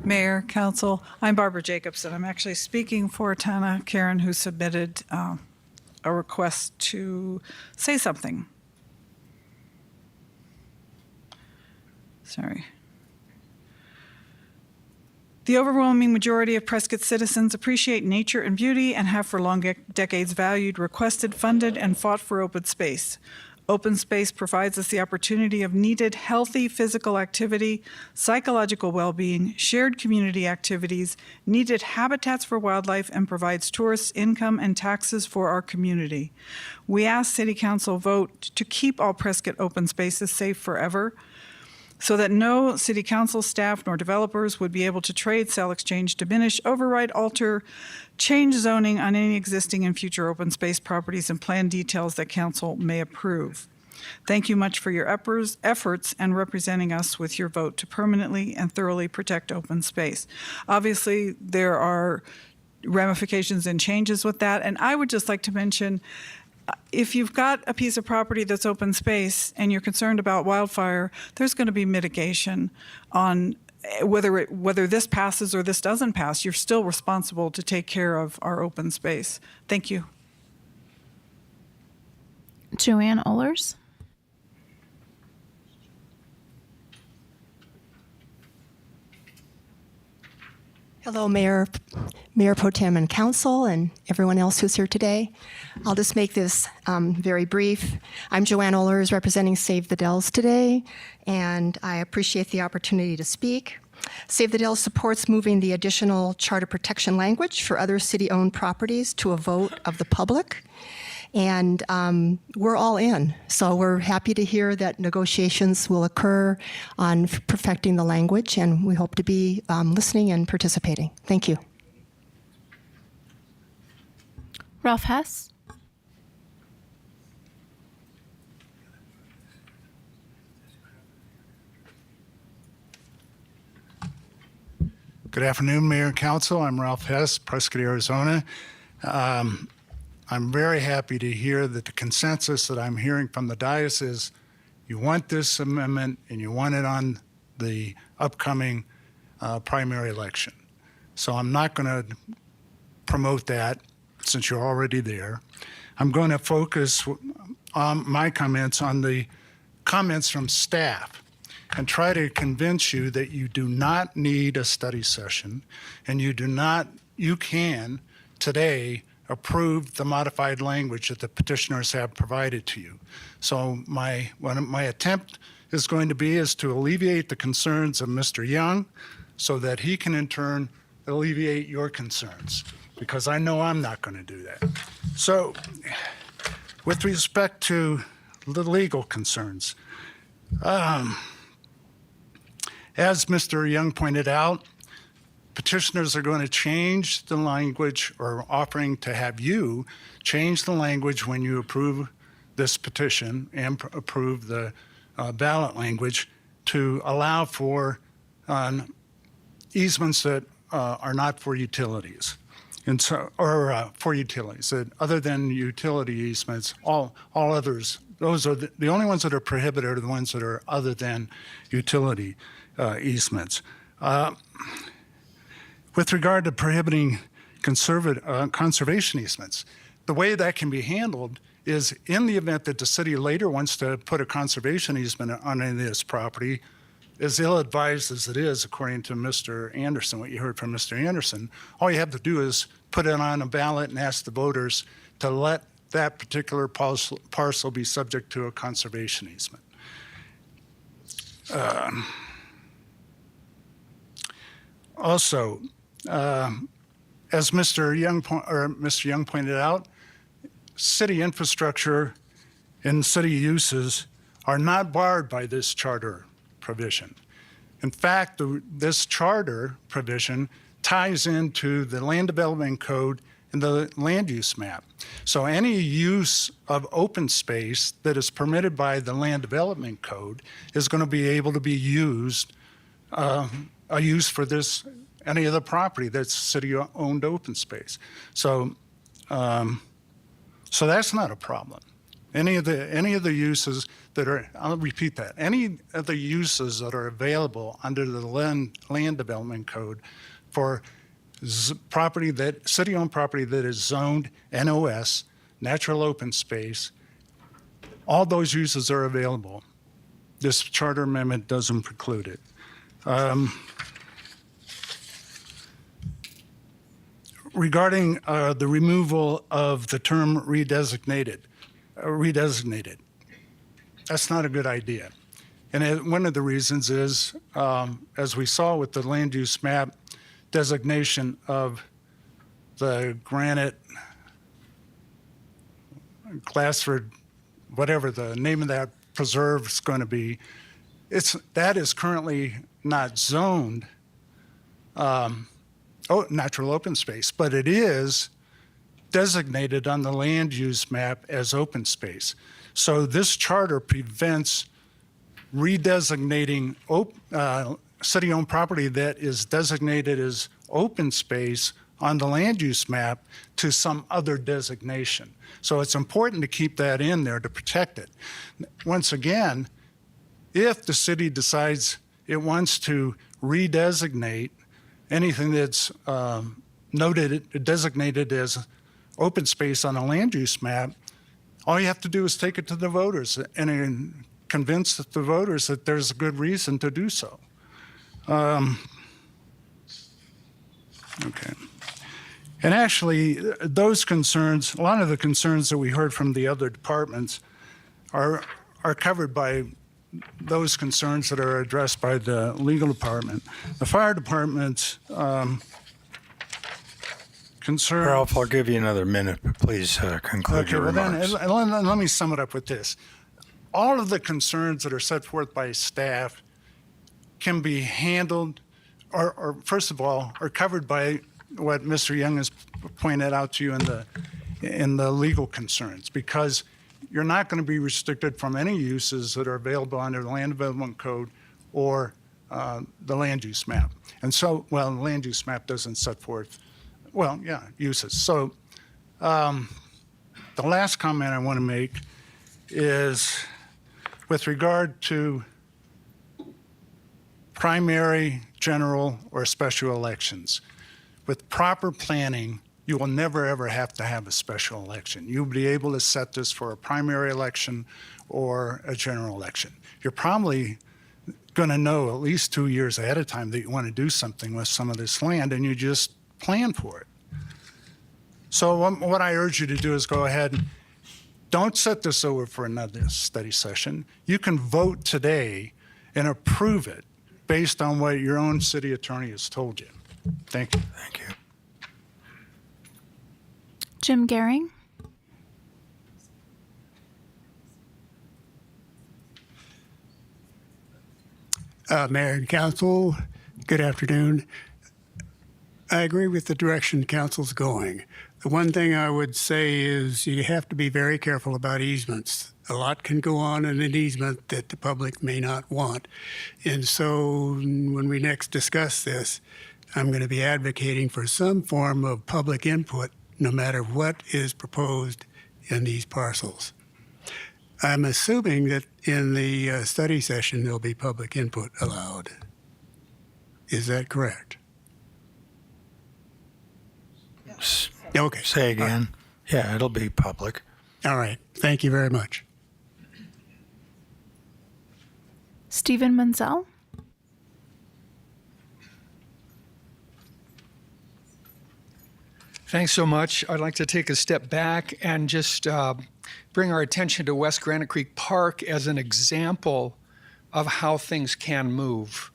Mayor, Council, I'm Barbara Jacobson. I'm actually speaking for Tana Karen, who submitted a request to say something. Sorry. The overwhelming majority of Prescott citizens appreciate nature and beauty and have for long decades valued, requested, funded, and fought for open space. Open space provides us the opportunity of needed, healthy physical activity, psychological well-being, shared community activities, needed habitats for wildlife, and provides tourists income and taxes for our community. We ask City Council vote to keep all Prescott open spaces safe forever, so that no City Council staff nor developers would be able to trade, sell, exchange, diminish, override, alter, change zoning on any existing and future open space properties and plan details that Council may approve. Thank you much for your efforts and representing us with your vote to permanently and thoroughly protect open space. Obviously, there are ramifications and changes with that, and I would just like to mention, if you've got a piece of property that's open space and you're concerned about wildfire, there's going to be mitigation on whether this passes or this doesn't pass. You're still responsible to take care of our open space. Thank you. Joanne Ullers. Hello, Mayor Pro Tem and Council, and everyone else who's here today. I'll just make this very brief. I'm Joanne Ullers, representing Save the Dells today, and I appreciate the opportunity to speak. Save the Dells supports moving the additional charter protection language for other city-owned properties to a vote of the public. And we're all in. So we're happy to hear that negotiations will occur on perfecting the language, and we hope to be listening and participating. Thank you. Ralph Hess. Good afternoon, Mayor and Council. I'm Ralph Hess, Prescott, Arizona. I'm very happy to hear that the consensus that I'm hearing from the dais is you want this amendment and you want it on the upcoming primary election. So I'm not going to promote that since you're already there. I'm going to focus on my comments on the comments from staff and try to convince you that you do not need a study session and you can today approve the modified language that the petitioners have provided to you. So my attempt is going to be is to alleviate the concerns of Mr. Young so that he can in turn alleviate your concerns, because I know I'm not going to do that. So with respect to the legal concerns, as Mr. Young pointed out, petitioners are going to change the language, or offering to have you change the language when you approve this petition and approve the ballot language to allow for easements that are not for utilities, and so for utilities that other than utility easements, all others. Those are the only ones that are prohibited are the ones that are other than utility easements. With regard to prohibiting conservation easements, the way that can be handled is in the event that the city later wants to put a conservation easement on any of this property, as ill-advised as it is, according to Mr. Anderson, what you heard from Mr. Anderson, all you have to do is put it on a ballot and ask the voters to let that particular parcel be subject to a conservation easement. Also, as Mr. Young pointed out, city infrastructure and city uses are not barred by this charter provision. In fact, this charter provision ties into the land development code and the land use map. So any use of open space that is permitted by the land development code is going to be able to be used, a use for this, any of the property that's city-owned open space. So, so that's not a problem. Any of the uses that are, I'll repeat that, any of the uses that are available under the land development code for property that, city-owned property that is zoned NOS, natural open space, all those uses are available this charter amendment doesn't preclude it. Regarding the removal of the term redesignated, that's not a good idea. And one of the reasons is, as we saw with the land use map designation of the Granite Glassford, whatever the name of that preserve is going to be, that is currently not zoned natural open space, but it is designated on the land use map as open space. So this charter prevents redesignating city-owned property that is designated as open space on the land use map to some other designation. So it's important to keep that in there to protect it. Once again, if the city decides it wants to redesignate anything that's designated as open space on a land use map, all you have to do is take it to the voters and convince the voters that there's a good reason to do so. Okay. And actually, those concerns, a lot of the concerns that we heard from the other departments are covered by those concerns that are addressed by the legal department. The fire department's concerns. Ralph, I'll give you another minute, but please conclude your remarks. Then let me sum it up with this. All of the concerns that are set forth by staff can be handled, or first of all, are covered by what Mr. Young has pointed out to you in the legal concerns, because you're not going to be restricted from any uses that are available under the Land Development Code or the land use map. And so, well, the land use map doesn't set forth, uses. So the last comment I want to make is with regard to primary, general, or special elections. With proper planning, you will never, ever have to have a special election. You'll be able to set this for a primary election or a general election. You're probably going to know at least 2 years ahead of time that you want to do something with some of this land, and you just plan for it. So what I urge you to do is go ahead, don't set this over for another study session. You can vote today and approve it based on what your own city attorney has told you. Thank you. Thank you. Jim Gehring. Mayor and Council, good afternoon. I agree with the direction Council's going. The one thing I would say is you have to be very careful about easements. A lot can go on in an easement that the public may not want. And so when we next discuss this, I'm going to be advocating for some form of public input no matter what is proposed in these parcels. I'm assuming that in the study session there'll be public input allowed. Is that correct? Okay. Say again. Yeah, it'll be public. All right. Thank you very much. Stephen Menzel. Thanks so much. I'd like to take a step back and just bring our attention to West Granite Creek Park as an example of how things can move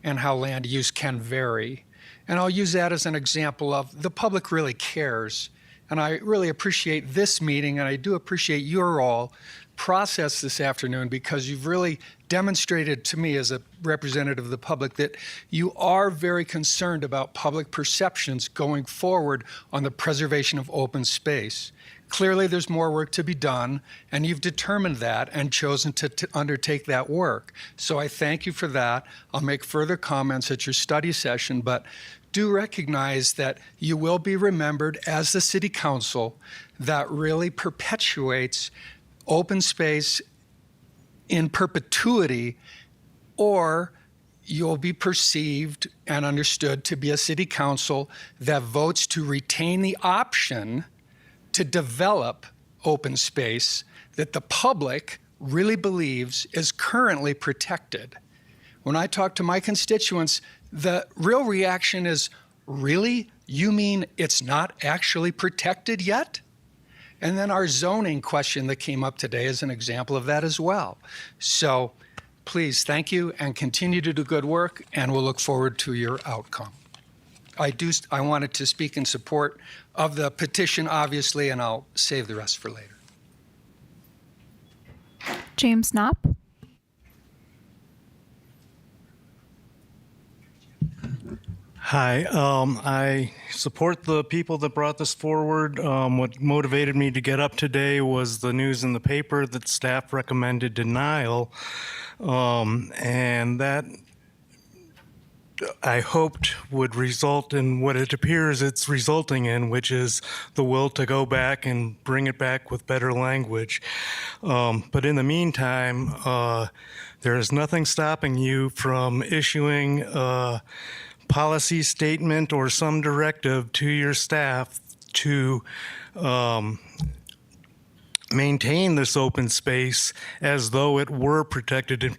and how land use can vary. And I'll use that as an example of the public really cares. And I really appreciate this meeting, and I do appreciate your all process this afternoon, because you've really demonstrated to me as a representative of the public that you are very concerned about public perceptions going forward on the preservation of open space. Clearly, there's more work to be done, and you've determined that and chosen to undertake that work. So I thank you for that. I'll make further comments at your study session, but do recognize that you will be remembered as the City Council that really perpetuates open space in perpetuity, or you'll be perceived and understood to be a City Council that votes to retain the option to develop open space that the public really believes is currently protected. When I talk to my constituents, the real reaction is, really? You mean it's not actually protected yet? And then our zoning question that came up today is an example of that as well. So please, thank you and continue to do good work, and we'll look forward to your outcome. I wanted to speak in support of the petition, obviously, and I'll save the rest for later. James Knopp. Hi, I support the people that brought this forward. What motivated me to get up today was the news in the paper that staff recommended denial, and that I hoped would result in what it appears it's resulting in, which is the will to go back and bring it back with better language. But in the meantime, there is nothing stopping you from issuing policy statement or some directive to your staff to maintain this open space as though it were protected in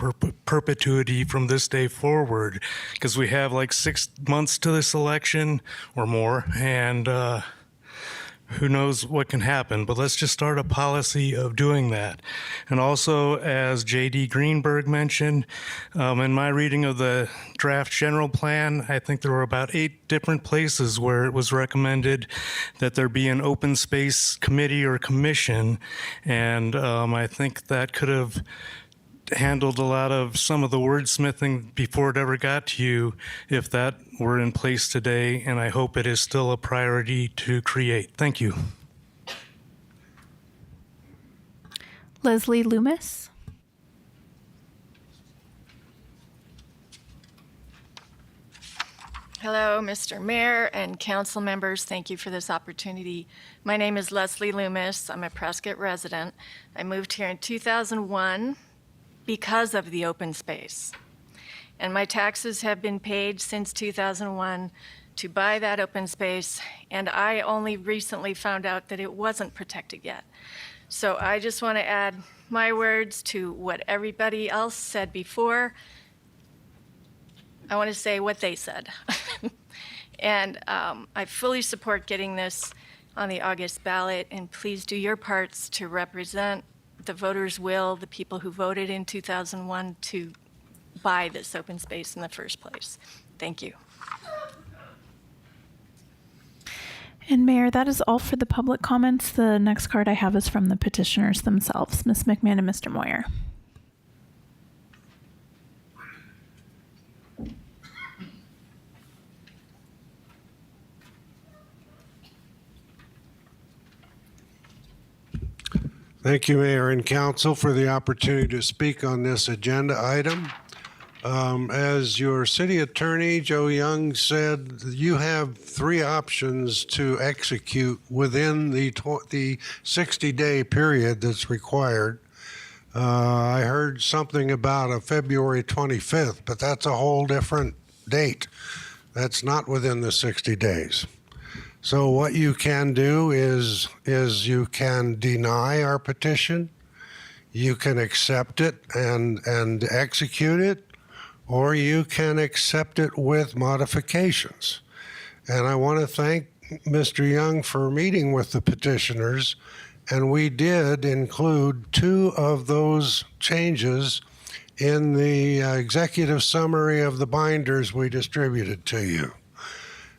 perpetuity from this day forward, because we have like 6 months to this election or more, and who knows what can happen, but let's just start a policy of doing that. And also, as J.D. Greenberg mentioned, in my reading of the draft general plan, I think there were about 8 different places where it was recommended that there be an open space committee or commission, and I think that could have handled a lot of some of the wordsmithing before it ever got to you if that were in place today, and I hope it is still a priority to create. Thank you. Leslie Loomis. Hello, Mr. Mayor and council members. Thank you for this opportunity. My name is Leslie Loomis. I'm a Prescott resident. I moved here in 2001 because of the open space. And my taxes have been paid since 2001 to buy that open space, and I only recently found out that it wasn't protected yet. So I just want to add my words to what everybody else said before. I want to say what they said. And I fully support getting this on the August ballot, and please do your parts to represent the voters' will, the people who voted in 2001 to buy this open space in the first place. Thank you. And Mayor, that is all for the public comments. The next card I have is from the petitioners themselves, Ms. McMahon and Mr. Moyer. Thank you, Mayor and Council, for the opportunity to speak on this agenda item. As your city attorney, Joe Young, said, you have 3 options to execute within the 60-day period that's required. I heard something about a February 25th, but that's a whole different date. That's not within the 60 days. So what you can do is you can deny our petition, you can accept it and execute it, or you can accept it with modifications. And I want to thank Mr. Young for meeting with the petitioners, and we did include 2 of those changes in the executive summary of the binders we distributed to you.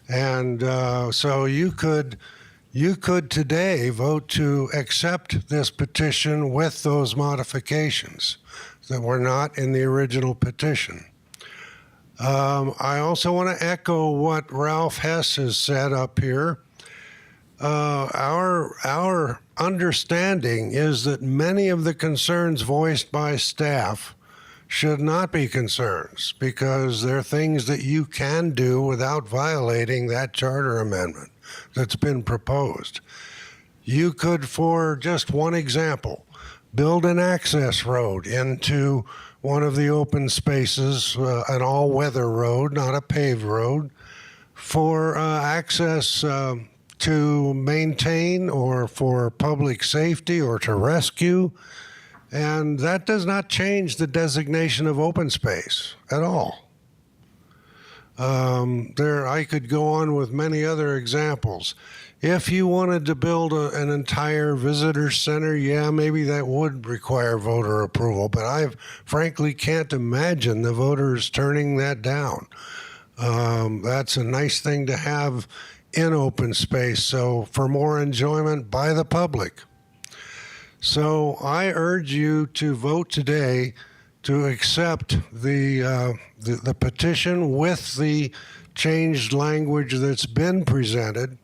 And so you could today vote to accept this petition with those modifications that were not in the original petition. I also want to echo what Ralph Hess has said up here. Our understanding is that many of the concerns voiced by staff should not be concerns, because there are things that you can do without violating that charter amendment that's been proposed. You could, for just one example, build an access road into one of the open spaces, an all-weather road, not a paved road, for access to maintain or for public safety or to rescue. And that does not change the designation of open space at all. I could go on with many other examples. If you wanted to build an entire visitor center, yeah, maybe that would require voter approval, but I frankly can't imagine the voters turning that down. That's a nice thing to have in open space, so for more enjoyment by the public. So I urge you to vote today to accept the petition with the changed language that's been presented.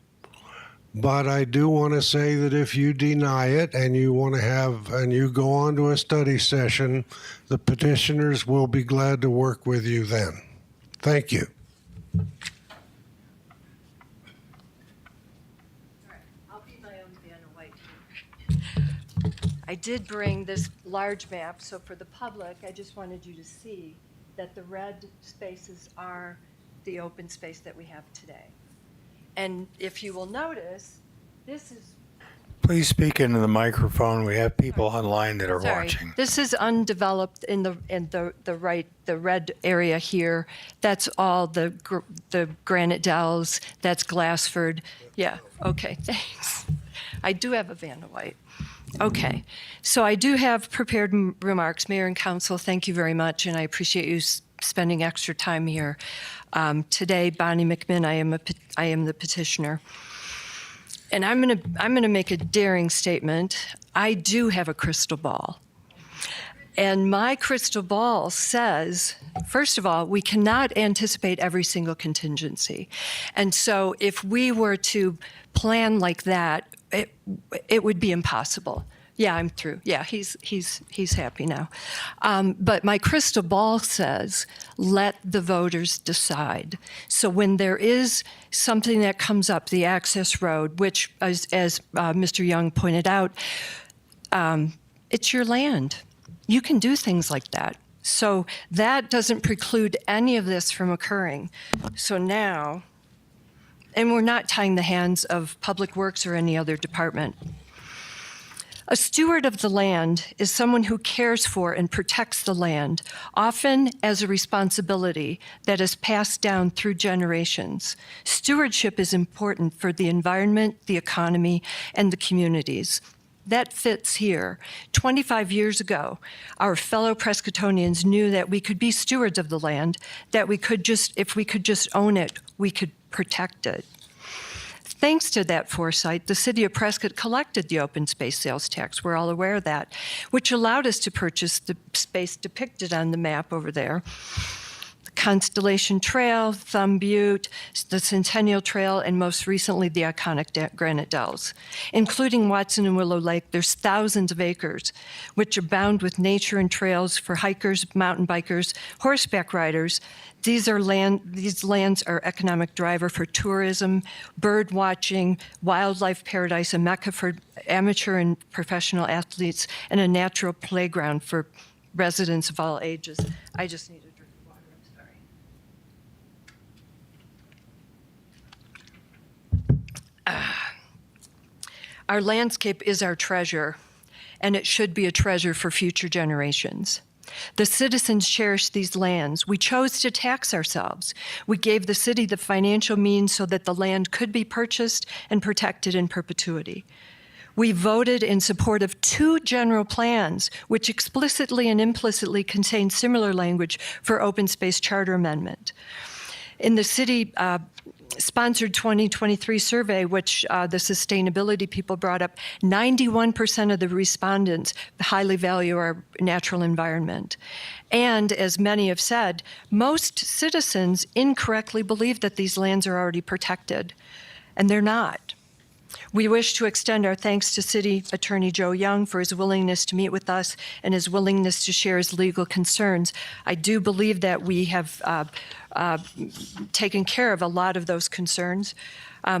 But I do want to say that if you deny it and you go on to a study session, the petitioners will be glad to work with you then. Thank you. I'll be my own Vanna White here. I did bring this large map, so for the public, I just wanted you to see that the red spaces are the open space that we have today. And if you will notice, this is Please speak into the microphone. We have people online that are watching. This is undeveloped in the red area here. That's all the Granite Dells. That's Glassford. Yeah. Okay. Thanks. I do have a Vanna White. Okay. So I do have prepared remarks, Mayor and Council. Thank you very much, and I appreciate you spending extra time here. Today, Bonnie McMinn, I am the petitioner. And I'm gonna make a daring statement. I do have a crystal ball. And my crystal ball says, first of all, we cannot anticipate every single contingency. And so if we were to plan like that, it would be impossible. Yeah, I'm through. Yeah, he's happy now. But my crystal ball says, let the voters decide. So when there is something that comes up, the access road, which, as Mr. Young pointed out, it's your land. You can do things like that. So that doesn't preclude any of this from occurring. So now, and we're not tying the hands of Public Works or any other department. A steward of the land is someone who cares for and protects the land, often as a responsibility that is passed down through generations. Stewardship is important for the environment, the economy, and the communities. That fits here. 25 years ago, our fellow Prescottonians knew that we could be stewards of the land, that if we could just own it, we could protect it. Thanks to that foresight, the city of Prescott collected the open space sales tax, we're all aware of that, which allowed us to purchase the space depicted on the map over there. The Constellation Trail, Thumb Butte, the Centennial Trail, and most recently the iconic Granite Dells. Including Watson and Willow Lake, there's thousands of acres, which abound with nature and trails for hikers, mountain bikers, horseback riders. These lands are economic driver for tourism, bird watching, wildlife paradise, a mecca for amateur and professional athletes, and a natural playground for residents of all ages. I just need a drink of water, I'm sorry. Our landscape is our treasure, and it should be a treasure for future generations. The citizens cherish these lands. We chose to tax ourselves. We gave the city the financial means so that the land could be purchased and protected in perpetuity. We voted in support of 2 general plans, which explicitly and implicitly contain similar language for open space charter amendment. In the city sponsored 2023 survey, which the sustainability people brought up, 91% of the respondents highly value our natural environment. And as many have said, most citizens incorrectly believe that these lands are already protected, and they're not. We wish to extend our thanks to City Attorney Joe Young for his willingness to meet with us and his willingness to share his legal concerns. I do believe that we have taken care of a lot of those concerns.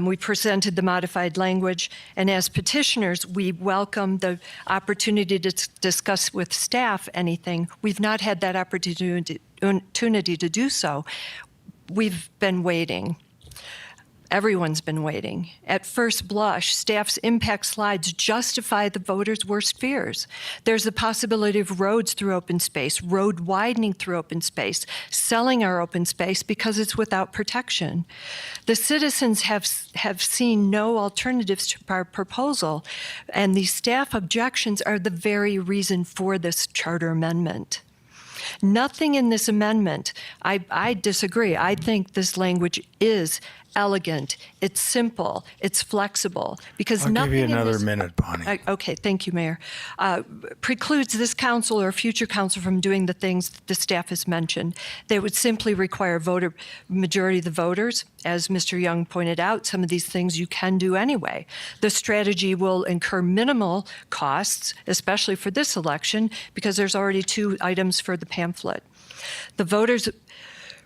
We presented the modified language, and as petitioners, we welcome the opportunity to discuss with staff anything. We've not had that opportunity to do so. We've been waiting. Everyone's been waiting. At first blush, staff's impact slides justify the voters' worst fears. There's the possibility of roads through open space, road widening through open space, selling our open space because it's without protection. The citizens have seen no alternatives to our proposal, and the staff objections are the very reason for this charter amendment. Nothing in this amendment, I disagree. I think this language is elegant, it's simple, it's flexible, because I'll nothing give you in another this- minute, Bonnie. Okay, thank you, Mayor. Precludes this council or future council from doing the things that the staff has mentioned. They would simply require majority of the voters. As Mr. Young pointed out, some of these things you can do anyway. The strategy will incur minimal costs, especially for this election, because there's already 2 items for the pamphlet.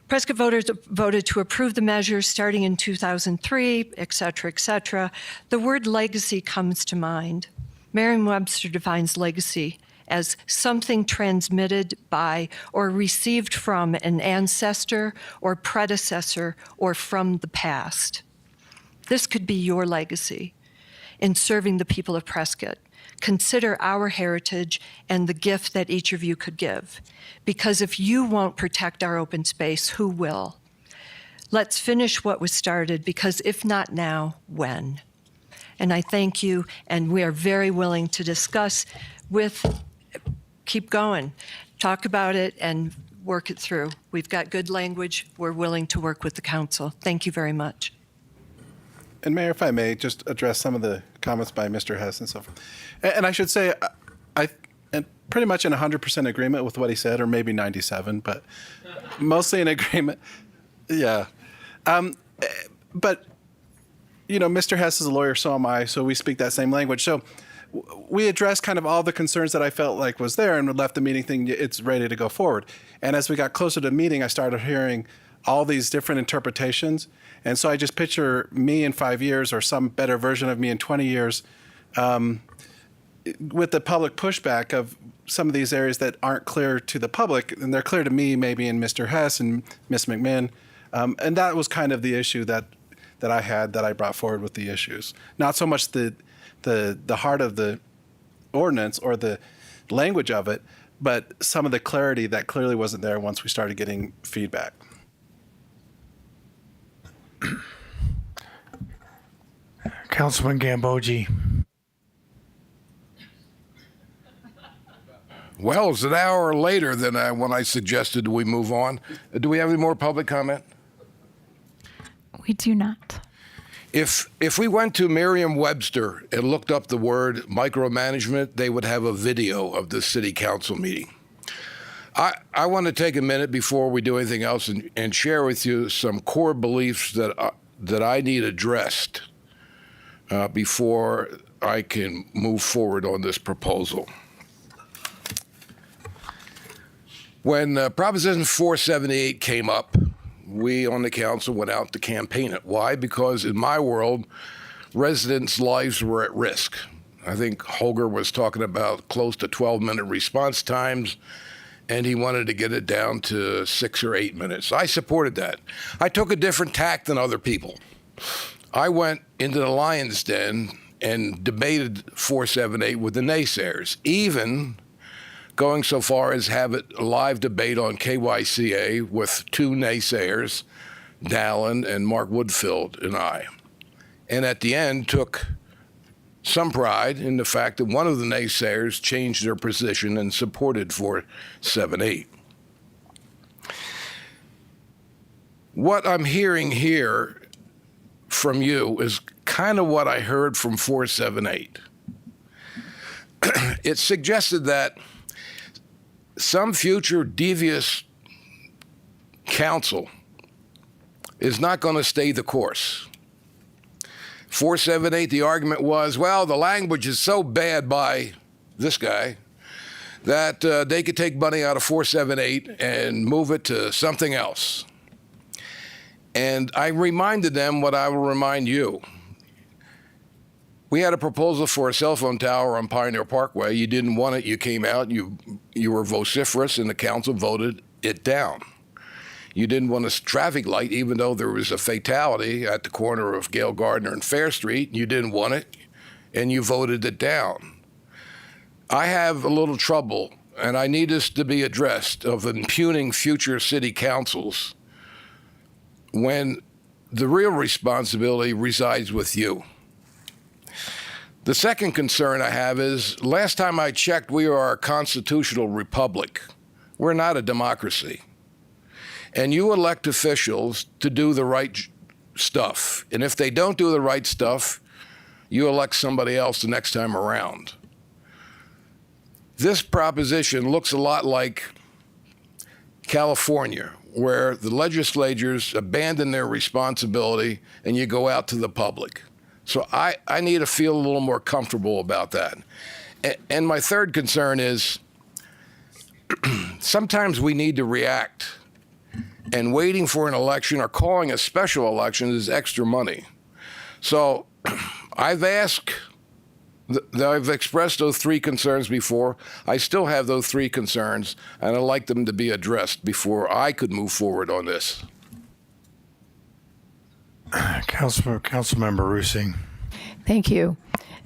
Prescott voters voted to approve the measures starting in 2003, et cetera, et cetera. The word legacy comes to mind. Merriam-Webster defines legacy as something transmitted by or received from an ancestor or predecessor or from the past. This could be your legacy in serving the people of Prescott. Consider our heritage and the gift that each of you could give. Because if you won't protect our open space, who will? Let's finish what was started, because if not now, when? And I thank you, and we are very willing to discuss keep going, talk about it, and work it through. We've got good language. We're willing to work with the council. Thank you very much. And Mayor, if I may, just address some of the comments by Mr. Hess and so forth. And I should say, I am pretty much in 100% agreement with what he said, or maybe 97, but mostly in agreement. Yeah. But, you know, Mr. Hess is a lawyer, so am I, so we speak that same language. So we addressed kind of all the concerns that I felt like was there, and we left the meeting thinking it's ready to go forward. And as we got closer to the meeting, I started hearing all these different interpretations. And so I just picture me in 5 years, or some better version of me in 20 years, with the public pushback of some of these areas that aren't clear to the public, and they're clear to me maybe in Mr. Hess and Ms. McMinn. And that was kind of the issue that I had, that I brought forward with the issues. Not so much the heart of the ordinance or the language of it, but some of the clarity that clearly wasn't there once we started getting feedback. Councilman Gambogi. Well, it's an hour later than when I suggested we move on. Do we have any more public comment? We do not. If we went to Merriam-Webster and looked up the word micromanagement, they would have a video of the city council meeting. I want to take a minute before we do anything else and share with you some core beliefs that I need addressed before I can move forward on this proposal. When Proposition 478 came up, we on the council went out to campaign it. Why? Because in my world, residents' lives were at risk. I think Holger was talking about close to 12-minute response times, and he wanted to get it down to 6 or 8 minutes. I supported that. I took a different tack than other people. I went into the lion's den and debated 478 with the naysayers, even going so far as have a live debate on KYCA with 2 naysayers, Dallin and Mark Woodfield and I. And at the end took some pride in the fact that one of the naysayers changed their position and supported 478. What I'm hearing here from you is kind of what I heard from 478. It suggested that some future devious council is not going to stay the course. 478, the argument was, well, the language is so bad by this guy that they could take money out of 478 and move it to something else. And I reminded them what I will remind you. We had a proposal for a cell phone tower on Pioneer Parkway. You didn't want it. You came out. You were vociferous, and the council voted it down. You didn't want a traffic light, even though there was a fatality at the corner of Gale Gardner and Fair Street. You didn't want it, and you voted it down. I have a little trouble, and I need this to be addressed, of impugning future city councils when the real responsibility resides with you. The second concern I have is, last time I checked, we are a constitutional republic. We're not a democracy. And you elect officials to do the right stuff. And if they don't do the right stuff, you elect somebody else the next time around. This proposition looks a lot like California, where the legislatures abandon their responsibility and you go out to the public. So I need to feel a little more comfortable about that. And my third concern is sometimes we need to react, and waiting for an election or calling a special election is extra money. So I've expressed those three concerns before. I still have those three concerns, and I'd like them to be addressed before I could move forward on this. Councilmember Rusing. Thank you.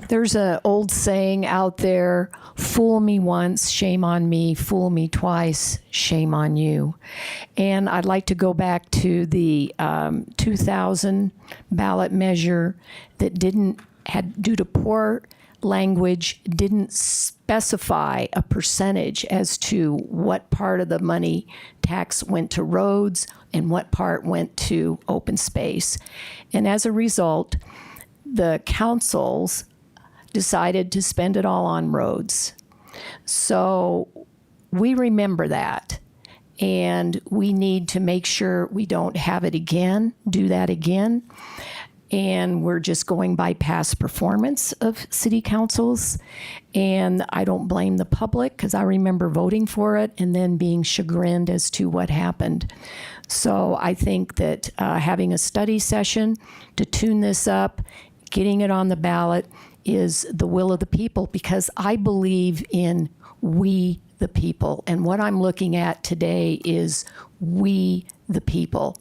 There's an old saying out there, fool me once, shame on me, fool me twice, shame on you. And I'd like to go back to the 2000 ballot measure that due to poor language, didn't specify a percentage as to what part of the money tax went to roads and what part went to open space. And as a result, the councils decided to spend it all on roads. So we remember that, and we need to make sure we don't have it again, do that again. And we're just going by past performance of city councils. And I don't blame the public, because I remember voting for it and then being chagrined as to what happened. So I think that having a study session to tune this up, getting it on the ballot, is the will of the people, because I believe in we the people. And what I'm looking at today is we the people.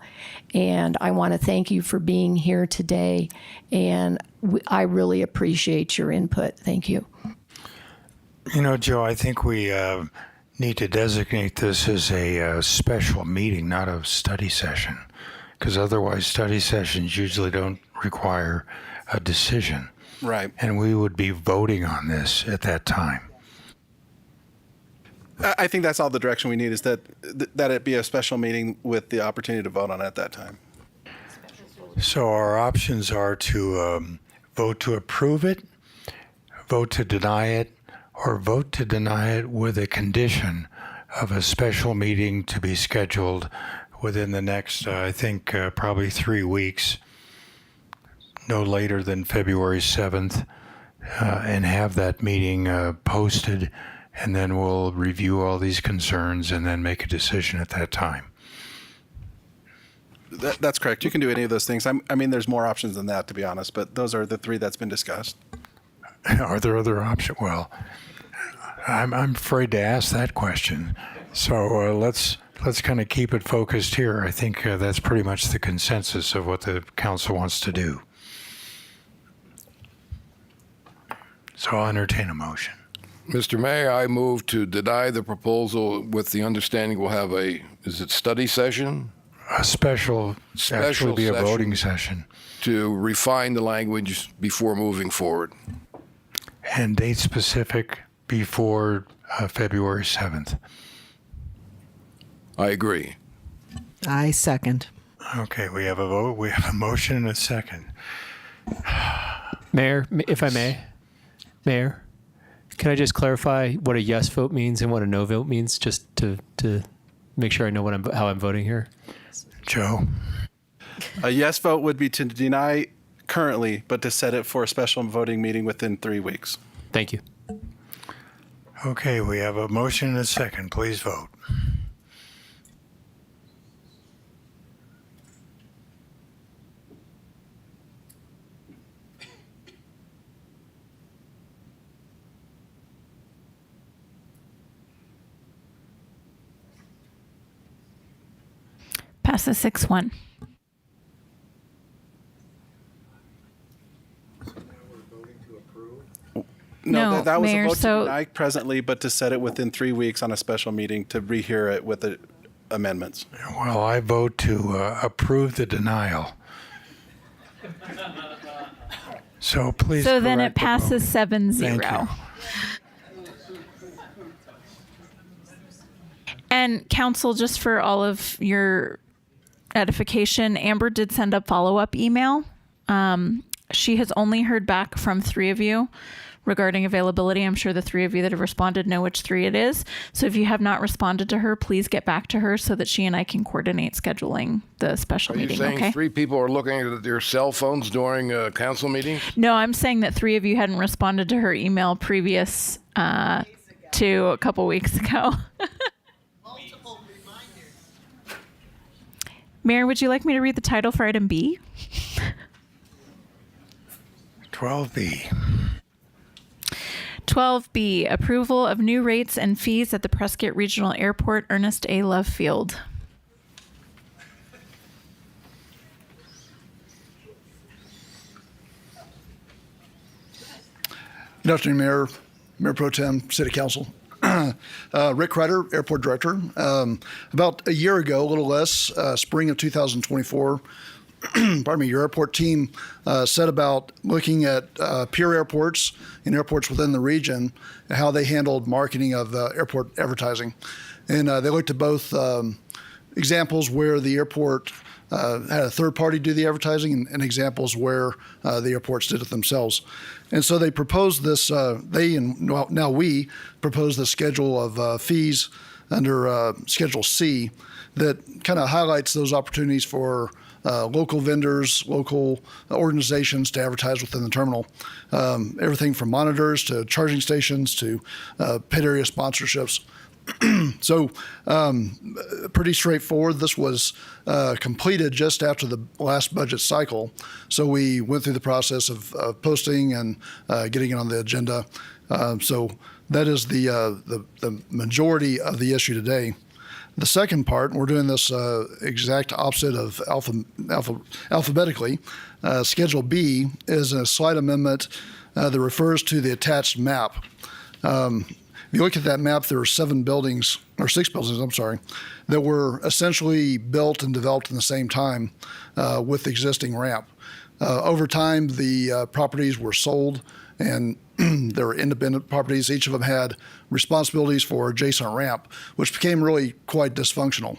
And I want to thank you for being here today. And I really appreciate your input. Thank you. You know, Joe, I think we need to designate this as a special meeting, not a study session, because otherwise study sessions usually don't require a decision. Right. And we would be voting on this at that time. I think that's all the direction we need, is that it be a special meeting with the opportunity to vote on it at that time. So our options are to vote to approve it, vote to deny it, or vote to deny it with a condition of a special meeting to be scheduled within the next, I think, probably 3 weeks, no later than February 7th, and have that meeting posted, and then we'll review all these concerns and then make a decision at that time. That's correct. You can do any of those things. I mean, there's more options than that, to be honest, but those are the three that's been discussed. Are there other options? Well, I'm afraid to ask that question. So let's kind of keep it focused here. I think that's pretty much the consensus of what the council wants to do. So I'll entertain a motion. Mr. Mayor, I move to deny the proposal with the understanding we'll have is it study session? A special actually be a voting session. To refine the language before moving forward. And date specific before February 7th. I agree. I second. Okay, we have a vote. We have a motion and a second. Mayor, if I may, Mayor, can I just clarify what a yes vote means and what a no vote means, just to make sure I know how I'm voting here? Joe? A yes vote would be to deny currently, but to set it for a special voting meeting within 3 weeks. Thank you. Okay, we have a motion and a second. Please vote. Passes 6-1. No, that was Mayor, a vote so- to deny presently, but to set it within 3 weeks on a special meeting to rehear it with the amendments. Well, I vote to approve the denial. So please. So then it correct the vote. passes 7-0. Thank you. And council, just for all of your edification, Amber did send a follow-up email. She has only heard back from 3 of you regarding availability. I'm sure the 3 of you that have responded know which 3 it is. So if you have not responded to her, please get back to her so that she and I can coordinate scheduling the special Are you meeting, saying okay? 3 people are looking at their cell phones during council meetings? No, I'm saying that 3 of you hadn't responded to her email previous to a couple weeks ago. Mayor, would you like me to read the title for item B? 12B. 12B, approval of new rates and fees at the Prescott Regional Airport, Ernest A. Love Field. Good afternoon, Mayor, Mayor Pro Tem, City Council. Rick Kreider, Airport Director. About a year ago, a little less, spring of 2024, pardon me, your airport team set about looking at peer airports and airports within the region and how they handled marketing of airport advertising. And they looked at both examples where the airport had a third party do the advertising and examples where the airports did it themselves. And so they proposed this, now we proposed the schedule of fees under Schedule C that kind of highlights those opportunities for local vendors, local organizations to advertise within the terminal. Everything from monitors to charging stations to pit area sponsorships. So pretty straightforward. This was completed just after the last budget cycle. So we went through the process of posting and getting it on the agenda. So that is the majority of the issue today. The second part, we're doing this exact opposite of alphabetically. Schedule B is a slight amendment that refers to the attached map. If you look at that map, there are 6 buildings, that were essentially built and developed in the same time with the existing ramp. Over time, the properties were sold and they were independent properties. Each of them had responsibilities for adjacent ramp, which became really quite dysfunctional.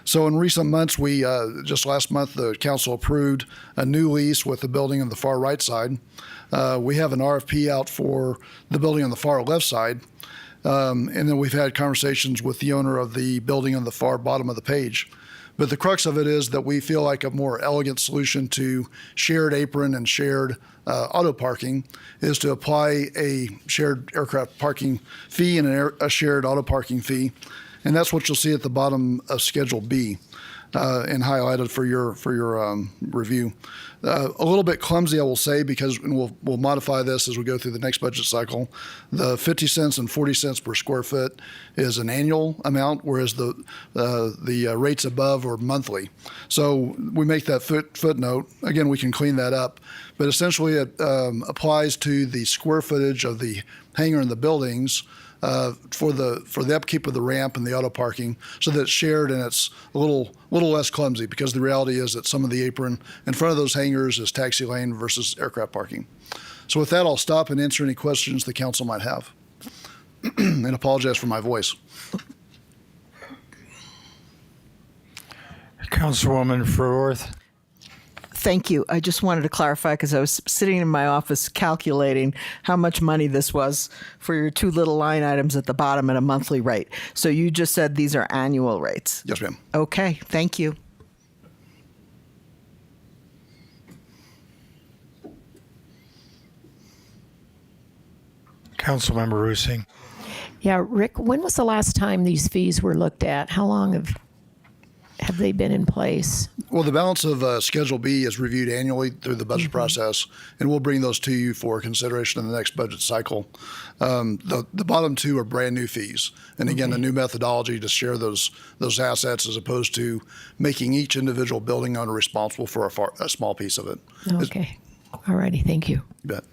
So in recent months, we just last month, the council approved a new lease with the building on the far right side. We have an RFP out for the building on the far left side. And then we've had conversations with the owner of the building on the far bottom of the page. But the crux of it is that we feel like a more elegant solution to shared apron and shared auto parking is to apply a shared aircraft parking fee and a shared auto parking fee. And that's what you'll see at the bottom of Schedule B and highlighted for your review. A little bit clumsy, I will say, because we'll modify this as we go through the next budget cycle. The 50 cents and 40 cents per square foot is an annual amount, whereas the rates above are monthly. So we make that footnote. Again, we can clean that up, but essentially it applies to the square footage of the hangar and the buildings for the upkeep of the ramp and the auto parking, so that it's shared and it's a little less clumsy, because the reality is that some of the apron in front of those hangars is taxi lane versus aircraft parking. So with that, I'll stop and answer any questions the council might have. And apologize for my voice. Councilwoman Fruworth. Thank you. I just wanted to clarify because I was sitting in my office calculating how much money this was for your 2 little line items at the bottom at a monthly rate. So you just said these are annual rates. Yes, ma'am. Okay. Thank you. Councilmember Rusing. Yeah, Rick, when was the last time these fees were looked at? How long have they been in place? Well, the balance of Schedule B is reviewed annually through the budget process, and we'll bring those to you for consideration in the next budget cycle. The bottom two are brand new fees, and again, a new methodology to share those assets as opposed to making each individual building owner responsible for a small piece of it. Okay. All righty. Thank you. You bet.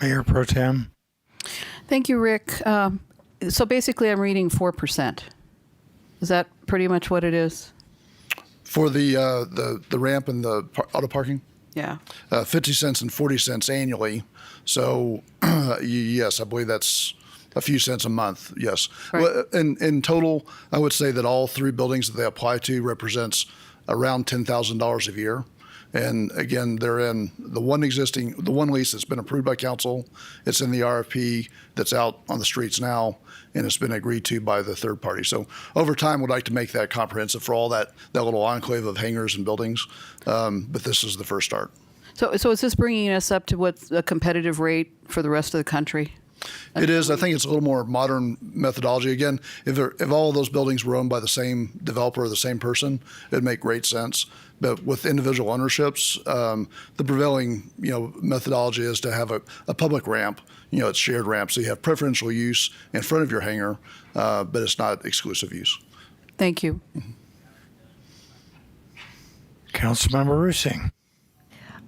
Mayor Pro Tem. Thank you, Rick. So basically, I'm reading 4%. Is that pretty much what it is? For the ramp and the auto parking? Yeah. 50 cents and 40 cents annually. So, yes, I believe that's a few cents a month. Yes. Right. Well, in total, I would say that all three buildings that they apply to represents around $10,000 a year. And again, they're in the one lease that's been approved by council. It's in the RFP that's out on the streets now, and it's been agreed to by the third party. So over time, we'd like to make that comprehensive for all that little enclave of hangars and buildings. But this is the first start. So is this bringing us up to what's a competitive rate for the rest of the country? It is. I think it's a little more modern methodology. Again, if all of those buildings were owned by the same developer or the same person, it'd make great sense. But with individual ownerships, the prevailing methodology is to have a public ramp. It's shared ramp, so you have preferential use in front of your hangar, but it's not exclusive use. Thank you. Councilmember Rusing.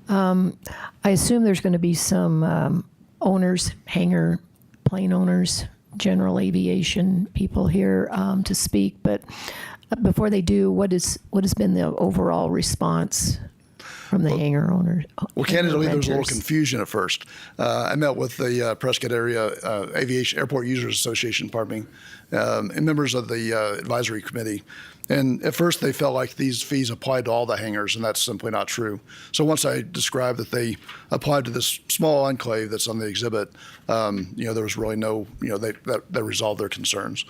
I assume there's going to be some owners, hangar plane owners, general aviation people here to speak. But before they do, what has been the overall response from the hangar owners? Well, candidly, there was a little renters? confusion at first. I met with the Prescott Area Aviation Airport Users Association, and members of the advisory committee. And at first, they felt like these fees applied to all the hangars, and that's simply not true. So once I described that they applied to this small enclave that's on the exhibit, there was really no, that resolved their concerns.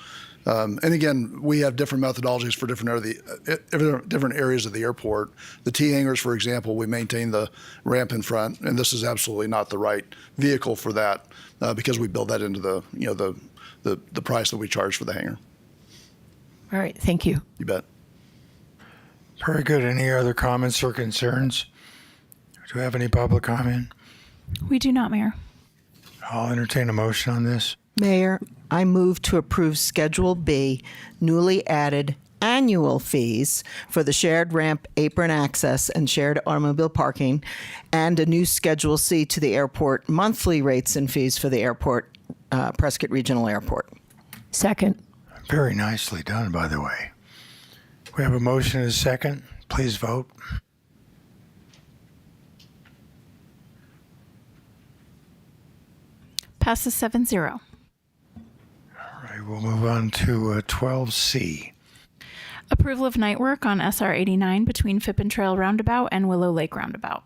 And again, we have different methodologies for different areas of the airport. The T hangars, for example, we maintain the ramp in front, and this is absolutely not the right vehicle for that because we build that into the price that we charge for the hangar. All right. Thank you. You bet. Very good. Any other comments or concerns? Do we have any public comment? We do not, Mayor. I'll entertain a motion on this. Mayor, I move to approve Schedule B, newly added annual fees for the shared ramp, apron access, and shared automobile parking, and a new Schedule C to the airport, monthly rates and fees for the airport, Prescott Regional Airport. Second. Very nicely done, by the way. We have a motion and a second. Please vote. Passes 7-0. All right, we'll move on to 12C. Approval of night work on SR 89 between Fippen Trail Roundabout and Willow Lake Roundabout.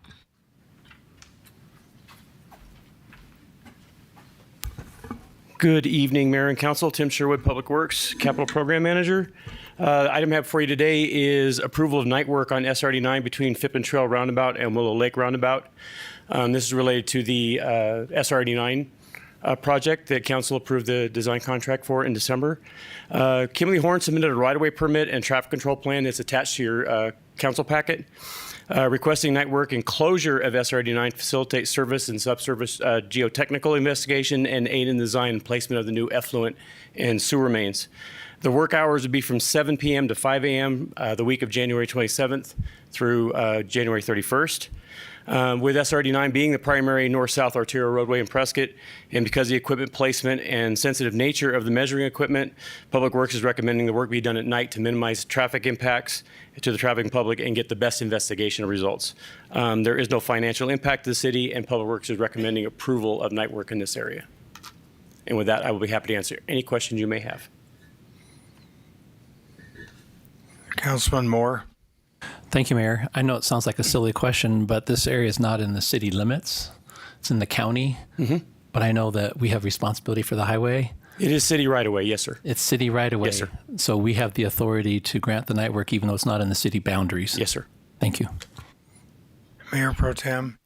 Good evening, Mayor and Council. Tim Sherwood, Public Works, Capital Program Manager. Item I have for you today is approval of night work on SR89 between Fippen Trail Roundabout and Willow Lake Roundabout. This is related to the SR89 project that Council approved the design contract for in December. Kimberly Horn submitted a right-of-way permit and traffic control plan that's attached to your Council packet. Requesting night work and closure of SR89 facilitate service and subsurface geotechnical investigation and aid in the design and placement of the new effluent and sewer mains. The work hours would be from 7 p.m. to 5 a.m. The week of January 27th through January 31st. With SR89 being the primary north-south arterial roadway in Prescott, and because of the equipment placement and sensitive nature of the measuring equipment, Public Works is recommending the work be done at night to minimize traffic impacts to the traffic public and get the best investigation results. There is no financial impact to the city, and Public Works is recommending approval of night work in this area. And with that, I will be happy to answer any questions you may have. Councilman Moore. Thank you, Mayor. I know it sounds like a silly question, but this area is not in the city limits. It's in the county. Mm-hmm. But I know that we have responsibility for the highway. It is city right away, yes, sir. It's city right away. Yes, sir. So we have the authority to grant the night work even though it's not in the city boundaries. Yes, sir. Thank you. Mayor Pro Tem.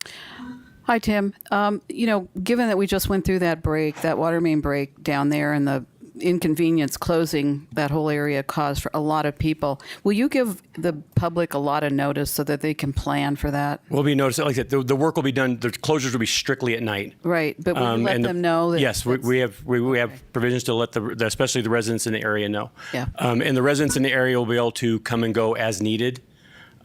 Hi, Tim. Given that we just went through that water main break down there and the inconvenience closing that whole area caused for a lot of people. Will you give the public a lot of notice so that they can plan for that? We'll be noticing, like I said, the work will be done, the closures will be strictly at night. Right, but will you let them know? That yes, we have provisions to let especially the residents in the area know. Yeah. And the residents in the area will be able to come and go as needed.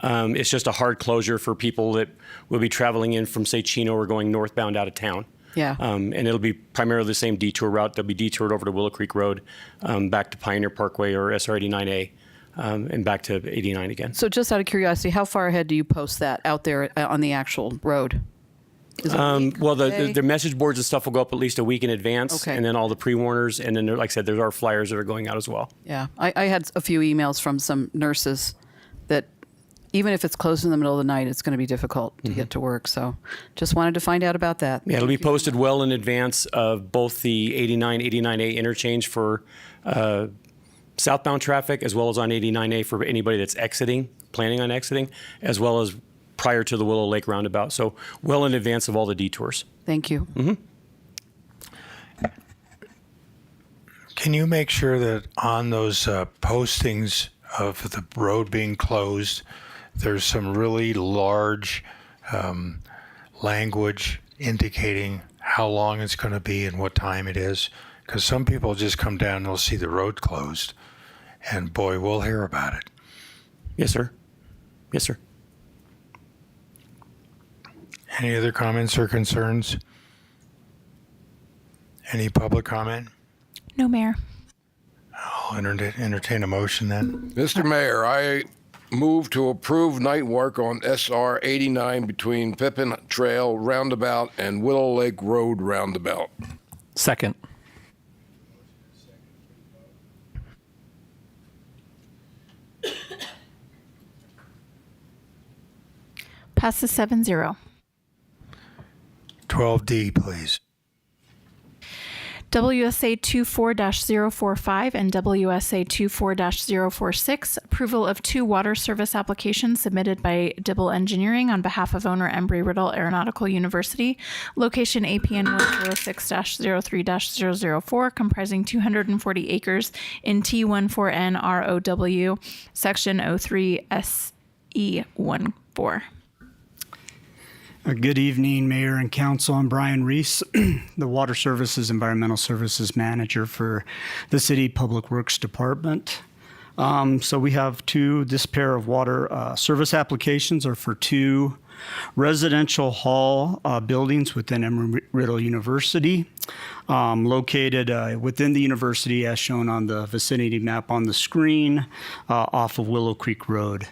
It's just a hard closure for people that will be traveling in from, say, Chino or going northbound out of town. Yeah. And it'll be primarily the same detour route. They'll be detoured over to Willow Creek Road, back to Pioneer Parkway or SR 89A, and back to 89 again. So just out of curiosity, how far ahead do you post that out there on the actual road? Is it a week, well, a day? the message boards and stuff will go up at least a week in advance, Okay. and then all the pre-warners, and then, like I said, there are flyers that are going out as well. Yeah, I had a few emails from some nurses that even if it's closed in the middle of the night, it's going to be difficult to get to work. So just wanted to find out about that. Yeah, it'll be posted well in advance of both the 89A interchange for southbound traffic, as well as on 89A for anybody that's planning on exiting, as well as prior to the Willow Lake roundabout. So well in advance of all the detours. Thank you. Can you make sure that on those postings of the road being closed, there's some really large language indicating how long it's going to be and what time it is? Because some people just come down and they'll see the road closed, and boy, we'll hear about it. Yes, sir. Yes, sir. Any other comments or concerns? Any public comment? No, Mayor. I'll entertain a motion then. Mr. Mayor, I move to approve night work on SR 89 between Pippin Trail Roundabout and Willow Lake Road Roundabout. Second. Passes 7-0. 12D, please. WSA 24-045 and WSA 24-046, approval of 2 water service applications submitted by Dibble Engineering on behalf of owner Embry-Riddle Aeronautical University, location APN 106-03-004, comprising 240 acres in T14N ROW, section 03 SE14. Good evening, Mayor and Council. I'm Brian Reese, the Water Services Environmental Services Manager for the City Public Works Department. So we have this pair of water service applications are for 2 residential hall buildings within Embry-Riddle University, located within the university as shown on the vicinity map on the screen off of Willow Creek Road.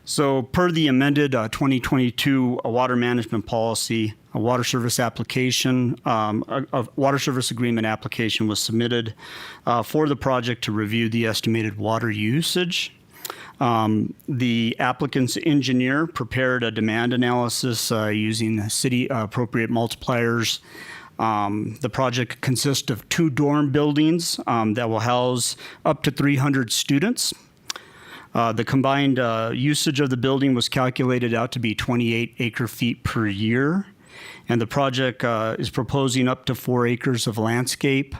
So per the amended 2022 water management policy, a water service application, a water service agreement application was submitted for the project to review the estimated water usage. The applicant's engineer prepared a demand analysis using city appropriate multipliers. The project consists of 2 dorm buildings that will house up to 300 students. The combined usage of the building was calculated out to be 28 acre-feet per year. And the project is proposing up to 4 acres of landscape.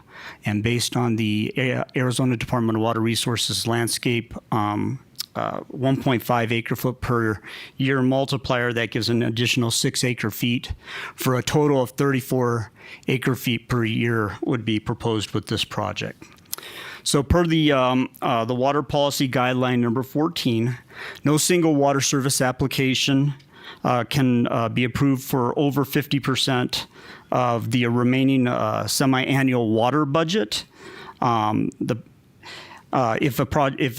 And based on the Arizona Department of Water Resources landscape 1.5 acre-foot per year multiplier, that gives an additional 6 acre-feet for a total of 34 acre-feet per year would be proposed with this project. So per the water policy guideline number 14, no single water service application can be approved for over 50% of the remaining semi-annual water budget. If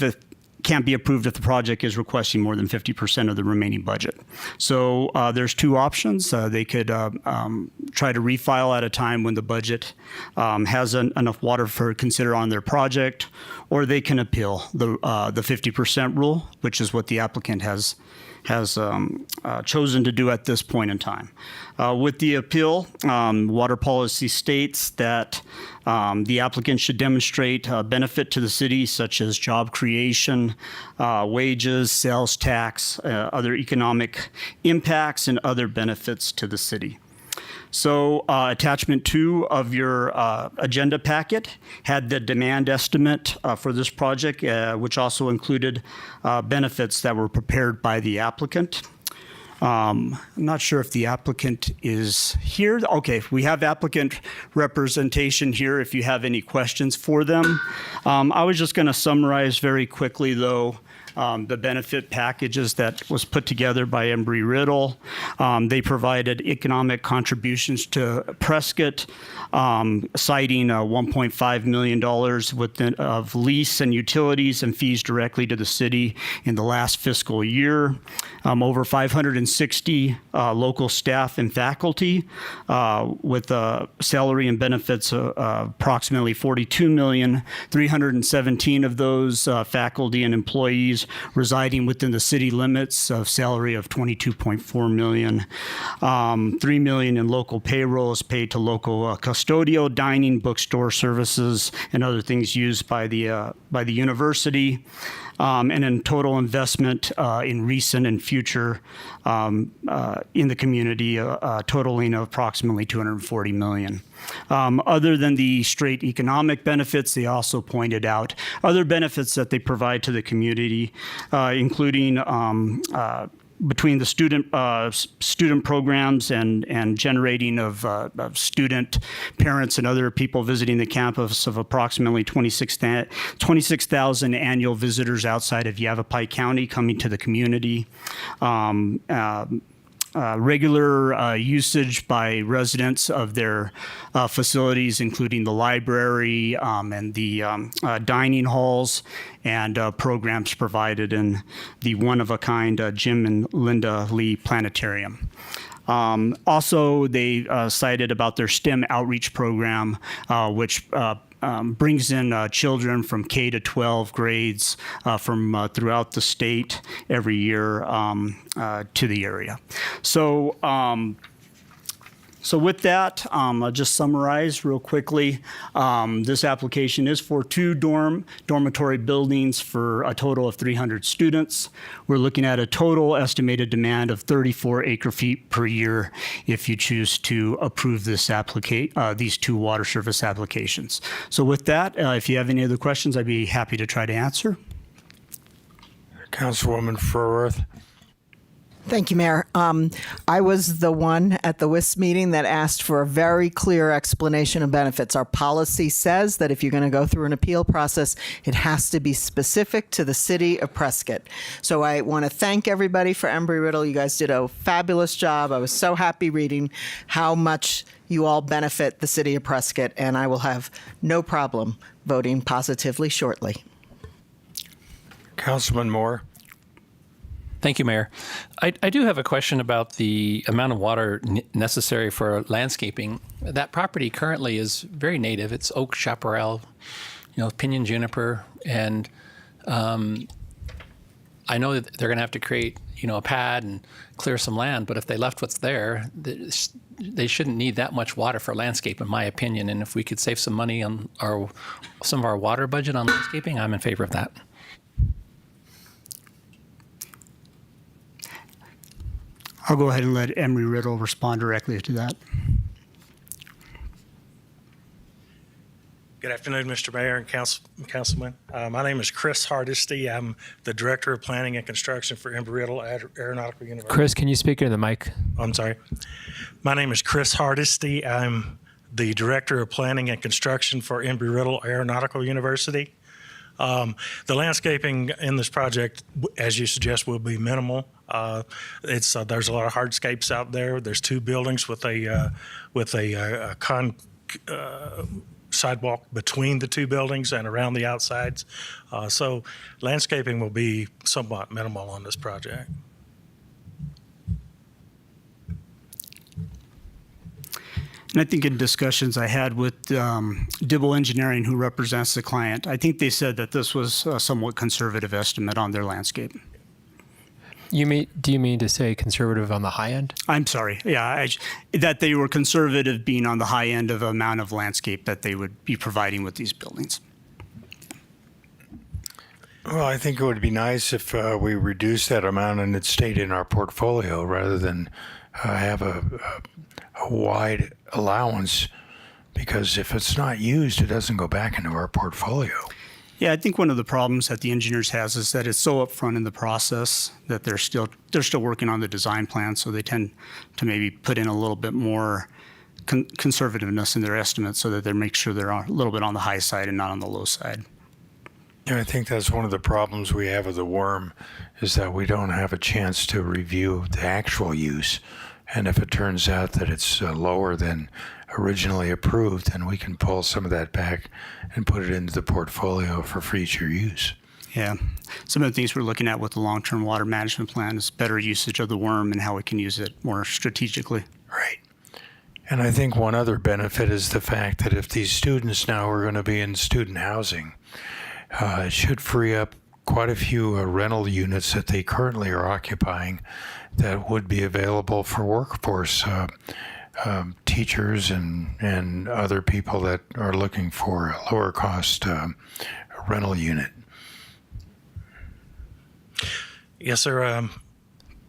it can't be approved if the project is requesting more than 50% of the remaining budget. So there's 2 options. They could try to refile at a time when the budget has enough water for consider on their project, or they can appeal the 50% rule, which is what the applicant has chosen to do at this point in time. With the appeal, water policy states that the applicant should demonstrate benefit to the city, such as job creation, wages, sales tax, other economic impacts, and other benefits to the city. So attachment 2 of your agenda packet had the demand estimate for this project, which also included benefits that were prepared by the applicant. I'm not sure if the applicant is here. Okay, we have applicant representation here if you have any questions for them. I was just going to summarize very quickly, though, the benefit packages that was put together by Embry-Riddle. They provided economic contributions to Prescott, citing $1.5 million of lease and utilities and fees directly to the city in the last fiscal year. Over 560 local staff and faculty with salary and benefits approximately 42 million. 317 of those faculty and employees residing within the city limits of salary of 22.4 million. 3 million in local payrolls paid to local custodial, dining, bookstore services, and other things used by the university. And in total investment in recent and future in the community, totaling approximately 240 million. Other than the straight economic benefits, they also pointed out other benefits that they provide to the community, including between the student programs and generating of student parents and other people visiting the campus of approximately 26,000 annual visitors outside of Yavapai County coming to the community. Regular usage by residents of their facilities, including the library and the dining halls, and programs provided in the one-of-a-kind Jim and Linda Lee Planetarium. Also, they cited about their STEM outreach program, which brings in children from K to 12 grades from throughout the state every year to the area. So with that, I'll just summarize real quickly. This application is for 2 dormitory buildings for a total of 300 students. We're looking at a total estimated demand of 34 acre-feet per year if you choose to approve this these 2 water service applications. So with that, if you have any other questions, I'd be happy to try to answer. Councilwoman Furworth. Thank you, Mayor. I was the one at the WIS meeting that asked for a very clear explanation of benefits. Our policy says that if you're going to go through an appeal process, it has to be specific to the city of Prescott. So I want to thank everybody for Embry-Riddle. You guys did a fabulous job. I was so happy reading how much you all benefit the city of Prescott, and I will have no problem voting positively shortly. Councilman Moore. Thank you, Mayor. I do have a question about the amount of water necessary for landscaping. That property currently is very native. It's oak, chaparral, pinyon juniper, and I know that they're going to have to create, a pad and clear some land. But if they left what's there, they shouldn't need that much water for landscape, in my opinion. And if we could save some money on some of our water budget on landscaping, I'm in favor of that. I'll go ahead and let Embry-Riddle respond directly to that. Good afternoon, Mr. Mayor and Councilman. My name is Chris Hardesty. I'm the Director of Planning and Construction for Embry-Riddle Aeronautical University. Chris, can you speak into the mic? I'm sorry. My name is Chris Hardesty. I'm the Director of Planning and Construction for Embry-Riddle Aeronautical University. The landscaping in this project, as you suggest, will be minimal. There's a lot of hardscapes out there. There's 2 buildings with a sidewalk between the 2 buildings and around the outsides. So landscaping will be somewhat minimal on this project. And I think in discussions I had with Dibble Engineering, who represents the client, I think they said that this was a somewhat conservative estimate on their landscape. Do you mean to say conservative on the high end? I'm sorry. Yeah, that they were conservative being on the high end of amount of landscape that they would be providing with these buildings. Well, I think it would be nice if we reduced that amount and it stayed in our portfolio rather than have a wide allowance, because if it's not used, it doesn't go back into our portfolio. Yeah, I think one of the problems that the engineers has is that it's so upfront in the process that they're still working on the design plan, so they tend to maybe put in a little bit more conservativeness in their estimates so that they make sure they're a little bit on the high side and not on the low side. Yeah, I think that's one of the problems we have with the worm, is that we don't have a chance to review the actual use. And if it turns out that it's lower than originally approved, then we can pull some of that back and put it into the portfolio for future use. Yeah. Some of the things we're looking at with the long-term water management plan is better usage of the worm and how we can use it more strategically. Right. And I think one other benefit is the fact that if these students now are going to be in student housing, it should free up quite a few rental units that they currently are occupying that would be available for workforce teachers and other people that are looking for a lower cost rental unit. Yes, sir.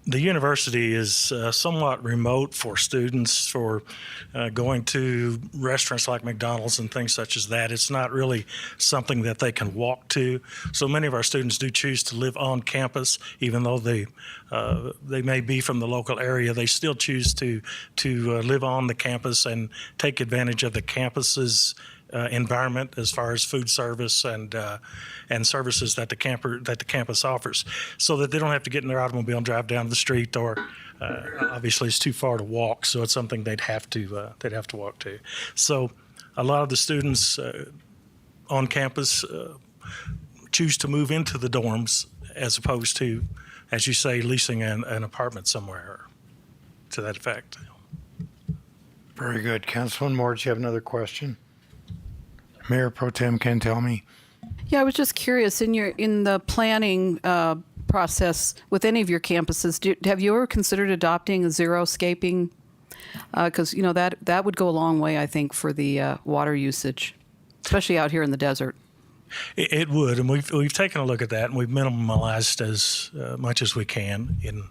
The university is somewhat remote for students for going to restaurants like McDonald's and things such as that. It's not really something that they can walk to. So many of our students do choose to live on campus, even though they may be from the local area. They still choose to live on the campus and take advantage of the campus's environment as far as food service and services that the campus offers, so that they don't have to get in their automobile and drive down the street, or obviously it's too far to walk, so it's something they'd have to walk to. So a lot of the students on campus choose to move into the dorms as opposed to, as you say, leasing an apartment somewhere to that effect. Very good. Councilman Moore, do you have another question? Mayor Pro Tem Cantelmi. Yeah, I was just curious, in the planning process with any of your campuses, have you ever considered adopting a zero-scaping? Because that would go a long way, I think, for the water usage, especially out here in the desert. It would, and we've taken a look at that, and we've minimalized as much as we can in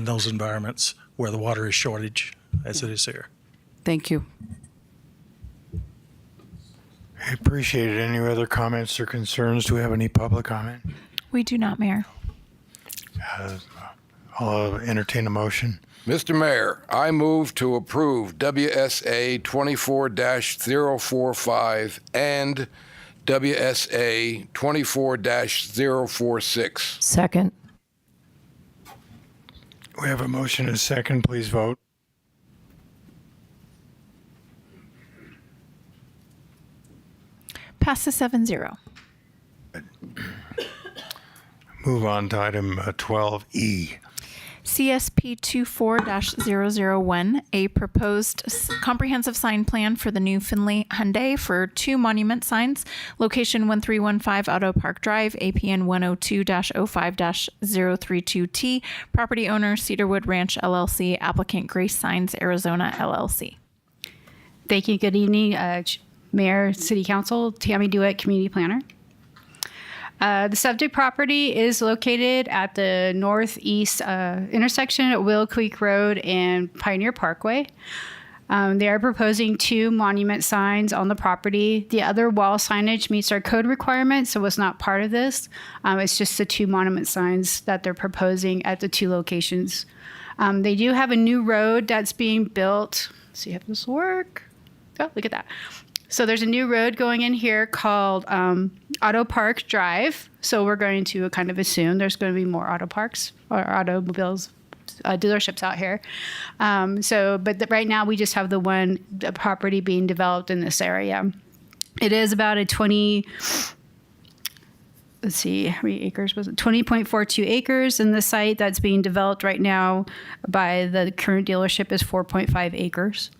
those environments where the water is shortage, as it is here. Thank you. I appreciate it. Any other comments or concerns? Do we have any public comment? We do not, Mayor. I'll entertain a motion. Mr. Mayor, I move to approve WSA 24-045 and WSA 24-046. Second. We have a motion and a second. Please vote. Passes 7-0. Move on to item 12E. CSP 24-001, a proposed comprehensive sign plan for the new Finley Hyundai for 2 monument signs, location 1315 Auto Park Drive, APN 102-05-032T, property owner Cedarwood Ranch LLC, applicant Grace Signs Arizona LLC. Thank you. Good evening, Mayor, City Council, Tammy Dewitt, Community Planner. The subject property is located at the northeast intersection at Willow Creek Road and Pioneer Parkway. They are proposing 2 monument signs on the property. The other wall signage meets our code requirements, so it's not part of this. It's just the 2 monument signs that they're proposing at the 2 locations. They do have a new road that's being built. Let's see if this will work. Oh, look at that. So there's a new road going in here called Auto Park Drive. So we're going to kind of assume there's going to be more auto parks or automobiles dealerships out here. But right now we just have the property being developed in this area. It is about a 20.42 acres, and the site that's being developed right now by the current dealership is 4.5 acres.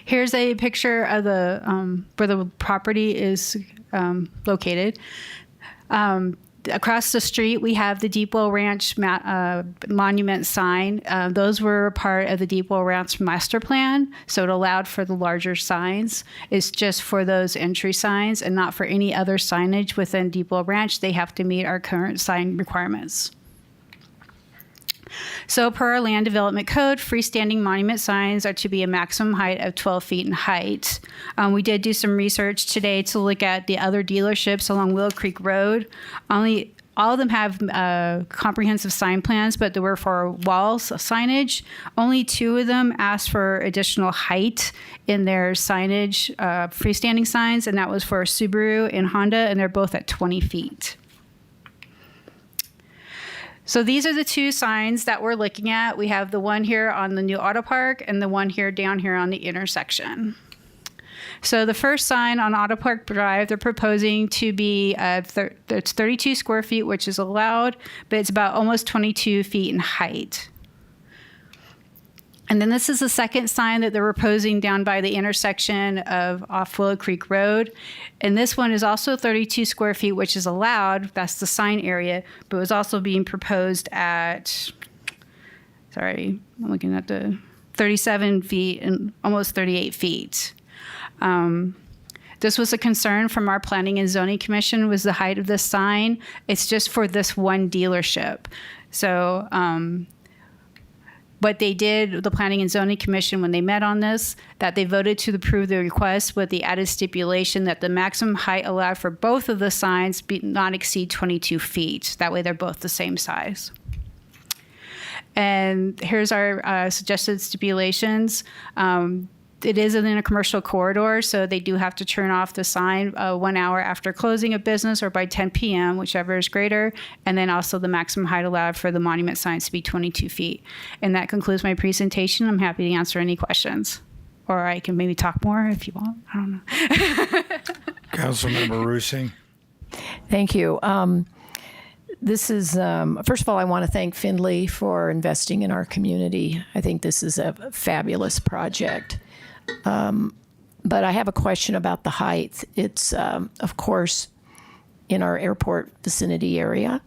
Here's a picture of the where the property is located. Across the street, we have the Deepwell Ranch monument sign. Those were part of the Deepwell Ranch master plan, so it allowed for the larger signs. It's just for those entry signs and not for any other signage within Deepwell Ranch. They have to meet our current sign requirements. So per our land development code, freestanding monument signs are to be a maximum height of 12 feet in height. We did do some research today to look at the other dealerships along Willow Creek Road. All of them have comprehensive sign plans, but they were for walls signage. Only 2 of them asked for additional height in their signage, freestanding signs, and that was for Subaru and Honda, and they're both at 20 feet. So these are the 2 signs that we're looking at. We have the one here on the new auto park and the one here down here on the intersection. So the first sign on Auto Park Drive, they're proposing to be it's 32 square feet, which is allowed, but it's about almost 22 feet in height. And then this is the second sign that they're proposing down by the intersection of off Willow Creek Road. And this one is also 32 square feet, which is allowed. That's the sign area, but it was also being proposed at, sorry, I'm looking at the 37 feet and almost 38 feet. This was a concern from our Planning and Zoning Commission, was the height of this sign. It's just for this one dealership. So what they did, the Planning and Zoning Commission, when they met on this, that they voted to approve the request with the added stipulation that the maximum height allowed for both of the signs be not exceed 22 feet. That way they're both the same size. And here's our suggested stipulations. It is in a commercial corridor, so they do have to turn off the sign 1 hour after closing of business or by 10 p.m., whichever is greater. And then also the maximum height allowed for the monument signs to be 22 feet. And that concludes my presentation. I'm happy to answer any questions. Or I can maybe talk more if you want. I don't know. Councilmember Rusing. Thank you. This is, first of all, I want to thank Findlay for investing in our community. I think this is a fabulous project. But I have a question about the height. It's, of course, in our airport vicinity area,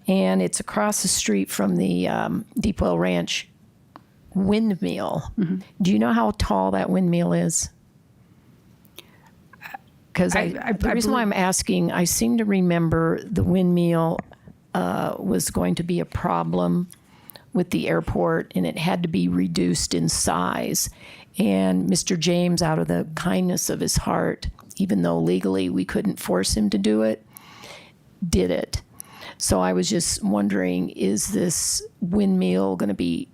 and it's across the street from the Deepwell Ranch windmill. Mm-hmm. Do you know how tall that windmill is? Because the reason why I'm asking, I seem to remember the windmill was going to be a problem with the airport, and it had to be reduced in size. And Mr. James, out of the kindness of his heart, even though legally we couldn't force him to do it, did it. So I was just wondering, is this windmill going to be,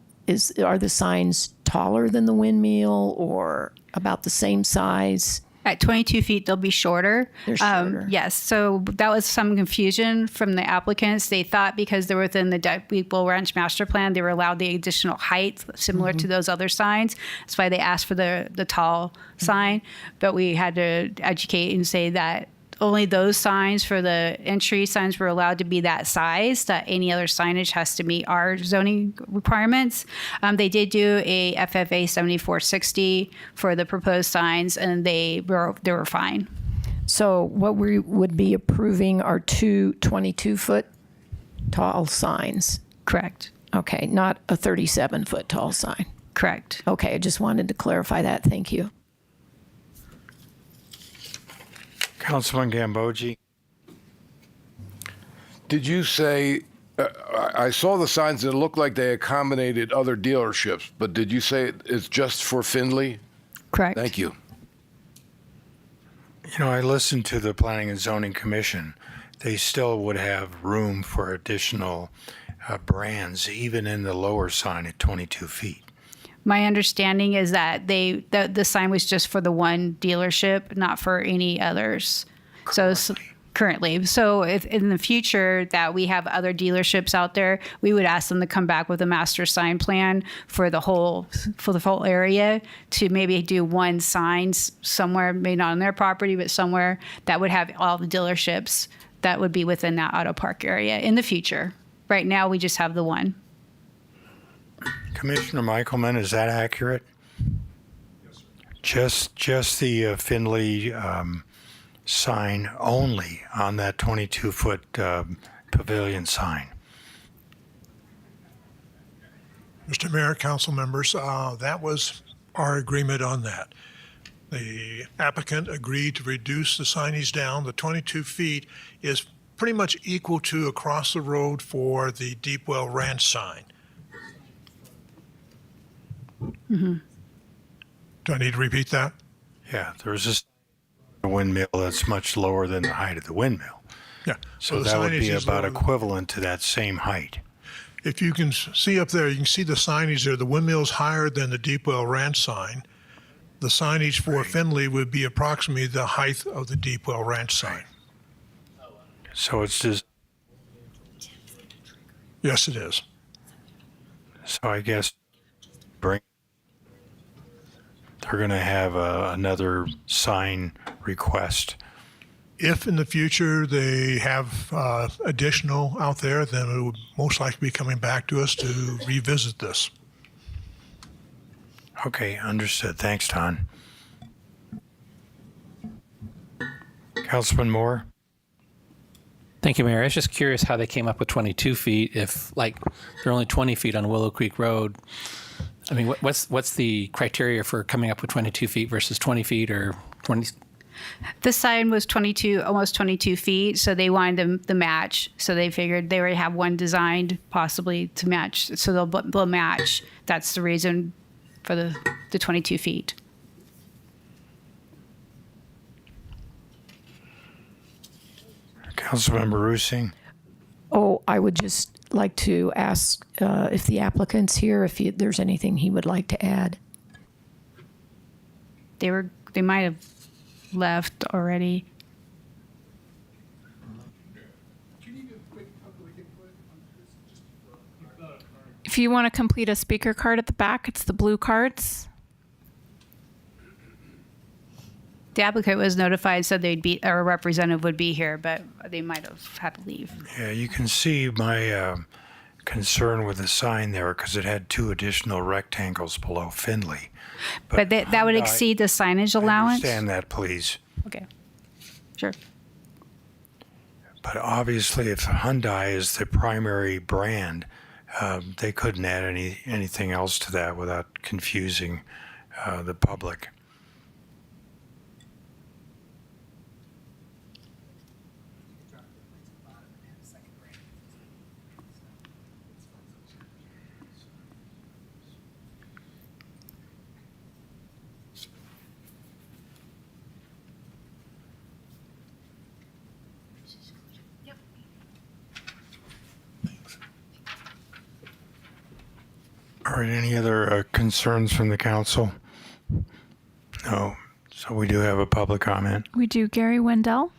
are the signs taller than the windmill or about the same size? At 22 feet, they'll be shorter. They're shorter. Yes. So that was some confusion from the applicants. They thought because they're within the Deepwell Ranch master plan, they were allowed the additional height similar to those other signs. That's why they asked for the tall sign. But we had to educate and say that only those signs for the entry signs were allowed to be that size, that any other signage has to meet our zoning requirements. They did do a FFA 7460 for the proposed signs, and they were fine. So what we would be approving are 2 22-foot tall signs? Correct. Okay, not a 37-foot tall sign? Correct. Okay, I just wanted to clarify that. Thank you. Councilman Gambogi. Did you say, I saw the signs that looked like they accommodated other dealerships, but did you say it's just for Findlay? Correct. Thank you. You know, I listened to the Planning and Zoning Commission. They still would have room for additional brands, even in the lower sign at 22 feet. My understanding is that the sign was just for the one dealership, not for any others. Currently. So if in the future that we have other dealerships out there, we would ask them to come back with a master sign plan for the whole area, to maybe do one sign somewhere, maybe not on their property, but somewhere that would have all the dealerships that would be within that auto park area in the future. Right now, we just have the one. Commissioner Michelman, is that accurate? Yes, sir. Just the Findlay sign only on that 22-foot pavilion sign. Mr. Mayor, council members, that was our agreement on that. The applicant agreed to reduce the signage down. The 22 feet is pretty much equal to across the road for the Deepwell Ranch sign. Do I need to repeat that? Yeah, there's a windmill that's much lower than the height of the windmill. Yeah. So the that would signage be is about lower. equivalent to that same height. If you can see up there, you can see the signage there. The windmill's higher than the Deepwell Ranch sign. The signage for Finley would be approximately the height of the Deepwell Ranch sign. So it's just, Yes, it is. so I guess they're going to have another sign request. If in the future they have additional out there, then it would most likely be coming back to us to revisit this. Okay, understood. Thanks, Don. Councilman Moore? Thank you, Mayor. I was just curious how they came up with 22 feet if, like, they're only 20 feet on Willow Creek Road. I mean, what's the criteria for coming up with 22 feet versus 20 feet or 20? The sign was almost 22 feet, so they wanted the match. So they figured they already have one designed possibly to match, so they'll match. That's the reason for the 22 feet. Councilmember Rusing? Oh, I would just like to ask if the applicant's here, if there's anything he would like to add. They might have left already. If you want to complete a speaker card at the back, it's the blue cards. The applicant was notified, said or a representative would be here, but they might have had to leave. Yeah, you can see my concern with the sign there because it had two additional rectangles below Finley. But that would exceed the signage allowance? Understand that, please. Okay, sure. But obviously, if Hyundai is the primary brand, they couldn't add anything else to that without confusing the public. All right, any other concerns from the council? No. So we do have a public comment. We do. Gary Wendell.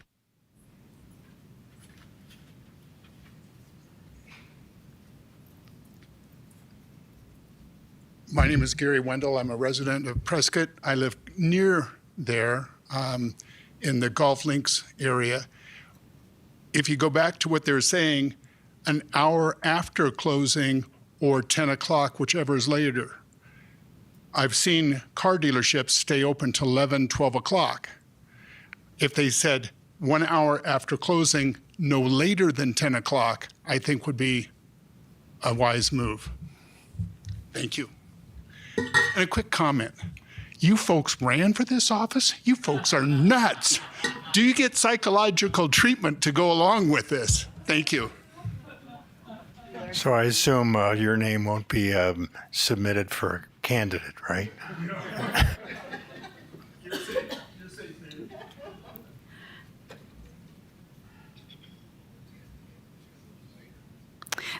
My name is Gary Wendell. I'm a resident of Prescott. I live near there in the golf links area. If you go back to what they're saying, an hour after closing or 10 o'clock, whichever is later. I've seen car dealerships stay open till 11, 12 o'clock. If they said 1 hour after closing, no later than 10 o'clock, I think would be a wise move. Thank you. And a quick comment. You folks ran for this office? You folks are nuts. Do you get psychological treatment to go along with this? Thank you. So I assume your name won't be submitted for a candidate, right?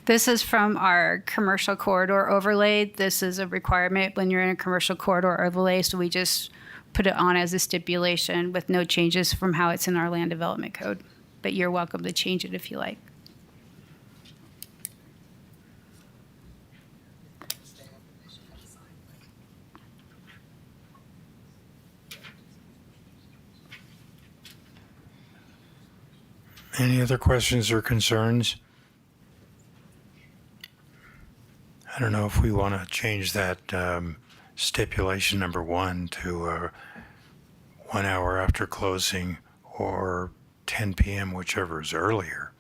This is from our commercial corridor overlay. This is a requirement when you're in a commercial corridor overlay, so we just put it on as a stipulation with no changes from how it's in our land development code. But you're welcome to change it if you like. Any other questions or concerns? I don't know if we want to change that stipulation number 1 to 1 hour after closing or 10 p.m., whichever is earlier.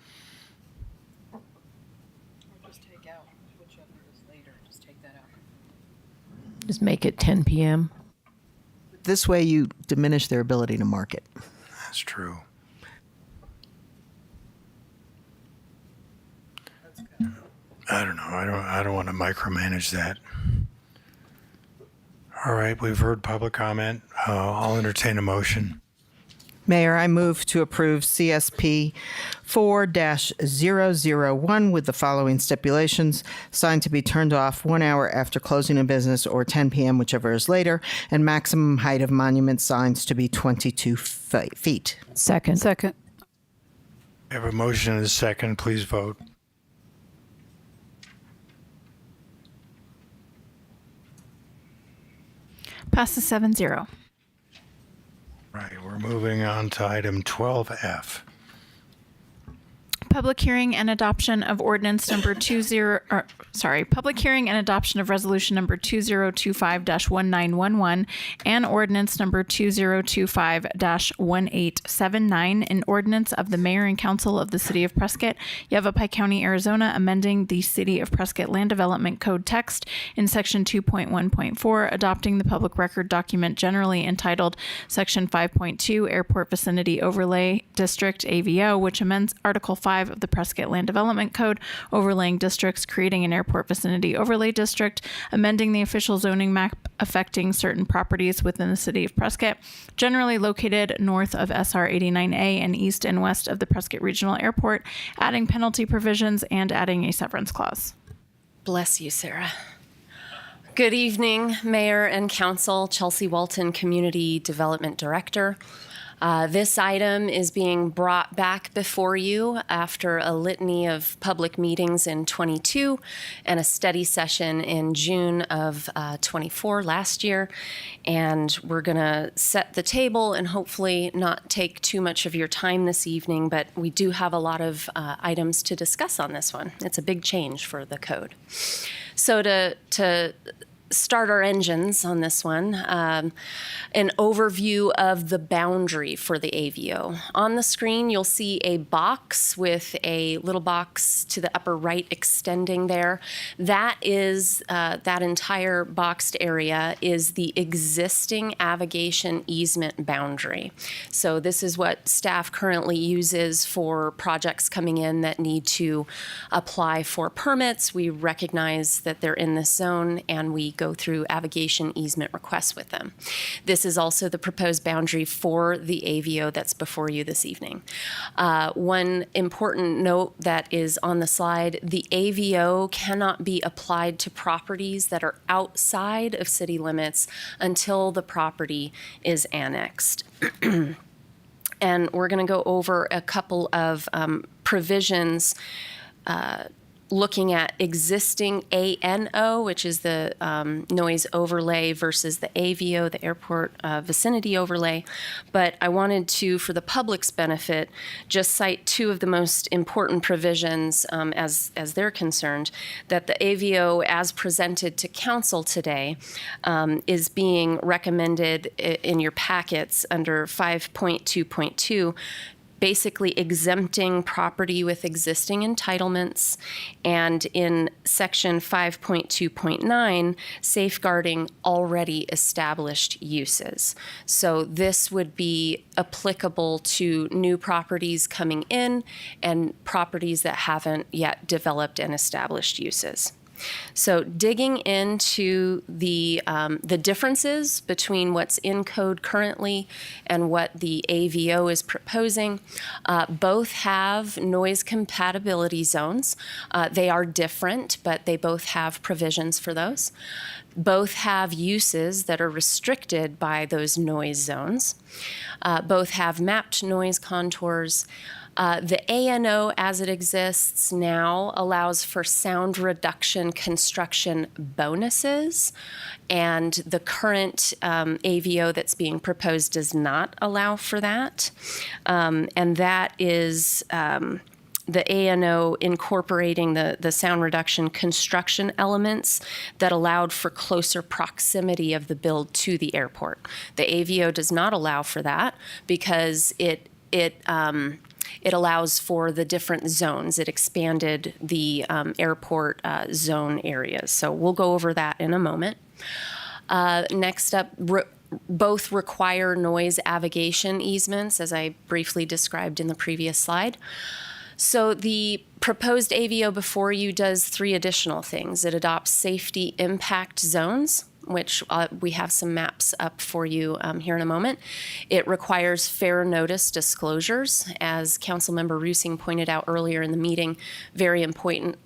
Just take out whichever is later. Just take that out. Just make it 10 p.m. This way you diminish their ability to market. That's true. I don't know. I don't want to micromanage that. All right, we've heard public comment. I'll entertain a motion. Mayor, I move to approve CSP 4-001 with the following stipulations. Sign to be turned off 1 hour after closing of business or 10 p.m., whichever is later, and maximum height of monument signs to be 22 feet. Second. Second. I have a motion and a second. Please vote. Passes 7-0. Right, we're moving on to item 12F. Public hearing and adoption of ordinance number public hearing and adoption of resolution number 2025-1911 and ordinance number 2025-1879, an ordinance of the mayor and council of the city of Prescott, Yavapai County, Arizona, amending the City of Prescott Land Development Code text in section 2.1.4, adopting the public record document generally entitled section 5.2 Airport Vicinity Overlay District AVO, which amends Article 5 of the Prescott Land Development Code, overlaying districts, creating an airport vicinity overlay district, amending the official zoning map affecting certain properties within the city of Prescott, generally located north of SR 89A and east and west of the Prescott Regional Airport, adding penalty provisions and adding a severance clause. Bless you, Sarah. Good evening, Mayor and Council. Chelsea Walton, Community Development Director. This item is being brought back before you after a litany of public meetings in 22 and a study session in June of 24 last year. And we're going to set the table and hopefully not take too much of your time this evening, but we do have a lot of items to discuss on this one. It's a big change for the code. So to start our engines on this one, an overview of the boundary for the AVO. On the screen, you'll see a box with a little box to the upper right extending there. That is, that entire boxed area is the existing avigation easement boundary. So this is what staff currently uses for projects coming in that need to apply for permits. We recognize that they're in this zone and we go through avigation easement requests with them. This is also the proposed boundary for the AVO that's before you this evening. One important note that is on the slide, the AVO cannot be applied to properties that are outside of city limits until the property is annexed. And we're going to go over a couple of provisions looking at existing ANO, which is the noise overlay, versus the AVO, the airport vicinity overlay. But I wanted to, for the public's benefit, just cite two of the most important provisions as they're concerned, that the AVO, as presented to council today, is being recommended in your packets under 5.2.2, basically exempting property with existing entitlements, and in section 5.2.9, safeguarding already established uses. So this would be applicable to new properties coming in and properties that haven't yet developed and established uses. So digging into the differences between what's in code currently and what the AVO is proposing, both have noise compatibility zones. They are different, but they both have provisions for those. Both have uses that are restricted by those noise zones. Both have mapped noise contours. The ANO, as it exists now, allows for sound reduction construction bonuses, and the current AVO that's being proposed does not allow for that. And that is the ANO incorporating the sound reduction construction elements that allowed for closer proximity of the build to the airport. The AVO does not allow for that because it allows for the different zones. It expanded the airport zone areas. So we'll go over that in a moment. Next up, both require noise avigation easements, as I briefly described in the previous slide. So the proposed AVO before you does three additional things. It adopts safety impact zones, which we have some maps up for you here in a moment. It requires fair notice disclosures, as Councilmember Rusing pointed out earlier in the meeting, very important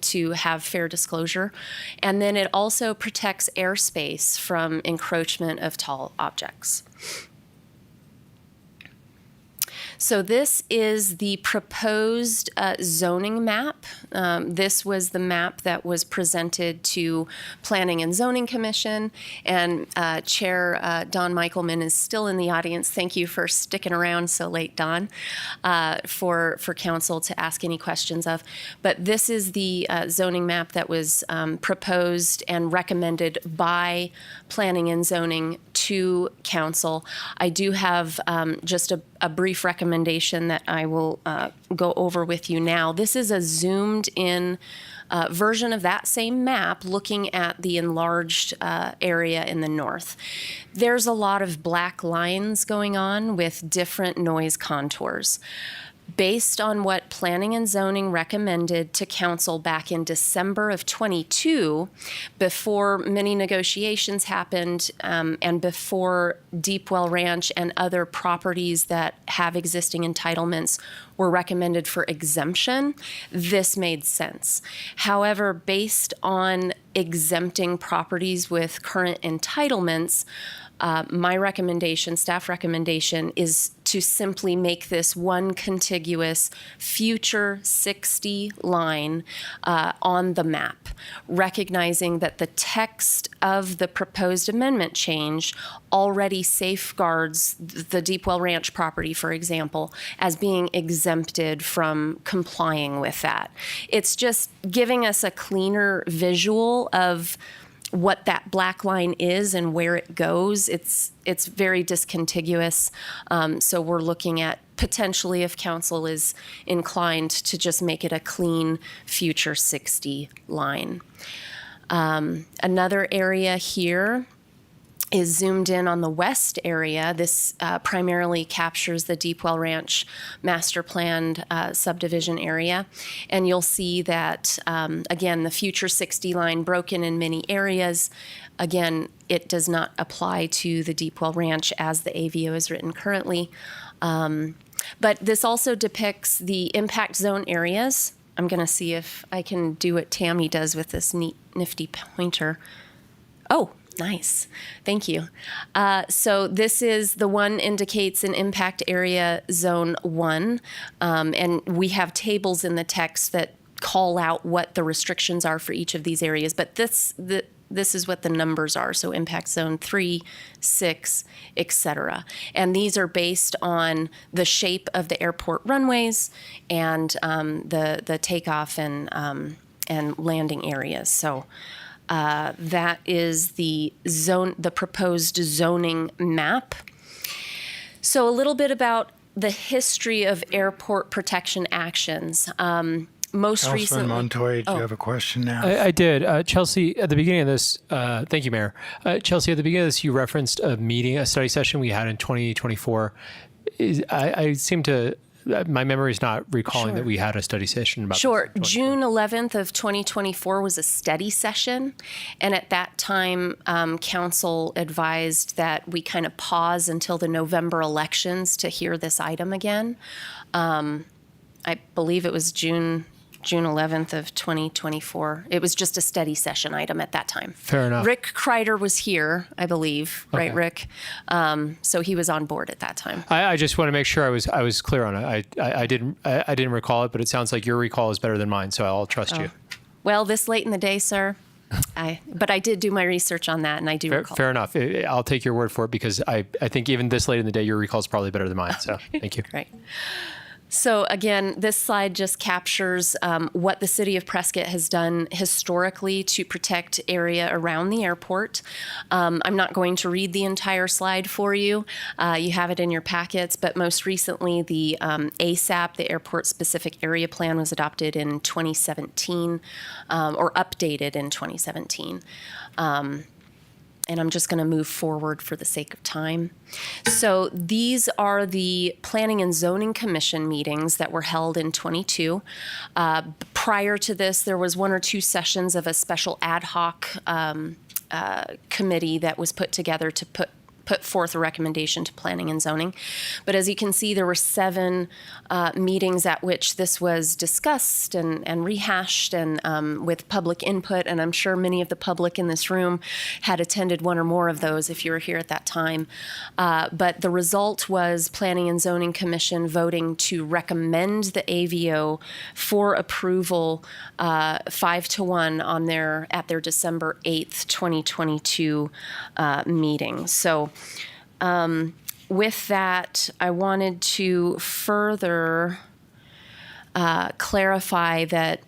to have fair disclosure. And then it also protects airspace from encroachment of tall objects. So this is the proposed zoning map. This was the map that was presented to Planning and Zoning Commission, and Chair Don Michaelman is still in the audience. Thank you for sticking around so late, Don, for council to ask any questions of. But this is the zoning map that was proposed and recommended by Planning and Zoning to council. I do have just a brief recommendation that I will go over with you now. This is a zoomed in version of that same map looking at the enlarged area in the north. There's a lot of black lines going on with different noise contours. Based on what Planning and Zoning recommended to council back in December of 22, before many negotiations happened and before Deepwell Ranch and other properties that have existing entitlements were recommended for exemption, this made sense. However, based on exempting properties with current entitlements, my recommendation, staff recommendation, is to simply make this one contiguous future 60 line on the map, recognizing that the text of the proposed amendment change already safeguards the Deepwell Ranch property, for example, as being exempted from complying with that. It's just giving us a cleaner visual of what that black line is and where it goes. It's very discontiguous. So we're looking at potentially, if council is inclined, to just make it a clean future 60 line. Another area here is zoomed in on the west area. This primarily captures the Deepwell Ranch master planned subdivision area. And you'll see that, again, the future 60 line broken in many areas. Again, it does not apply to the Deepwell Ranch as the AVO is written currently. But this also depicts the impact zone areas. I'm going to see if I can do what Tammy does with this nifty pointer. Oh, nice. Thank you. So this is the one indicates an impact area zone 1. And we have tables in the text that call out what the restrictions are for each of these areas. But this is what the numbers are. So impact zone 3, 6, etc. And these are based on the shape of the airport runways and the takeoff and landing areas. So that is the proposed zoning map. So a little bit about the history of airport protection actions. Most Councilman recently, Montoya, do you have a question now? I did. Chelsea, at the beginning of this, thank you, Mayor. Chelsea, at the beginning of this, you referenced a study session we had in 2024. I seem to, my memory is not recalling that we had a study session about Sure. June 11th of 2024 was a study session. And at that time, council advised that we kind of pause until the November elections to hear this item again. I believe it was June 11th of 2024. It was just a study session item at that time. Fair enough. Rick Kreider was here, I believe, right, Rick? So he was on board at that time. I just want to make sure I was clear on it. I didn't recall it, but it sounds like your recall is better than mine, so I'll trust you. Well, this late in the day, sir. But I did do my research on that, and I do recall. Fair enough. I'll take your word for it because I think even this late in the day, your recall is probably better than mine. So thank you. Right. So again, this slide just captures what the city of Prescott has done historically to protect area around the airport. I'm not going to read the entire slide for you. You have it in your packets, but most recently the ASAP, the Airport Specific Area Plan, was adopted in 2017 or updated in 2017. And I'm just going to move forward for the sake of time. So these are the Planning and Zoning Commission meetings that were held in 22. Prior to this, there was one or two sessions of a special ad hoc committee that was put together to put forth a recommendation to planning and zoning. But as you can see, there were 7 meetings at which this was discussed and rehashed and with public input. And I'm sure many of the public in this room had attended one or more of those if you were here at that time. But the result was Planning and Zoning Commission voting to recommend the AVO for approval 5-1 at their December 8th, 2022 meeting. So with that, I wanted to further clarify that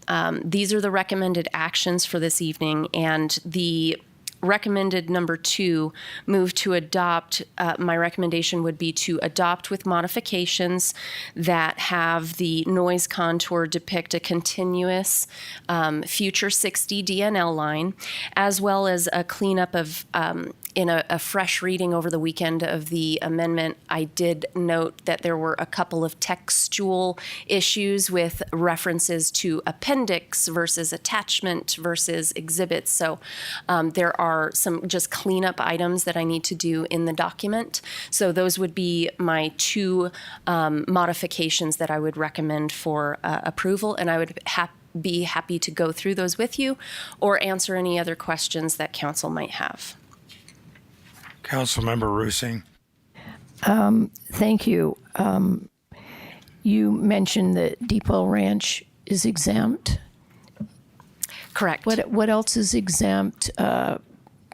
these are the recommended actions for this evening, and the recommended number 2, move to adopt, my recommendation would be to adopt with modifications that have the noise contour depict a continuous future 60 DNL line, as well as a cleanup of, in a fresh reading over the weekend of the amendment, I did note that there were a couple of textual issues with references to appendix versus attachment versus exhibits. So there are some just cleanup items that I need to do in the document. So those would be my 2 modifications that I would recommend for approval, and I would be happy to go through those with you or answer any other questions that council might have. Councilmember Rusing. Thank you. You mentioned that Deepwell Ranch is exempt. Correct. What else is exempt?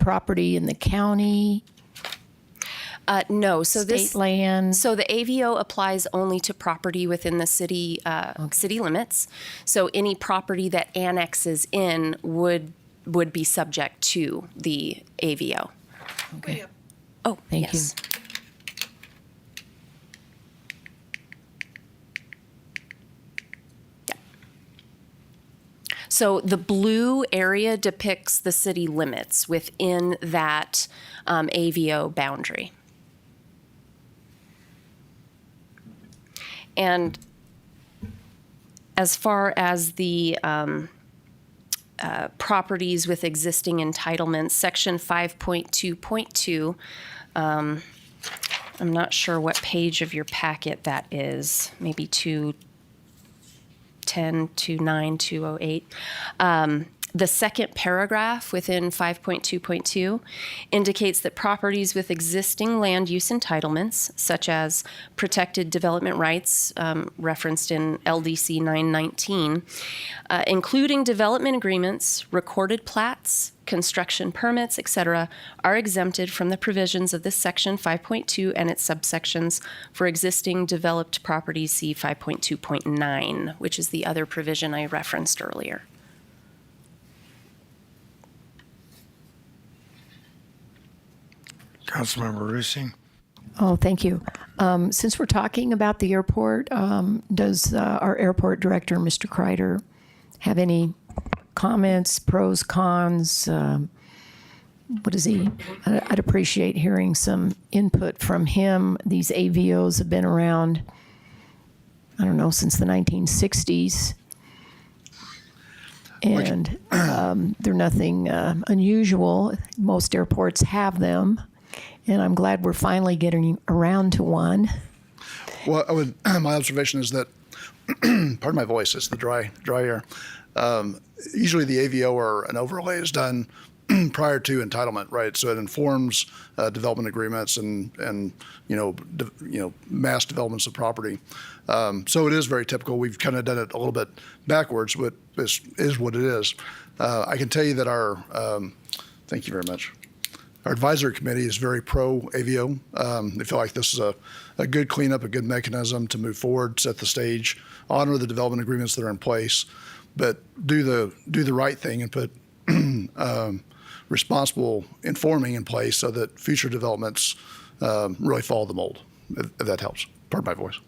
Property in the county? No. So state land? So the AVO applies only to property within the city city limits. So any property that annexes in would be subject to the AVO. Okay. Oh, Thank yes. you. Yeah. So the blue area depicts the city limits within that AVO boundary. And as far as the properties with existing entitlements, Section 5.2.2. I'm not sure what page of your packet that is, maybe 210, 29, 208. The second paragraph within 5.2.2 indicates that properties with existing land use entitlements, such as protected development rights referenced in LDC 919, including development agreements, recorded plats, construction permits, etc., are exempted from the provisions of this section 5.2 and its subsections for existing developed properties. See 5.2.9, which is the other provision I referenced earlier. Councilmember Rusing. Oh, thank you. Since we're talking about the airport, does our airport director, Mr. Kreider, have any comments, pros, cons? What is he? I'd appreciate hearing some input from him. These AVOs have been around, I don't know, since the 1960s. And they're nothing unusual. Most airports have them. And I'm glad we're finally getting around to one. Well, my observation is that, pardon my voice, it's the dry air. Usually the AVO or an overlay is done prior to entitlement, right? So it informs development agreements and mass developments of property. So it is very typical. We've kind of done it a little bit backwards, but this is what it is. I can tell you that thank you very much. Our advisory committee is very pro AVO. They feel like this is a good cleanup, a good mechanism to move forward, set the stage, honor the development agreements that are in place, but do the right thing and put responsible informing in place so that future developments really follow the mold, if that helps. Pardon my voice.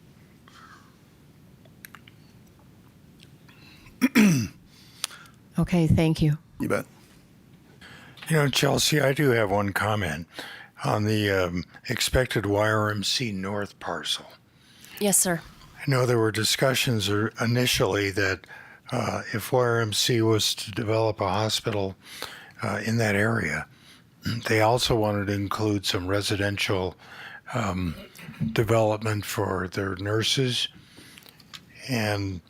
Okay, thank you. You bet. You know, Chelsea, I do have one comment on the expected YRMC North parcel. Yes, sir. I know there were discussions initially that if YRMC was to develop a hospital in that area, they also wanted to include some residential development for their nurses. And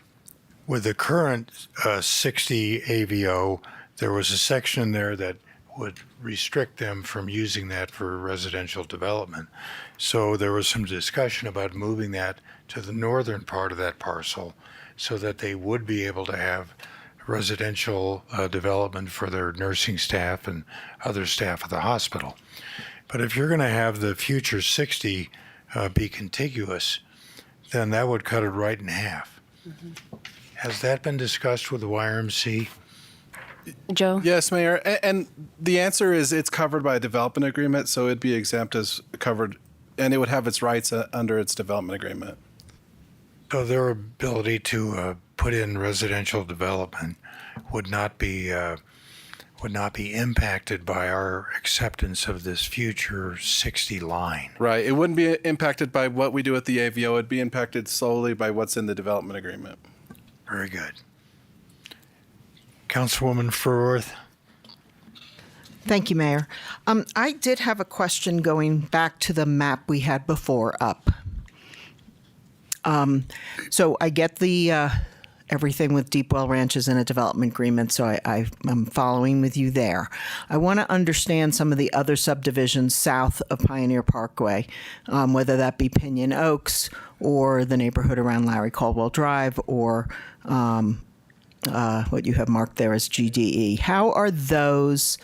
with the current 60 AVO, there was a section there that would restrict them from using that for residential development. So there was some discussion about moving that to the northern part of that parcel so that they would be able to have residential development for their nursing staff and other staff at the hospital. But if you're going to have the future 60 be contiguous, then that would cut it right in half. Has that been discussed with the YRMC? Joe? Yes, Mayor. And the answer is it's covered by a development agreement, so it'd be exempt as covered, and it would have its rights under its development agreement. So their ability to put in residential development would not be impacted by our acceptance of this future 60 line. Right. It wouldn't be impacted by what we do at the AVO. It'd be impacted solely by what's in the development agreement. Very good. Councilwoman Furworth. Thank you, Mayor. I did have a question going back to the map we had before up. So I get the everything with Deep Well Ranch is in a development agreement, so I'm following with you there. I want to understand some of the other subdivisions south of Pioneer Parkway, whether that be Pinion Oaks or the neighborhood around Larry Caldwell Drive or what you have marked there as GDE. How are those?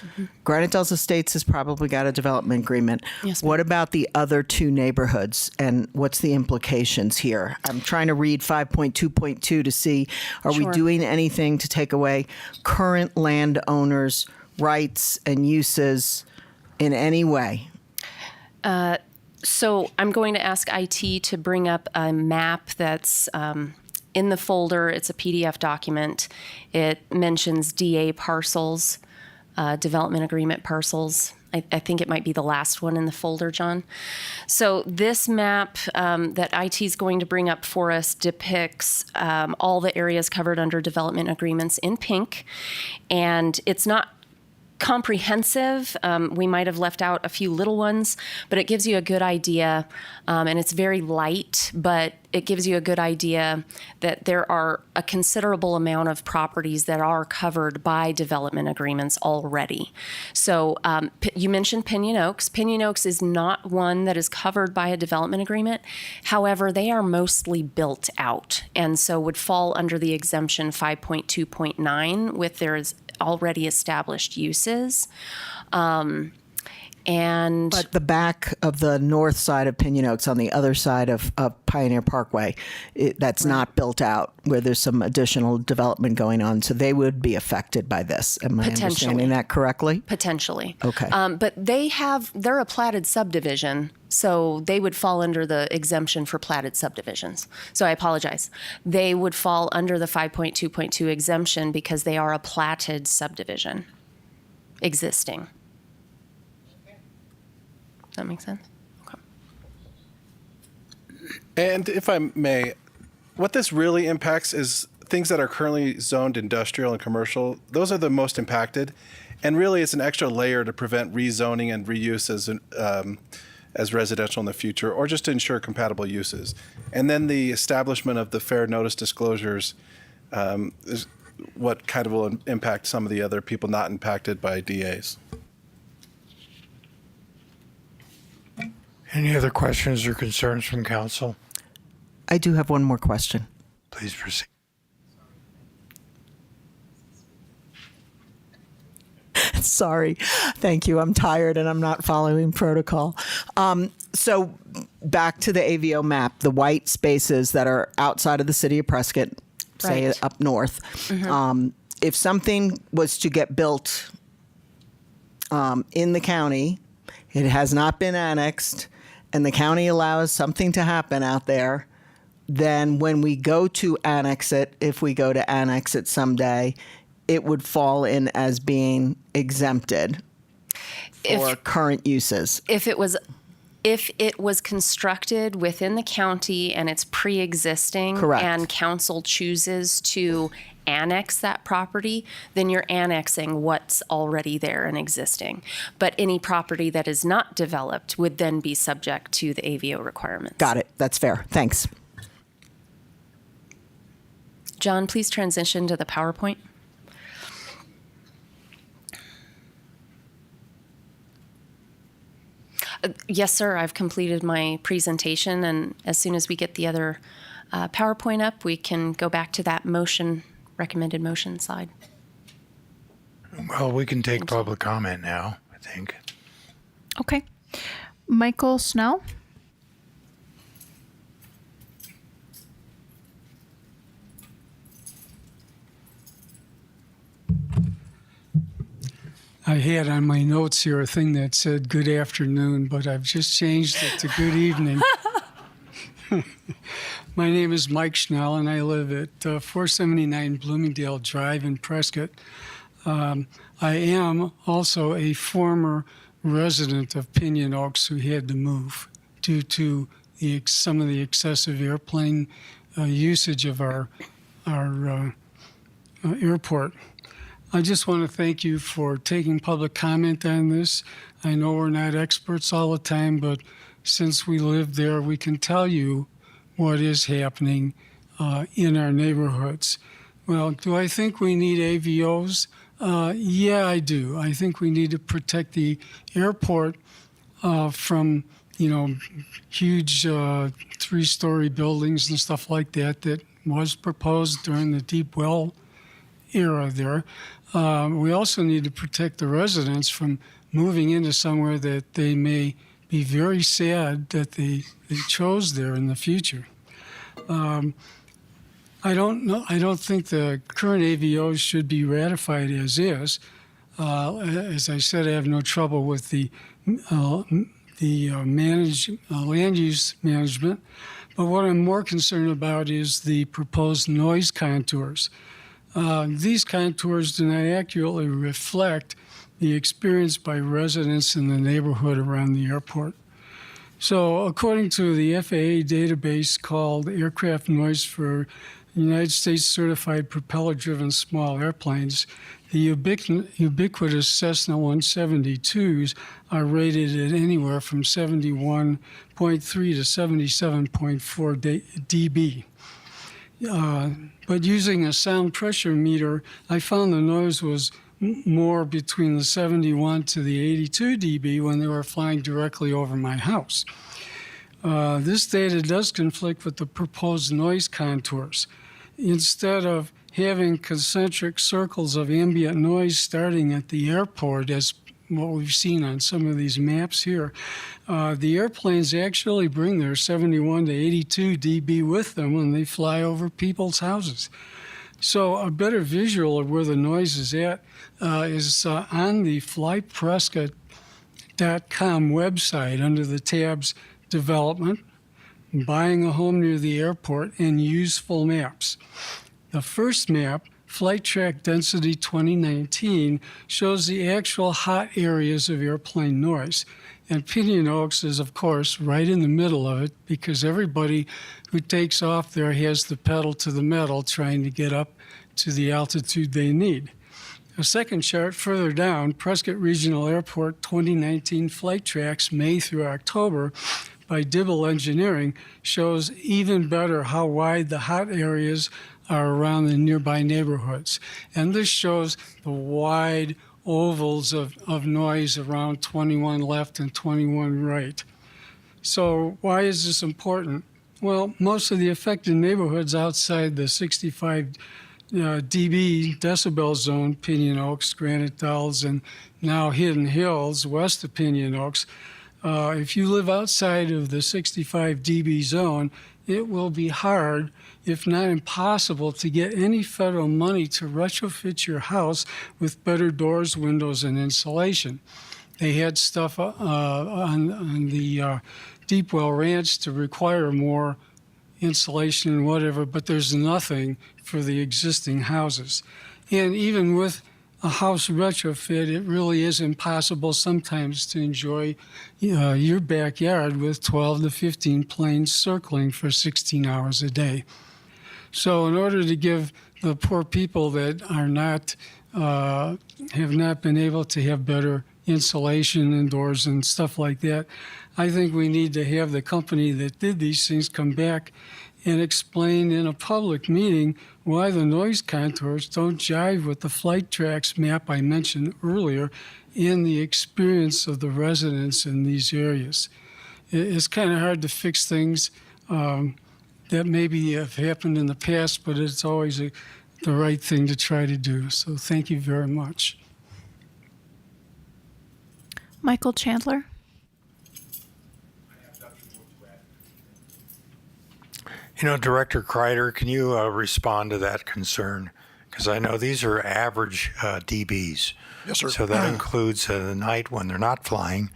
Granite Dells Estates has probably got a development agreement. Yes, what about the other two neighborhoods, and what's the implications here? I'm trying to read 5.2.2 to see, are we Sure. doing anything to take away current landowners' rights and uses in any way? So I'm going to ask IT to bring up a map that's in the folder. It's a PDF document. It mentions DA parcels, development agreement parcels. I think it might be the last one in the folder, John. So this map that IT is going to bring up for us depicts all the areas covered under development agreements in pink. And it's not comprehensive. We might have left out a few little ones, but it gives you a good idea, and it's very light, but it gives you a good idea that there are a considerable amount of properties that are covered by development agreements already. So you mentioned Pinion Oaks. Pinion Oaks is not one that is covered by a development agreement. However, they are mostly built out, and so would fall under the exemption 5.2.9 with their already established uses. And But the back of the north side of Pinion Oaks on the other side of Pioneer Parkway, that's not built out, where there's some additional development going on. So they would be affected by this. Am I understanding that correctly? Potentially. Okay. But they're a platted subdivision, so they would fall under the exemption for platted subdivisions. So I apologize. They would fall under the 5.2.2 exemption because they are a platted subdivision existing. Does that make sense? Okay. And if I may, what this really impacts is things that are currently zoned industrial and commercial. Those are the most impacted. And really, it's an extra layer to prevent rezoning and reuse as residential in the future, or just to ensure compatible uses. And then the establishment of the fair notice disclosures is what kind of will impact some of the other people not impacted by DAs. Any other questions or concerns from council? I do have one more question. Please proceed. Sorry. Thank you. I'm tired and I'm not following protocol. So back to the AVO map, the white spaces that are outside of the city of Prescott, say Right. up north. If something was to get built in the county, it has not been annexed, and the county allows something to happen out there, then when we go to annex it, if we go to annex it someday, it would fall in as being exempted for current uses. If it was constructed within the county and it's pre-existing, Correct. and council chooses to annex that property, then you're annexing what's already there and existing. But any property that is not developed would then be subject to the AVO requirements. Got it. That's fair. Thanks. John, please transition to the PowerPoint. Yes, sir. I've completed my presentation, and as soon as we get the other PowerPoint up, we can go back to that recommended motion slide. Well, we can take public comment now, I think. Okay. Michael Snell? I had on my notes here a thing that said good afternoon, but I've just changed it to good evening. My name is Mike Schnell, and I live at 479 Bloomingdale Drive in Prescott. I am also a former resident of Pinion Oaks who had to move due to some of the excessive airplane usage of our airport. I just want to thank you for taking public comment on this. I know we're not experts all the time, but since we live there, we can tell you what is happening in our neighborhoods. Well, do I think we need AVOs? Yeah, I do. I think we need to protect the airport from, huge three-story buildings and stuff like that was proposed during the deep well era there. We also need to protect the residents from moving into somewhere that they may be very sad that they chose there in the future. I don't know. I don't think the current AVOs should be ratified as is. As I said, I have no trouble with the land use management. But what I'm more concerned about is the proposed noise contours. These contours do not accurately reflect the experience by residents in the neighborhood around the airport. So according to the FAA database called Aircraft Noise for United States Certified Propeller-Driven Small Airplanes, the ubiquitous Cessna 172s are rated at anywhere from 71.3 to 77.4 dB. But using a sound pressure meter, I found the noise was more between the 71 to the 82 dB when they were flying directly over my house. This data does conflict with the proposed noise contours. Instead of having concentric circles of ambient noise starting at the airport, as what we've seen on some of these maps here, the airplanes actually bring their 71 to 82 dB with them when they fly over people's houses. So a better visual of where the noise is at is on the flyprescott.com website under the tabs Development, Buying a Home Near the Airport, and Useful Maps. The first map, Flight Track Density 2019, shows the actual hot areas of airplane noise. And Pinion Oaks is, of course, right in the middle of it because everybody who takes off there has the pedal to the metal trying to get up to the altitude they need. A second chart further down, Prescott Regional Airport 2019 flight tracks May through October by Dibble Engineering shows even better how wide the hot areas are around the nearby neighborhoods. And this shows the wide ovals of noise around 21 left and 21 right. So why is this important? Well, most of the affected neighborhoods outside the 65 dB decibel zone, Pinion Oaks, Granite Dells, and now Hidden Hills, west of Pinion Oaks, if you live outside of the 65 dB zone, it will be hard, if not impossible, to get any federal money to retrofit your house with better doors, windows, and insulation. They had stuff on the Deepwell Ranch to require more insulation and whatever, but there's nothing for the existing houses. And even with a house retrofit, it really is impossible sometimes to enjoy your backyard with 12 to 15 planes circling for 16 hours a day. So in order to give the poor people that are not have not been able to have better insulation indoors and stuff like that. I think we need to have the company that did these things come back and explain in a public meeting why the noise contours don't jive with the flight tracks map I mentioned earlier and the experience of the residents in these areas. It's kind of hard to fix things that maybe have happened in the past, but it's always the right thing to try to do. So thank you very much. Michael Chandler. Director Kreider, can you respond to that concern? Because I know these are average dBs. Yes, sir. So that includes the night when they're not flying,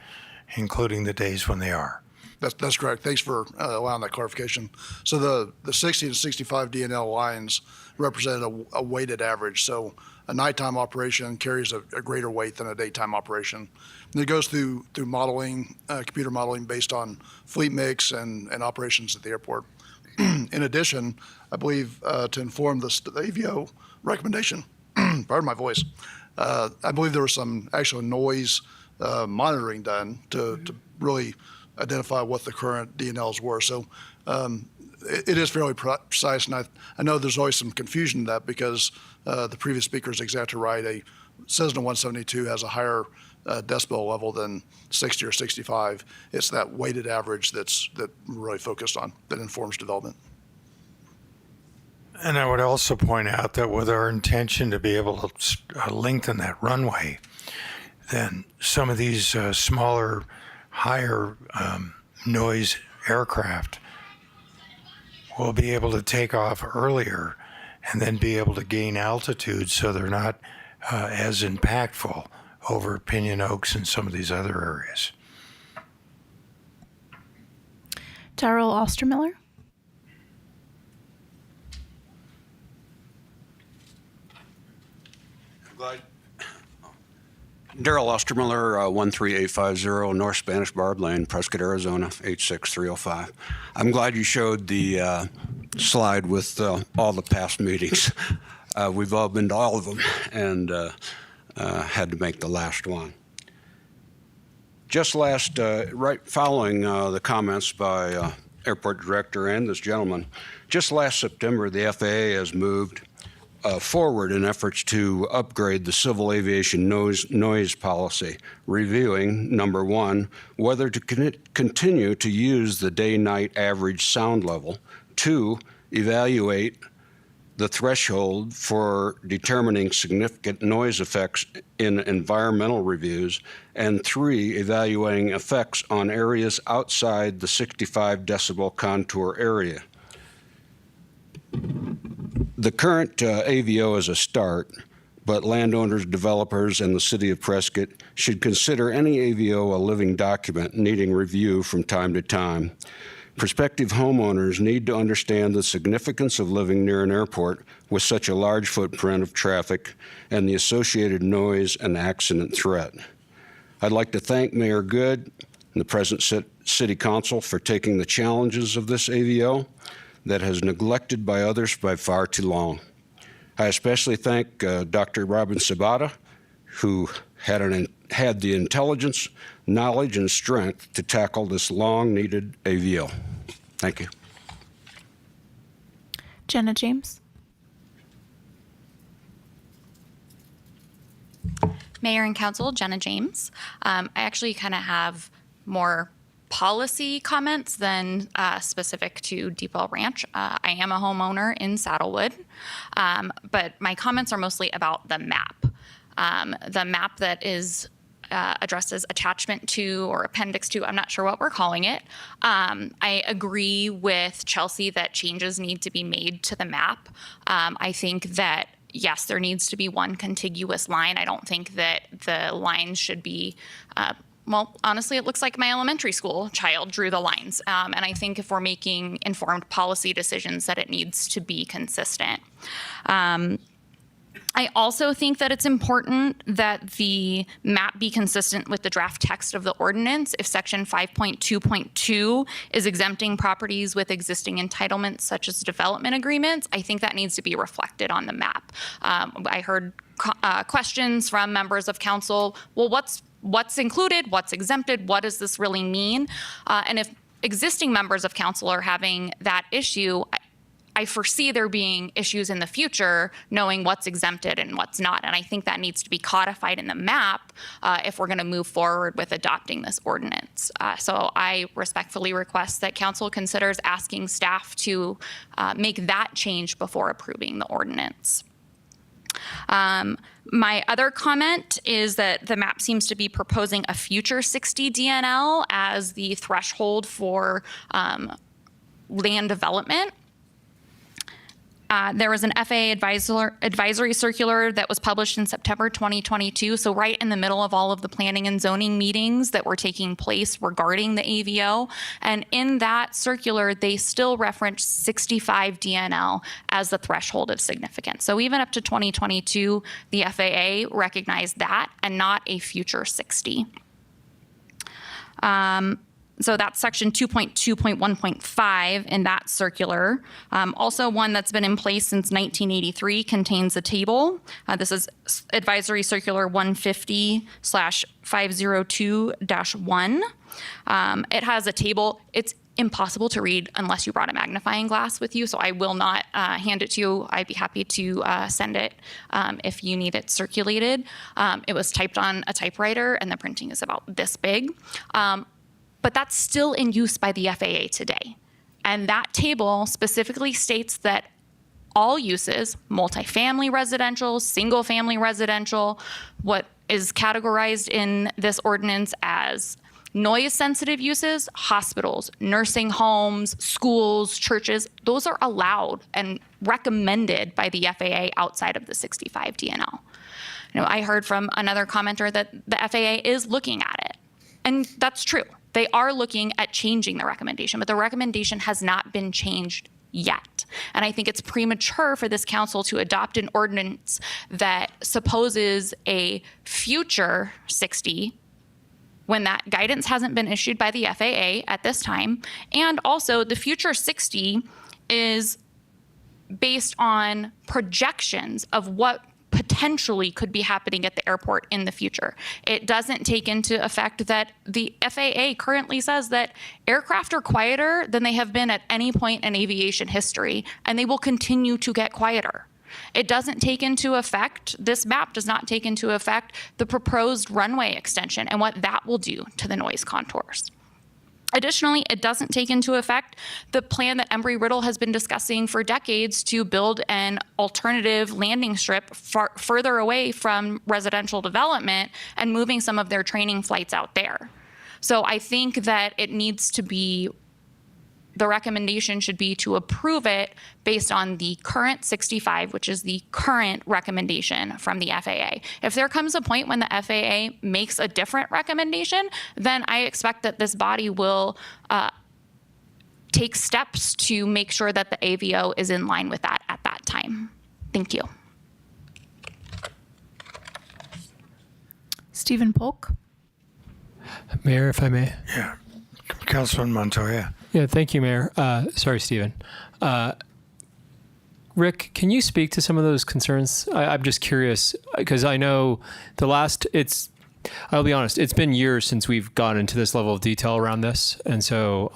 including the days when they are. That's correct. Thanks for allowing that clarification. So the 60 and 65 DNL lines represent a weighted average. So a nighttime operation carries a greater weight than a daytime operation. And it goes through modeling, computer modeling based on fleet mix and operations at the airport. In addition, I believe to inform the AVO recommendation, pardon my voice, I believe there was some actual noise monitoring done to really identify what the current DNLs were. So it is fairly precise, and I know there's always some confusion in that because the previous speaker is exactly right. A Cessna 172 has a higher decibel level than 60 or 65. It's that weighted average that we're really focused on that informs development. And I would also point out that with our intention to be able to lengthen that runway, then some of these smaller, higher noise aircraft will be able to take off earlier and then be able to gain altitude so they're not as impactful over Pinyon Oaks and some of these other areas. Darrell Ostermiller. Darrell Ostermiller, 13850 North Spanish Barb Lane, Prescott, Arizona, 86305. I'm glad you showed the slide with all the past meetings. We've all been to all of them and had to make the last one. Just right following the comments by Airport Director and this gentleman, just last September, the FAA has moved forward in efforts to upgrade the civil aviation noise policy, reviewing, number one, whether to continue to use the day-night average sound level, two, evaluate the threshold for determining significant noise effects in environmental reviews, and three, evaluating effects on areas outside the 65 decibel contour area. The current AVO is a start, but landowners, developers, and the City of Prescott should consider any AVO a living document needing review from time to time. Prospective homeowners need to understand the significance of living near an airport with such a large footprint of traffic and the associated noise and accident threat. I'd like to thank Mayor Good and the present City Council for taking the challenges of this AVO that has neglected by others by far too long. I especially thank Dr. Robin Sabata, who had the intelligence, knowledge, and strength to tackle this long-needed AVO. Thank you. Jenna James. Mayor and Council, Jenna James. I actually kind of have more policy comments than specific to Deepwell Ranch. I am a homeowner in Saddlewood, but my comments are mostly about the map. The map that is addressed as attachment 2 or appendix 2, I'm not sure what we're calling it. I agree with Chelsea that changes need to be made to the map. I think that, yes, there needs to be one contiguous line. I don't think that the lines should be, well, honestly, it looks like my elementary school child drew the lines. And I think if we're making informed policy decisions that it needs to be consistent. I also think that it's important that the map be consistent with the draft text of the ordinance. If section 5.2.2 is exempting properties with existing entitlements such as development agreements, I think that needs to be reflected on the map. I heard questions from members of council, well, what's included, what's exempted, what does this really mean? And if existing members of council are having that issue, I foresee there being issues in the future knowing what's exempted and what's not. And I think that needs to be codified in the map if we're going to move forward with adopting this ordinance. So I respectfully request that council considers asking staff to make that change before approving the ordinance. My other comment is that the map seems to be proposing a future 60 DNL as the threshold for land development. There was an FAA advisory circular that was published in September 2022, so right in the middle of all of the planning and zoning meetings that were taking place regarding the AVO. And in that circular, they still referenced 65 DNL as the threshold of significance. So even up to 2022, the FAA recognized that and not a future 60. So that's section 2.2.1.5 in that circular. Also one that's been in place since 1983 contains a table. This is Advisory Circular 150/502-1. It has a table. It's impossible to read unless you brought a magnifying glass with you, so I will not hand it to you. I'd be happy to send it if you need it circulated. It was typed on a typewriter and the printing is about this big. But that's still in use by the FAA today. And that table specifically states that all uses, multifamily residential, single family residential, what is categorized in this ordinance as noise sensitive uses, hospitals, nursing homes, schools, churches, those are allowed and recommended by the FAA outside of the 65 DNL. I heard from another commenter that the FAA is looking at it. And that's true. They are looking at changing the recommendation, but the recommendation has not been changed yet. And I think it's premature for this council to adopt an ordinance that supposes a future 60 when that guidance hasn't been issued by the FAA at this time. And also the future 60 is based on projections of what potentially could be happening at the airport in the future. It doesn't take into effect that the FAA currently says that aircraft are quieter than they have been at any point in aviation history, and they will continue to get quieter. It doesn't take into effect, this map does not take into effect the proposed runway extension and what that will do to the noise contours. Additionally, it doesn't take into effect the plan that Embry-Riddle has been discussing for decades to build an alternative landing strip further away from residential development and moving some of their training flights out there. So I think that it needs to be, the recommendation should be to approve it based on the current 65, which is the current recommendation from the FAA. If there comes a point when the FAA makes a different recommendation, then I expect that this body will take steps to make sure that the AVO is in line with that at that time. Thank you. Stephen Polk. Mayor, if I may. Yeah. Councilman Montoya. Yeah, thank you, Mayor. Sorry, Stephen. Rick, can you speak to some of those concerns? I'm just curious because I know I'll be honest, it's been years since we've gone into this level of detail around this. And so,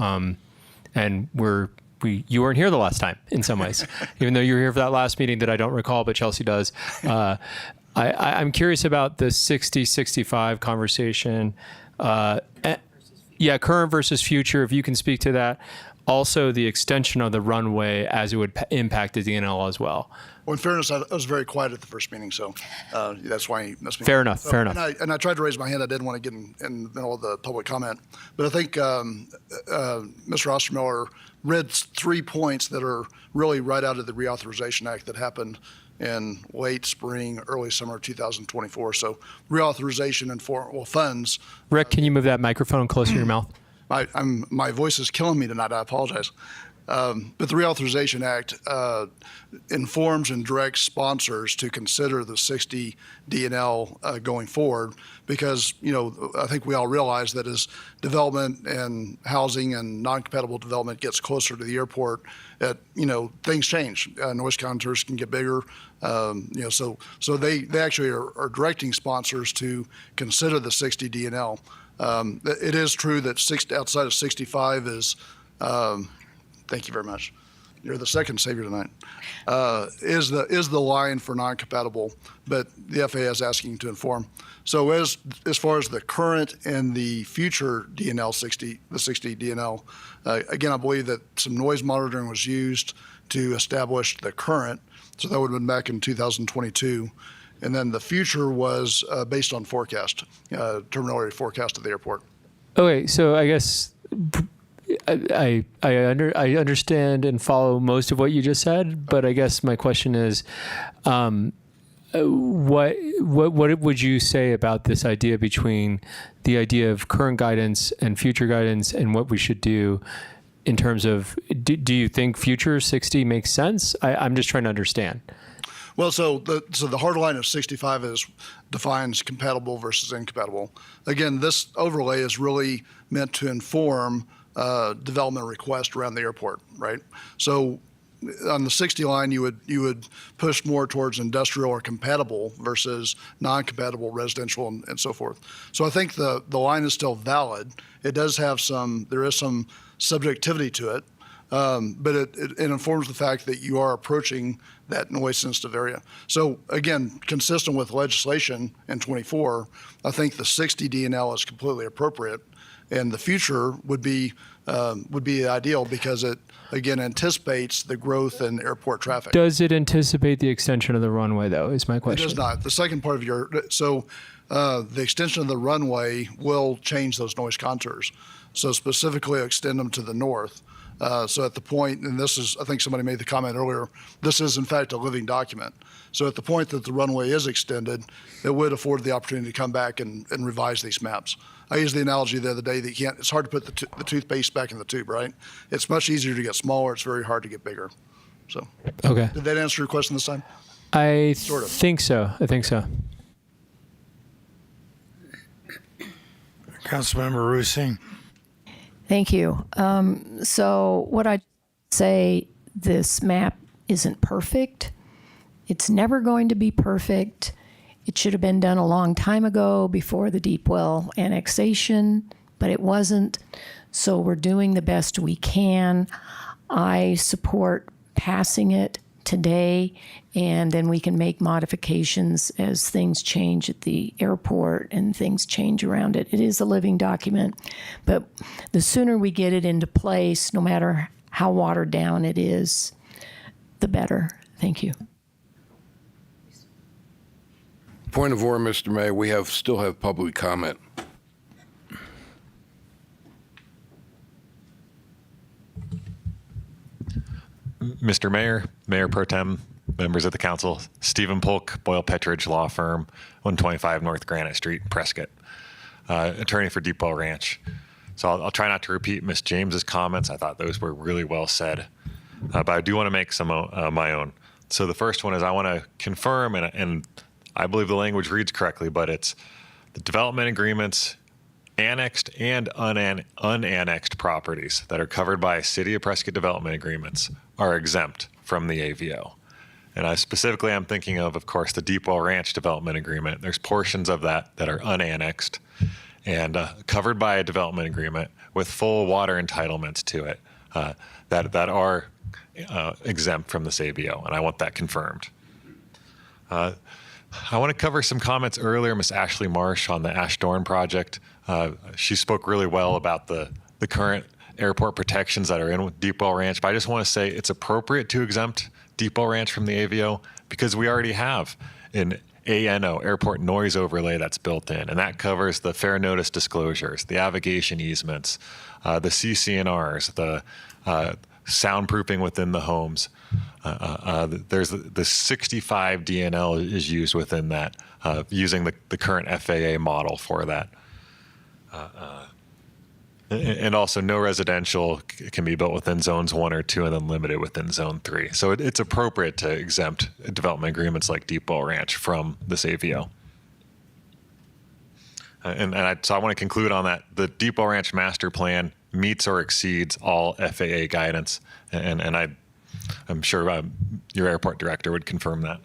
and you weren't here the last time in some ways, even though you were here for that last meeting that I don't recall, but Chelsea does. I'm curious about the 60-65 conversation. Yeah, current versus future, if you can speak to that. Also, the extension of the runway as it would impact the DNL as well. Well, in fairness, I was very quiet at the first meeting, so that's why you must be. Fair enough, fair enough. And I tried to raise my hand. I didn't want to get in the middle of the public comment. But I think Mr. Ostermiller read 3 points that are really right out of the Reauthorization Act that happened in late spring, early summer of 2024. So reauthorization and funds. Rick, can you move that microphone closer to your mouth? My voice is killing me tonight. I apologize. But the Reauthorization Act informs and directs sponsors to consider the 60 DNL going forward because, I think we all realize that as development and housing and non-compatible development gets closer to the airport, things change. Noise counters can get bigger. So they actually are directing sponsors to consider the 60 DNL. It is true that outside of 65 is thank you very much. You're the second savior tonight. Is the line for non-compatible, but the FAA is asking to inform. So as far as the current and the future DNL 60, the 60 DNL, again, I believe that some noise monitoring was used to establish the current. So that would have been back in 2022. And then the future was based on forecast, terminal area forecast of the airport. Okay, so I guess I understand and follow most of what you just said, but I guess my question is, what would you say about this idea between the idea of current guidance and future guidance and what we should do in terms of, do you think future 60 makes sense? I'm just trying to understand. Well, so the hard line of 65 defines compatible versus incompatible. Again, this overlay is really meant to inform development request around the airport, right? So on the 60 line, you would push more towards industrial or compatible versus non-compatible residential and so forth. So I think the line is still valid. It does have there is some subjectivity to it, but it informs the fact that you are approaching that noise sensitive area. So again, consistent with legislation in 24, I think the 60 DNL is completely appropriate. And the future would be ideal because it, again, anticipates the growth in airport traffic. Does it anticipate the extension of the runway, though, is my question? It does not. The second part of the extension of the runway will change those noise contours. So specifically extend them to the north. So at the point, and this is, I think somebody made the comment earlier, this is in fact a living document. So at the point that the runway is extended, it would afford the opportunity to come back and revise these maps. I used the analogy the other day that it's hard to put the toothpaste back in the tube, right? It's much easier to get smaller. It's very hard to get bigger. So, okay. Did that answer your question this time? I Sort of. think so. Councilmember Rusing. Thank you. So what I say, this map isn't perfect. It's never going to be perfect. It should have been done a long time ago before the deep well annexation, but it wasn't. So we're doing the best we can. I support passing it today, and then we can make modifications as things change at the airport and things change around it. It is a living document, but the sooner we get it into place, no matter how watered down it is, the better. Thank you. Point of order, Mr. Mayor, we still have public comment. Mr. Mayor, Mayor Pro Tem, members of the council, Stephen Polk, Boyle Petridge Law Firm, 125 North Granite Street, Prescott, attorney for Deep Well Ranch. So I'll try not to repeat Ms. James's comments. I thought those were really well said, but I do want to make some my own. So the first one is I want to confirm, and I believe the language reads correctly, but it's the development agreements, annexed and unannexed properties that are covered by City of Prescott development agreements are exempt from the AVO. And I'm thinking of course, the Deep Well Ranch development agreement. There's portions of that are unannexed and covered by a development agreement with full water entitlements to it that are exempt from this AVO, and I want that confirmed. I want to cover some comments earlier, Ms. Ashley Marsh on the Ash Dorn project. She spoke really well about the current airport protections that are in with Deep Well Ranch, but I just want to say it's appropriate to exempt Deep Well Ranch from the AVO because we already have an ANO, airport noise overlay, that's built in, and that covers the fair notice disclosures, the avigation easements, the CCNRs, the soundproofing within the homes. There's the 65 DNL is used within that, using the current FAA model for that. And also, no residential can be built within zones 1 or 2 and then limited within zone 3. So it's appropriate to exempt development agreements like Deep Well Ranch from this AVO. So I want to conclude on that. The Deep Well Ranch Master Plan meets or exceeds all FAA guidance. And I'm sure your airport director would confirm that.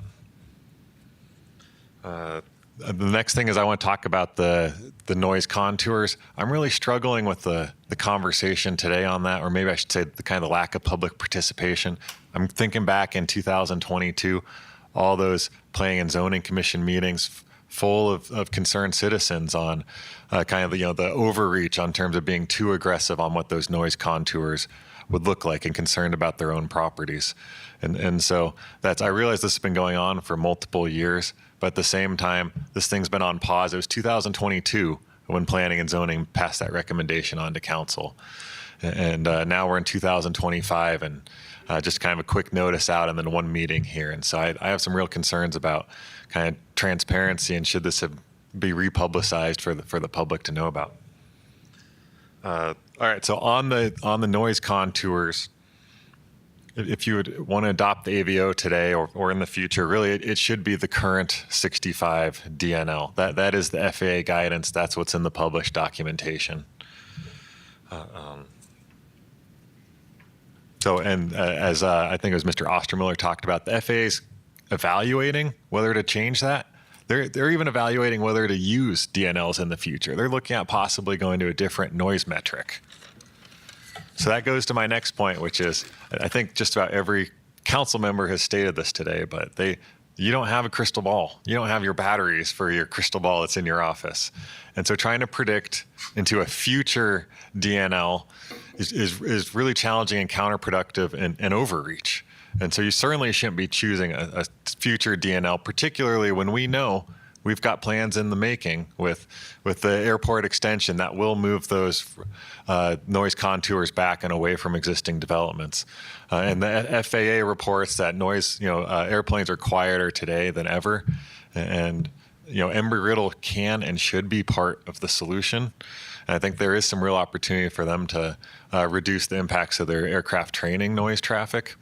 The next thing is I want to talk about the noise contours. I'm really struggling with the conversation today on that, or maybe I should say the kind of lack of public participation. I'm thinking back in 2022, all those planning and zoning commission meetings full of concerned citizens on kind of the overreach on terms of being too aggressive on what those noise contours would look like and concerned about their own properties. And so I realize this has been going on for multiple years, but at the same time, this thing's been on pause. It was 2022 when planning and zoning passed that recommendation on to council. And now we're in 2025 and just kind of a quick notice out and then one meeting here. And so I have some real concerns about kind of transparency and should this be republicized for the public to know about. All right, so on the noise contours, if you would want to adopt the AVO today or in the future, really it should be the current 65 DNL. That is the FAA guidance. That's what's in the published documentation. As I think it was Mr. Ostermiller talked about, the FAA is evaluating whether to change that. They're even evaluating whether to use DNLs in the future. They're looking at possibly going to a different noise metric. So that goes to my next point, which is I think just about every council member has stated this today, but you don't have a crystal ball. You don't have your batteries for your crystal ball that's in your office. And so trying to predict into a future DNL is really challenging and counterproductive and overreach. And so you certainly shouldn't be choosing a future DNL, particularly when we know we've got plans in the making with the airport extension that will move those noise contours back and away from existing developments. And the FAA reports that airplanes are quieter today than ever. And Embry-Riddle can and should be part of the solution. And I think there is some real opportunity for them to reduce the impacts of their aircraft training noise traffic.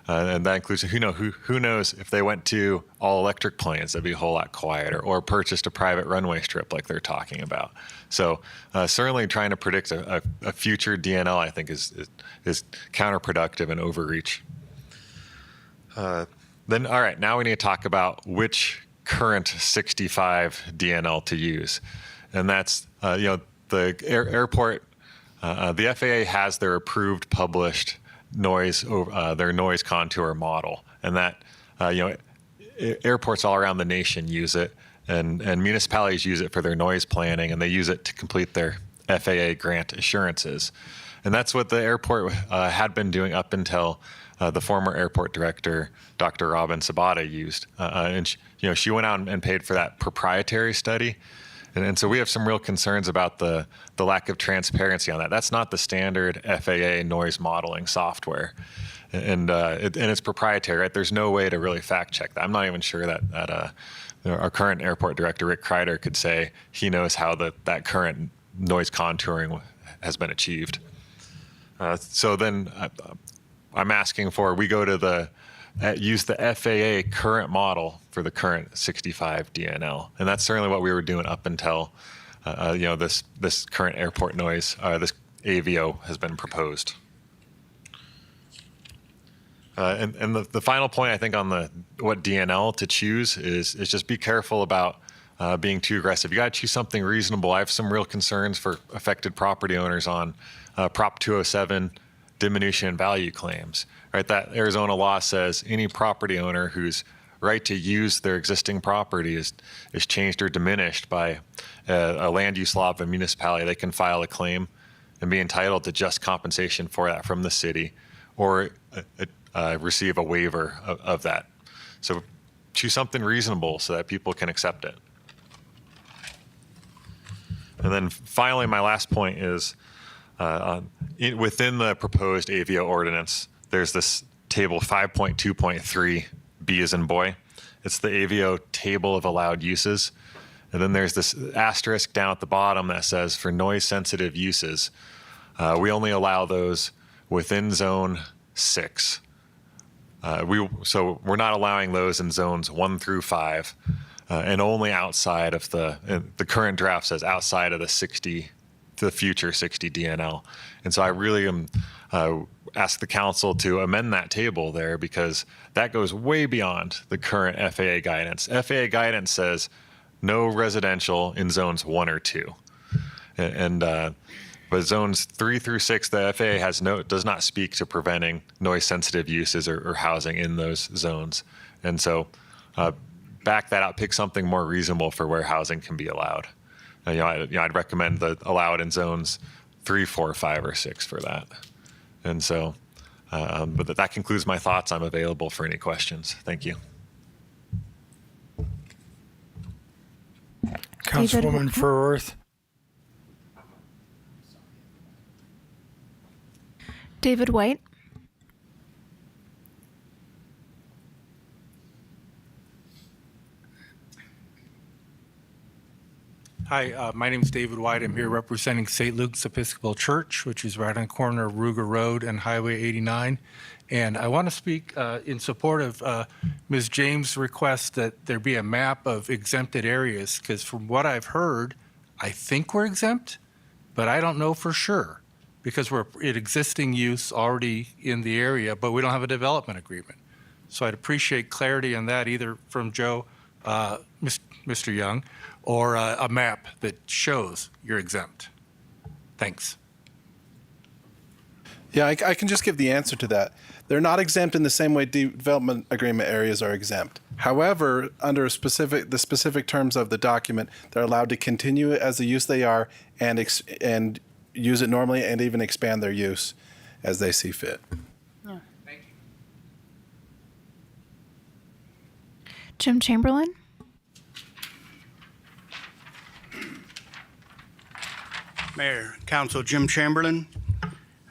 And that includes, who knows if they went to all electric planes, that'd be a whole lot quieter, or purchased a private runway strip like they're talking about. So certainly trying to predict a future DNL, I think, is counterproductive and overreach. Then, all right, now we need to talk about which current 65 DNL to use. And that's, the airport, the FAA has their approved published their noise contour model, and that airports all around the nation use it, and municipalities use it for their noise planning, and they use it to complete their FAA grant assurances, and that's what the airport had been doing up until the former airport director, Dr. Robin Sabata, used, and she went out and paid for that proprietary study. And so we have some real concerns about the lack of transparency on that. That's not the standard FAA noise modeling software. And it's proprietary, right? There's no way to really fact check that. I'm not even sure that our current airport director, Rick Kreider, could say he knows how that current noise contouring has been achieved. So then I'm asking we go to use the FAA current model for the current 65 DNL. And that's certainly what we were doing up until, this current airport noise, this AVO has been proposed. And the final point, I think, on what DNL to choose is just be careful about being too aggressive. You got to choose something reasonable. I have some real concerns for affected property owners on Prop 207 diminution in value claims. Right, that Arizona law says any property owner whose right to use their existing property is changed or diminished by a land use law of a municipality, they can file a claim and be entitled to just compensation for that from the city, or receive a waiver of that. So choose something reasonable so that people can accept it. And then finally, my last point is within the proposed AVO ordinance, there's this table 5.2.3, B as in boy. It's the AVO table of allowed uses. And then there's this asterisk down at the bottom that says for noise sensitive uses, we only allow those within zone 6. So we're not allowing those in zones 1 through 5, and only outside of the current draft says outside of the future 60 DNL. And so I really am ask the council to amend that table there, because that goes way beyond the current FAA guidance. FAA guidance says no residential in zones 1 or 2. But zones 3 through 6, the FAA does not speak to preventing noise sensitive uses or housing in those zones. And so back that out, pick something more reasonable for where housing can be allowed. I'd recommend allowed in zones 3, 4, 5, or 6 for that. And so, but that concludes my thoughts. I'm available for any questions. Thank you. Councilwoman Furworth. David White. Hi, my name is David White. I'm here representing St. Luke's Episcopal Church, which is right on the corner of Ruger Road and Highway 89. And I want to speak in support of Ms. James' request that there be a map of exempted areas, because from what I've heard, I think we're exempt, but I don't know for sure, because we're in existing use already in the area, but we don't have a development agreement. So I'd appreciate clarity on that, either from Joe, Mr. Young, or a map that shows you're exempt. Thanks. Yeah, I can just give the answer to that. They're not exempt in the same way development agreement areas are exempt. However, under the specific terms of the document, they're allowed to continue as the use they are and use it normally and even expand their use as they see fit. Yeah. Thank you. Jim Chamberlain. Mayor, Council, Jim Chamberlain.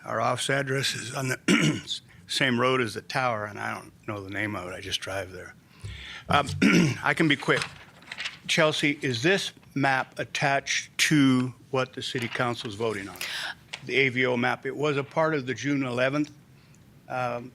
Our office address is on the same road as the tower, and I don't know the name of it. I just drive there. I can be quick. Chelsea, is this map attached to what the City Council is voting on? The AVO map. It was a part of the June 11th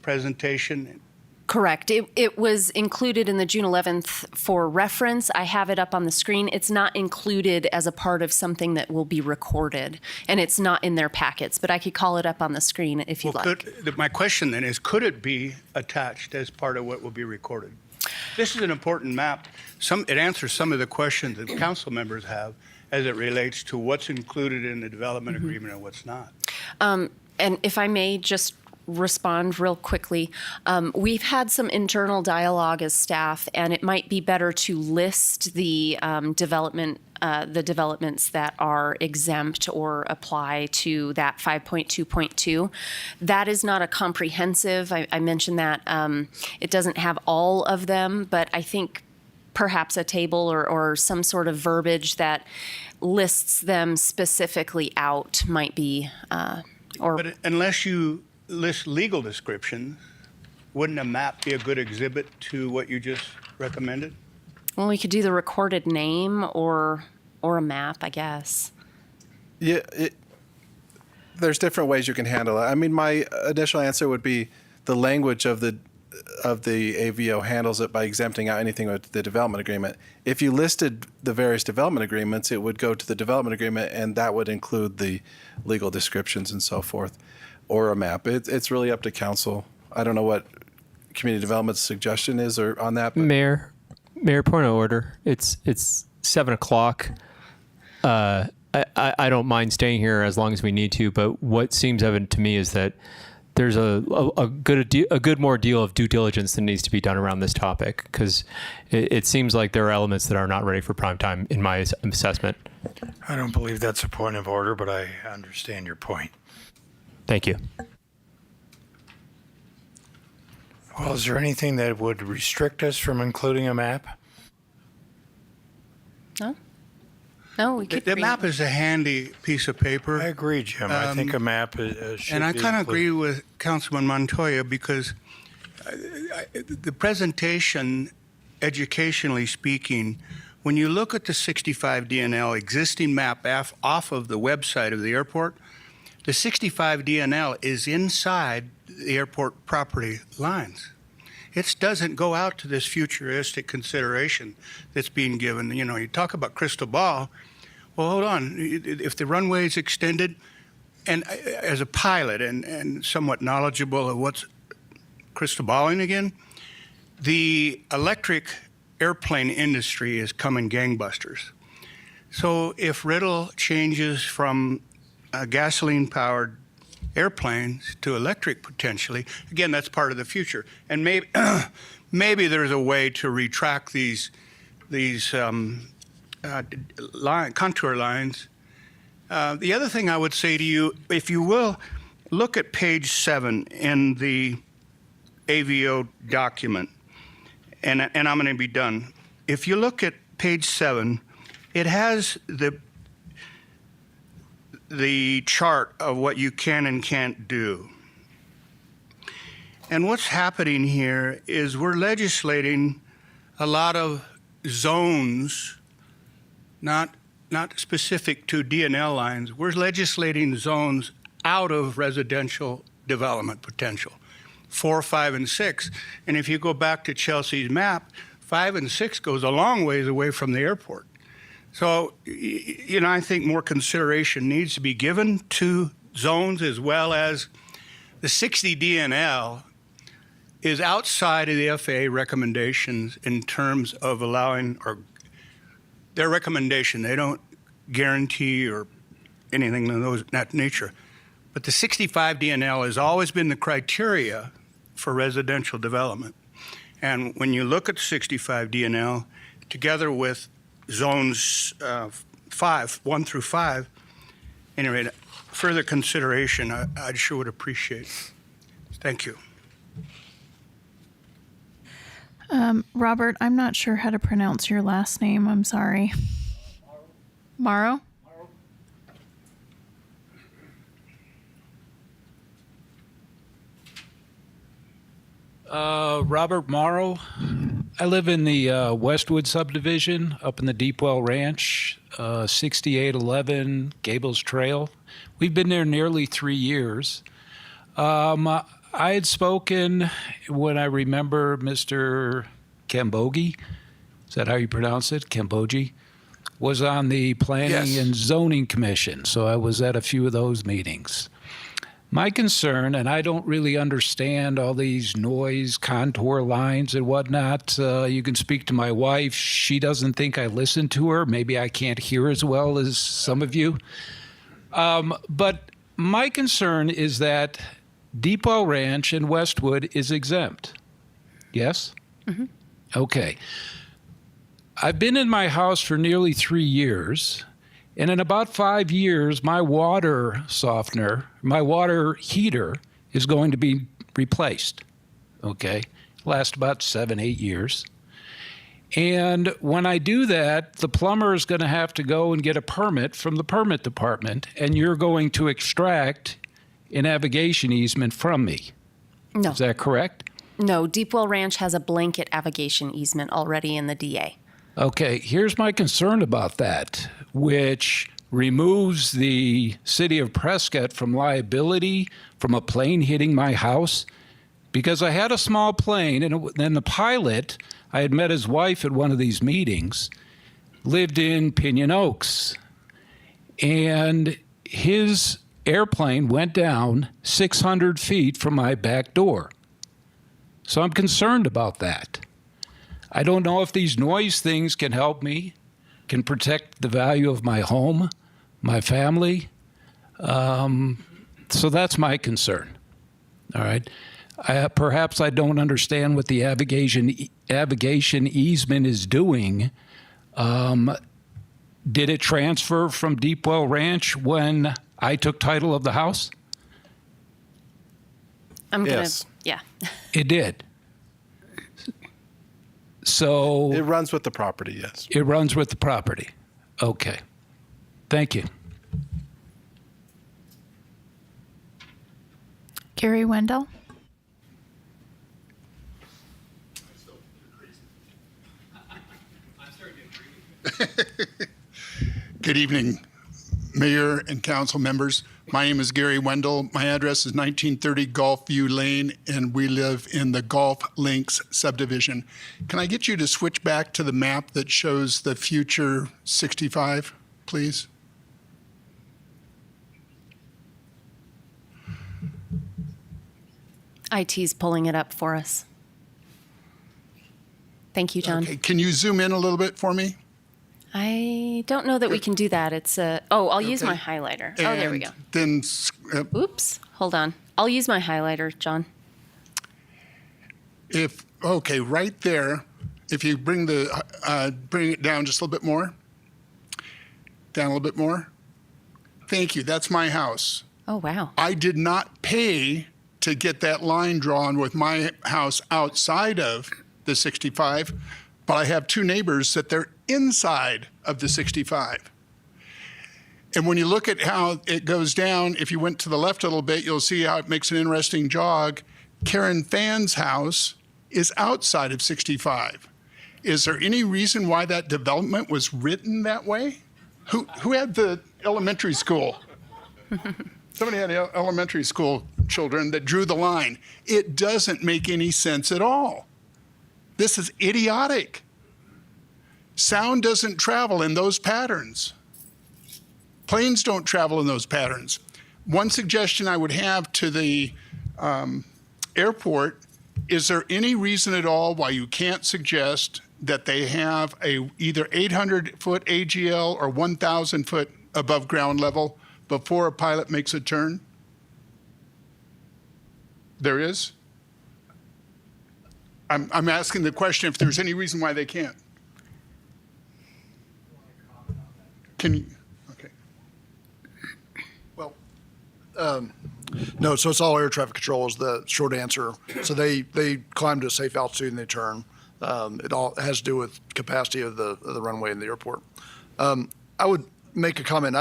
presentation. Correct. It was included in the June 11th for reference. I have it up on the screen. It's not included as a part of something that will be recorded, and it's not in their packets, but I could call it up on the screen if you'd like. My question then is, could it be attached as part of what will be recorded? This is an important map. It answers some of the questions that council members have as it relates to what's included in the development agreement and what's not. And if I may just respond real quickly. We've had some internal dialogue as staff, and it might be better to list the developments that are exempt or apply to that 5.2.2. That is not a comprehensive. I mentioned that it doesn't have all of them, but I think perhaps a table or some sort of verbiage that lists them specifically out might be. But unless you list legal descriptions, wouldn't a map be a good exhibit to what you just recommended? Well, we could do the recorded name or a map, I guess. Yeah, there's different ways you can handle it. I mean, my initial answer would be the language of the AVO handles it by exempting out anything with the development agreement. If you listed the various development agreements, it would go to the development agreement, and that would include the legal descriptions and so forth, or a map. It's really up to council. I don't know what community development's suggestion is or on that. But. Mayor, point of order. It's 7 o'clock. I don't mind staying here as long as we need to, but what seems evident to me is that there's a good more deal of due diligence that needs to be done around this topic, because it seems like there are elements that are not ready for prime time in my assessment. I don't believe that's a point of order, but I understand your point. Thank you. Well, is there anything that would restrict us from including a map? No. No, we could. The map is a handy piece of paper. I agree, Jim. I think a map should And I be kind of included. agree with Councilman Montoya, because the presentation, educationally speaking, When you look at the 65 DNL existing map off of the website of the airport, the 65 DNL is inside the airport property lines. It doesn't go out to this futuristic consideration that's being given. You know, you talk about crystal ball. Well, hold on. If the runway is extended, and as a pilot and somewhat knowledgeable of what's crystal balling again, the electric airplane industry is coming gangbusters. So if Riddle changes from gasoline-powered airplanes to electric potentially, again, that's part of the future. And maybe there's a way to retract these contour lines. The other thing I would say to you, if you will, look at page 7 in the AVO document, and I'm going to be done. If you look at page 7, it has the chart of what you can and can't do. And what's happening here is we're legislating a lot of zones, not specific to DNL lines. We're legislating zones out of residential development potential, 4, 5, and 6. And if you go back to Chelsea's map, 5 and 6 goes a long ways away from the airport. So, you know, I think more consideration needs to be given to zones, as well as the 60 DNL is outside of the FAA recommendations in terms of allowing, or their recommendation. They don't guarantee or anything of that nature. But the 65 DNL has always been the criteria for residential development. And when you look at the 65 DNL, together with zones 1 through 5, anyway, further consideration I sure would appreciate. Thank you. Robert, I'm not sure how to pronounce your last name. I'm sorry. Morrow? Robert Morrow. I live in the Westwood subdivision up in the Deepwell Ranch, 6811 Gables Trail. We've been there nearly 3 years. I had spoken when I remember Mr. Cambogi, is that how you pronounce it? Cambogi? Was on the Planning and Zoning Commission, so I was at a few of those meetings. My concern, and I don't really understand all these noise contour lines and whatnot. You can speak to my wife. She doesn't think I listen to her. Maybe I can't hear as well as some of you. But my concern is that Deepwell Ranch in Westwood is exempt. Yes? Mm-hmm. Okay. I've been in my house for nearly 3 years. And in about 5 years, my water softener, my water heater is going to be replaced. Okay? Last about 7, 8 years. And when I do that, the plumber is going to have to go and get a permit from the permit department, and you're going to extract a navigation easement from me. No. Is that correct? No, Deepwell Ranch has a blanket navigation easement already in the DA. Okay, here's my concern about that, which removes the city of Prescott from liability from a plane hitting my house, because I had a small plane, and then the pilot, I had met his wife at one of these meetings, lived in Pinyon Oaks, and his airplane went down 600 feet from my back door. So I'm concerned about that. I don't know if these noise things can help me, can protect the value of my home, my family. So that's my concern. All right. Perhaps I don't understand what the navigation easement is doing. Did it transfer from Deepwell Ranch when I took title of the house? Yeah. It did. So it runs with the property, yes. It runs with the property. Okay. Thank you. Gary Wendell? Good evening, Mayor and council members. My name is Gary Wendell. My address is 1930 Gulf View Lane, and we live in the Gulf Links subdivision. Can I get you to switch back to the map that shows the future 65, please? IT's pulling it up for us. Thank you, John. Okay. Can you zoom in a little bit for me? I don't know that we can do that. It's I'll use my highlighter. Oh, there we go. Then, Oops, hold on. I'll use my highlighter, John. Okay, right there, if you bring it down just a little bit more, down a little bit more. Thank you. That's my house. Oh, wow. I did not pay to get that line drawn with my house outside of the 65, but I have two neighbors that they're inside of the 65. And when you look at how it goes down, if you went to the left a little bit, you'll see how it makes an interesting jog. Karen Phan's house is outside of 65. Is there any reason why that development was written that way? Who had the elementary school? Somebody had elementary school children that drew the line. It doesn't make any sense at all. This is idiotic. Sound doesn't travel in those patterns. Planes don't travel in those patterns. One suggestion I would have to the airport, is there any reason at all why you can't suggest that they have a either 800-foot AGL or 1,000-foot above ground level before a pilot makes a turn? There is? I'm asking the question if there's any reason why they can't. Can you? Okay. Well, no, so it's all air traffic control is the short answer. So they climb to a safe altitude and they turn. It all has to do with capacity of the runway in the airport. I would make a comment.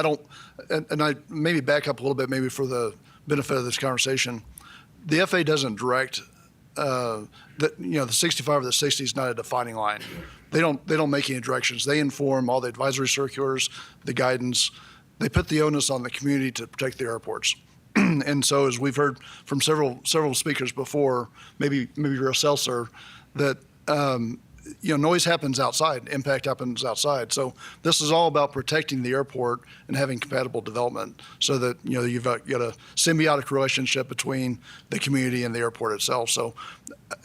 And I maybe back up a little bit, maybe for the benefit of this conversation. The FAA doesn't direct the 65 or the 60 is not a defining line. They don't make any directions. They inform all the advisory circulars, the guidance. They put the onus on the community to protect the airports. And so, as we've heard from several speakers before, maybe yourself, sir, that noise happens outside, impact happens outside. So this is all about protecting the airport and having compatible development, so that you've got a symbiotic relationship between the community and the airport itself. So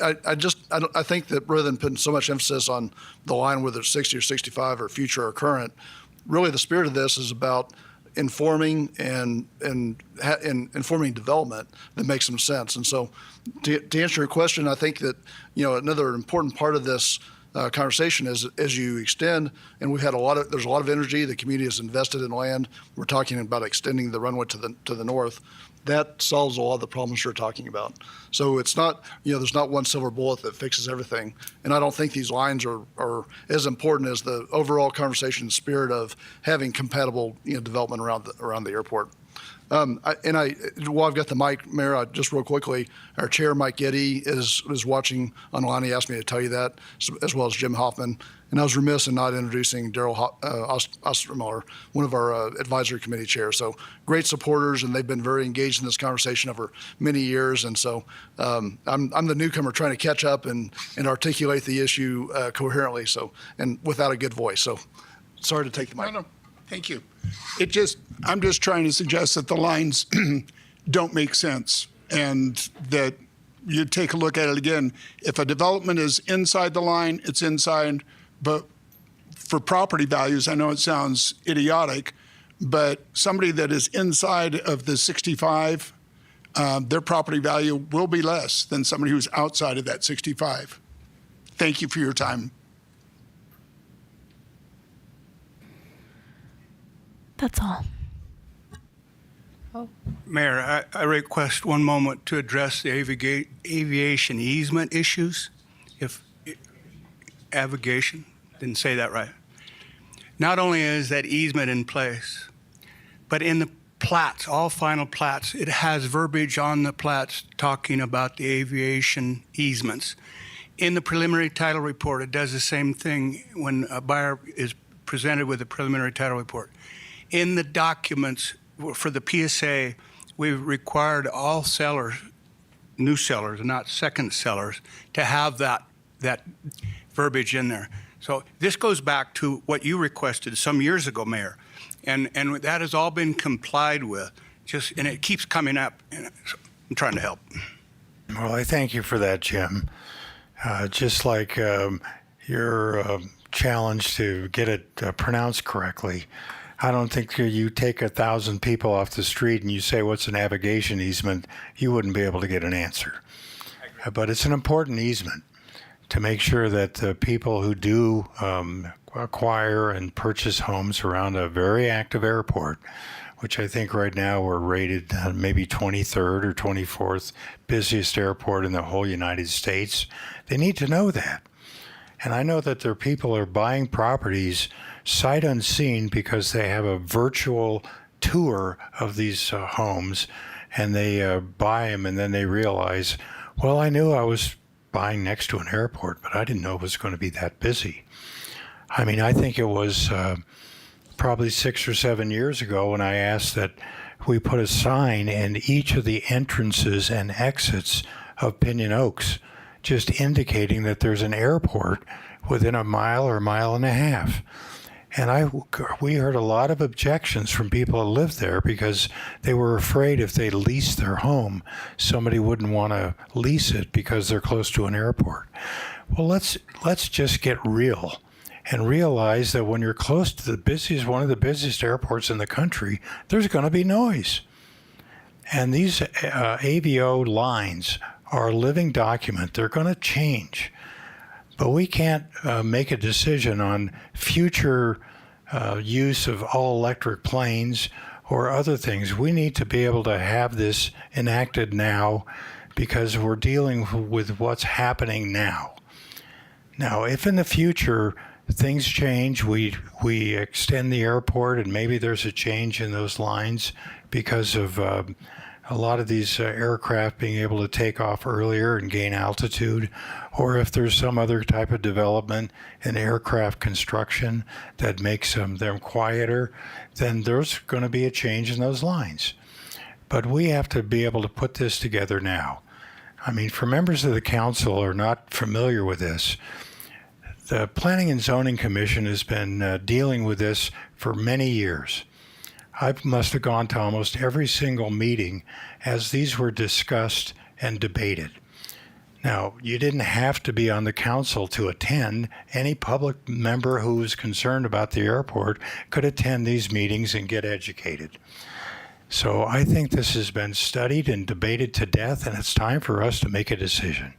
I think that rather than putting so much emphasis on the line, whether it's 60 or 65 or future or current, really the spirit of this is about informing and informing development that makes some sense. And so to answer your question, I think that another important part of this conversation is as you extend, and there's a lot of energy, the community has invested in land. We're talking about extending the runway to the north. That solves a lot of the problems you're talking about. So it's not, there's not one silver bullet that fixes everything. And I don't think these lines are as important as the overall conversation spirit of having compatible development around the airport. While I've got the mic, Mayor, just real quickly, our chair, Mike Getty, is watching online. He asked me to tell you that, as well as Jim Hoffman. And I was remiss in not introducing Daryl Ostermiller, one of our advisory committee chairs. So great supporters, and they've been very engaged in this conversation over many years. And so I'm the newcomer trying to catch up and articulate the issue coherently, and without a good voice. So sorry to take the mic. No, thank you. I'm just trying to suggest that the lines don't make sense, and that you take a look at it again. If a development is inside the line, it's inside. But for property values, I know it sounds idiotic, but somebody that is inside of the 65, their property value will be less than somebody who's outside of that 65. Thank you for your time. That's all. Mayor, I request one moment to address the aviation easement issues. Aviation, didn't say that right. Not only is that easement in place, but in the plats, all final plats, it has verbiage on the plats talking about the aviation easements. In the preliminary title report, it does the same thing when a buyer is presented with the preliminary title report. In the documents for the PSA, we've required all sellers, new sellers, not second sellers, to have that verbiage in there. So this goes back to what you requested some years ago, Mayor, and that has all been complied with. And it keeps coming up, and so I'm trying to help. Well, I thank you for that, Jim. Just like your challenge to get it pronounced correctly, I don't think you take 1,000 people off the street and you say, what's a navigation easement, you wouldn't be able to get an answer. But it's an important easement to make sure that the people who do acquire and purchase homes around a very active airport, which I think right now we're rated maybe 23rd or 24th busiest airport in the whole United States, they need to know that. And I know that there are people who are buying properties sight unseen because they have a virtual tour of these homes, and they buy them, and then they realize, well, I knew I was buying next to an airport, but I didn't know it was going to be that busy. I mean, I think it was probably 6 or 7 years ago when I asked that we put a sign in each of the entrances and exits of Pinyon Oaks, just indicating that there's an airport within a mile or a mile and a half. And we heard a lot of objections from people who lived there because they were afraid if they leased their home, somebody wouldn't want to lease it because they're close to an airport. Well, let's just get real and realize that when you're close to one of the busiest airports in the country, there's going to be noise. And these AVO lines are a living document. They're going to change. But we can't make a decision on future use of all-electric planes or other things. We need to be able to have this enacted now because we're dealing with what's happening now. Now, if in the future things change, we extend the airport and maybe there's a change in those lines because of a lot of these aircraft being able to take off earlier and gain altitude, or if there's some other type of development in aircraft construction that makes them quieter, then there's going to be a change in those lines. But we have to be able to put this together now. I mean, for members of the council who are not familiar with this, the Planning and Zoning Commission has been dealing with this for many years. I must have gone to almost every single meeting as these were discussed and debated. Now, you didn't have to be on the council to attend. Any public member who was concerned about the airport could attend these meetings and get educated. So I think this has been studied and debated to death, and it's time for us to make a decision.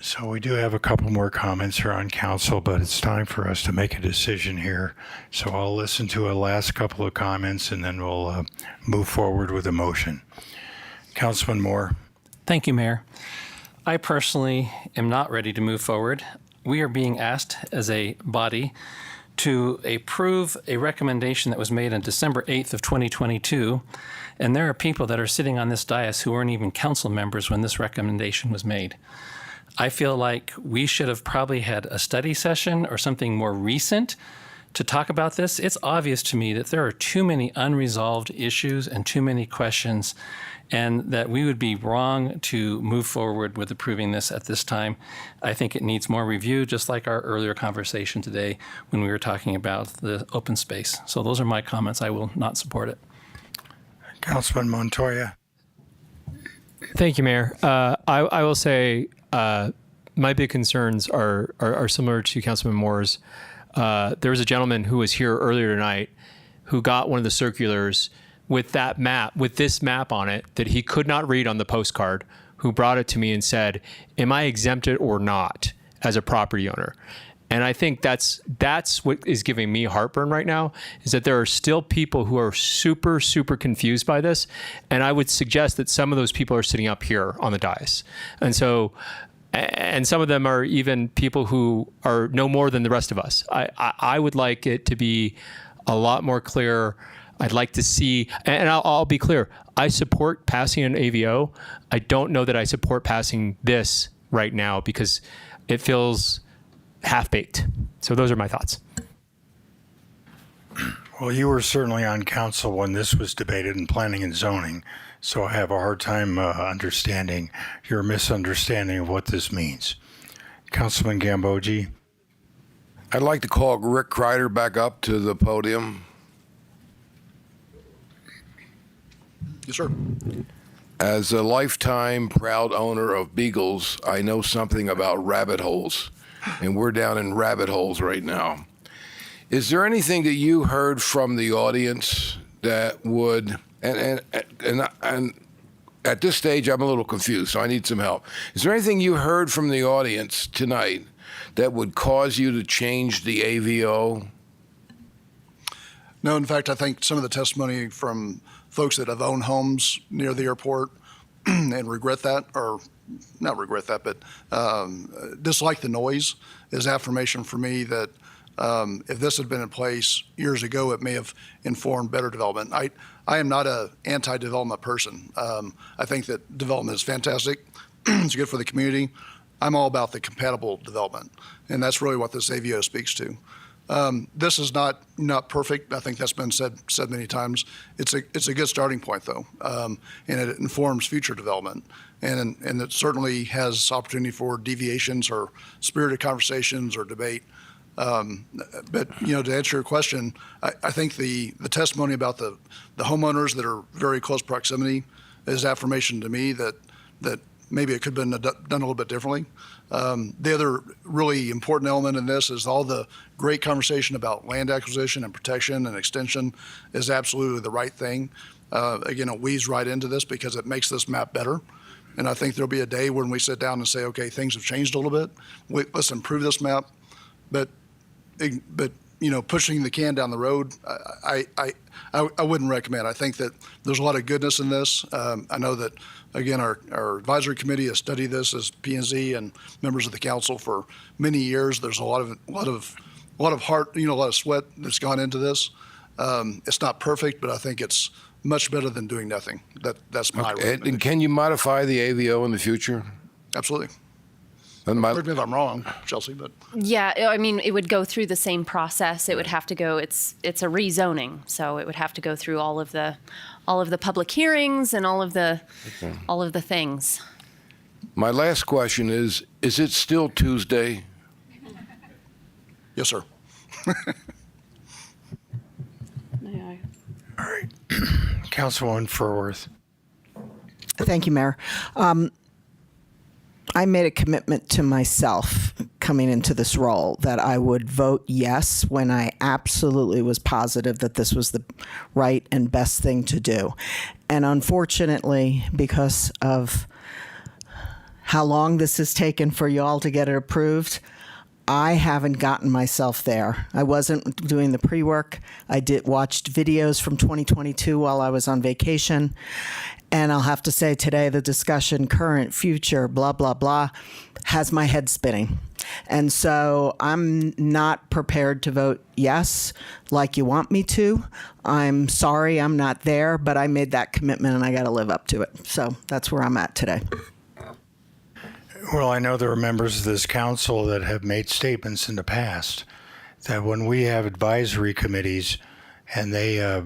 So we do have a couple more comments here on council, but it's time for us to make a decision here. So I'll listen to a last couple of comments and then we'll move forward with a motion. Councilman Moore. Thank you, Mayor. I personally am not ready to move forward. We are being asked as a body to approve a recommendation that was made on December 8th of 2022. And there are people that are sitting on this dais who weren't even council members when this recommendation was made. I feel like we should have probably had a study session or something more recent to talk about this. It's obvious to me that there are too many unresolved issues and too many questions, and that we would be wrong to move forward with approving this at this time. I think it needs more review, just like our earlier conversation today when we were talking about the open space. So those are my comments. I will not support it. Councilman Montoya. Thank you, Mayor. I will say my big concerns are similar to Councilman Moore's. There was a gentleman who was here earlier tonight who got one of the circulars with that map, with this map on it that he could not read on the postcard, who brought it to me and said, am I exempted or not as a property owner? And I think that's what is giving me heartburn right now, is that there are still people who are super, super confused by this. And I would suggest that some of those people are sitting up here on the dais. And so, and some of them are even people who are no more than the rest of us. I would like it to be a lot more clear. I'd like to see, and I'll be clear, I support passing an AVO. I don't know that I support passing this right now because it feels half-baked. So those are my thoughts. Well, you were certainly on council when this was debated in planning and zoning, so I have a hard time understanding your misunderstanding of what this means. Councilman Gambogi. I'd like to call Rick Kreider back up to the podium. Yes, sir. As a lifetime proud owner of beagles, I know something about rabbit holes, and we're down in rabbit holes right now. Is there anything that you heard from the audience that would, and at this stage I'm a little confused, so I need some help. Is there anything you heard from the audience tonight that would cause you to change the AVO? No, in fact, I think some of the testimony from folks that have owned homes near the airport and regret that, or not regret that, but dislike the noise is affirmation for me that if this had been in place years ago, it may have informed better development. I am not an anti-development person. I think that development is fantastic. It's good for the community. I'm all about the compatible development, and that's really what this AVO speaks to. This is not perfect. I think that's been said many times. It's a good starting point, though, and it informs future development, and it certainly has opportunity for deviations or spirited conversations or debate. But to answer your question, I think the testimony about the homeowners that are very close proximity is affirmation to me that maybe it could have been done a little bit differently. The other really important element in this is all the great conversation about land acquisition and protection and extension is absolutely the right thing. Again, it weaves right into this because it makes this map better. And I think there'll be a day when we sit down and say, okay, things have changed a little bit. Let's improve this map. But pushing the can down the road, I wouldn't recommend. I think that there's a lot of goodness in this. I know that, again, our advisory committee has studied this as P&Z and members of the council for many years. There's a lot of heart, a lot of sweat that's gone into this. It's not perfect, but I think it's much better than doing nothing. That's my recommendation. And can you modify the AVO in the future? Absolutely. Correct me if I'm wrong, Chelsea, but Yeah, I mean, it would go through the same process. It would have to go. It's a rezoning, so it would have to go through all of the public hearings and all of the things. My last question is it still Tuesday? Yes, sir. All right. Councilwoman Furworth. Thank you, Mayor. I made a commitment to myself coming into this role that I would vote yes when I absolutely was positive that this was the right and best thing to do. And unfortunately, because of how long this has taken for you all to get it approved, I haven't gotten myself there. I wasn't doing the pre-work. I watched videos from 2022 while I was on vacation. And I'll have to say today, the discussion, current, future, blah, blah, blah, has my head spinning. And so I'm not prepared to vote yes like you want me to. I'm sorry I'm not there, but I made that commitment and I got to live up to it. So that's where I'm at today. Well, I know there are members of this council that have made statements in the past that when we have advisory committees and they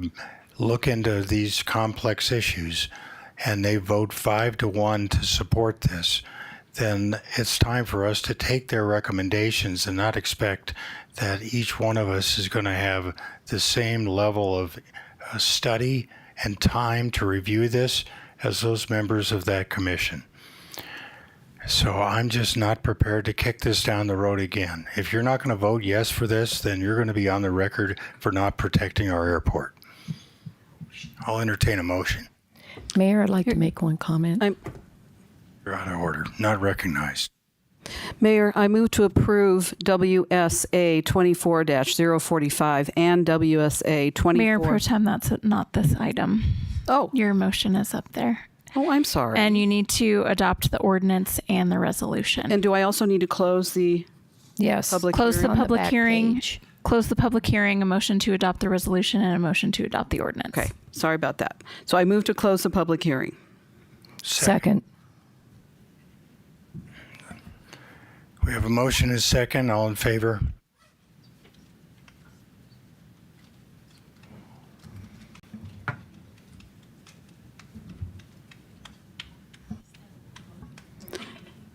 look into these complex issues and they vote 5-1 to support this, then it's time for us to take their recommendations and not expect that each one of us is going to have the same level of study and time to review this as those members of that commission. So I'm just not prepared to kick this down the road again. If you're not going to vote yes for this, then you're going to be on the record for not protecting our airport. I'll entertain a motion. Mayor, I'd like to make one comment. You're out of order. Not recognized. Mayor, I move to approve WSA 24-045 and WSA 24. Mayor Pro Tem, that's not this item. Oh. Your motion is up there. Oh, I'm sorry. And you need to adopt the ordinance and the resolution. And do I also need to close the public Close hearing? the public hearing. Close the public hearing, a motion to adopt the resolution, and a motion to adopt the ordinance. Okay, sorry about that. So I move to close the public hearing. Second. We have a motion and a second. All in favor?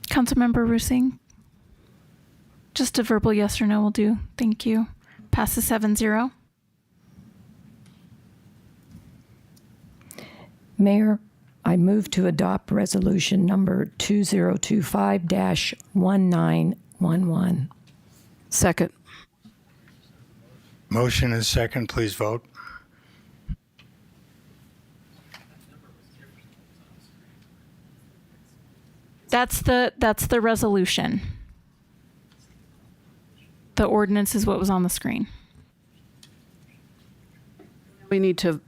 Councilmember Rusing? Just a verbal yes or no will do. Thank you. Passes 7-0. Mayor, I move to adopt resolution number 2025-1911. Second. Motion and a second. Please vote. That's the resolution. The ordinance is what was on the screen. We need to.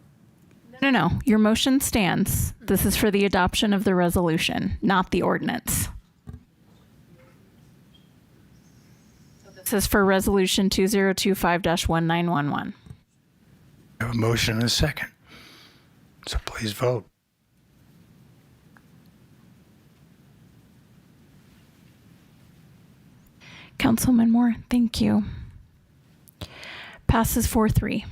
No. Your motion stands. This is for the adoption of the resolution, not the ordinance. This is for resolution 2025-1911. We have a motion and a second. So please vote. Councilman Moore, thank you. Passes 4-3.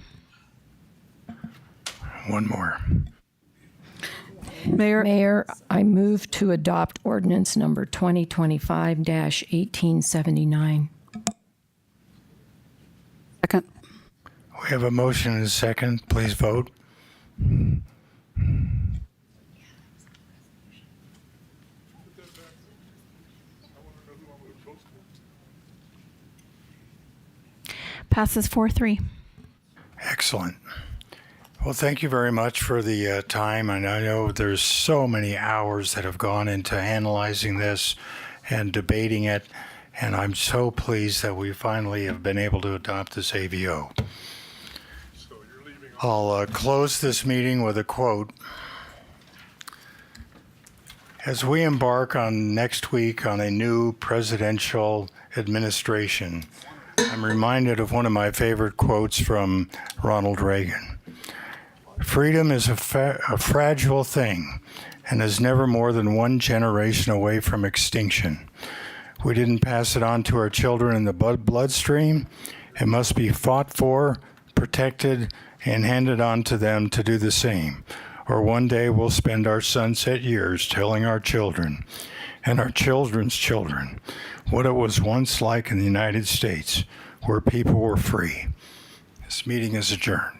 One more. Mayor, I move to adopt ordinance number 2025-1879. Second. We have a motion and a second. Please vote. Passes 4-3. Excellent. Well, thank you very much for the time. And I know there's so many hours that have gone into analyzing this and debating it. And I'm so pleased that we finally have been able to adopt this AVO. I'll close this meeting with a quote. As we embark on next week on a new presidential administration, I'm reminded of one of my favorite quotes from Ronald Reagan. Freedom is a fragile thing and is never more than one generation away from extinction. We didn't pass it on to our children in the bloodstream. It must be fought for, protected, and handed on to them to do the same. Or one day we'll spend our sunset years telling our children and our children's children what it was once like in the United States, where people were free. This meeting is adjourned.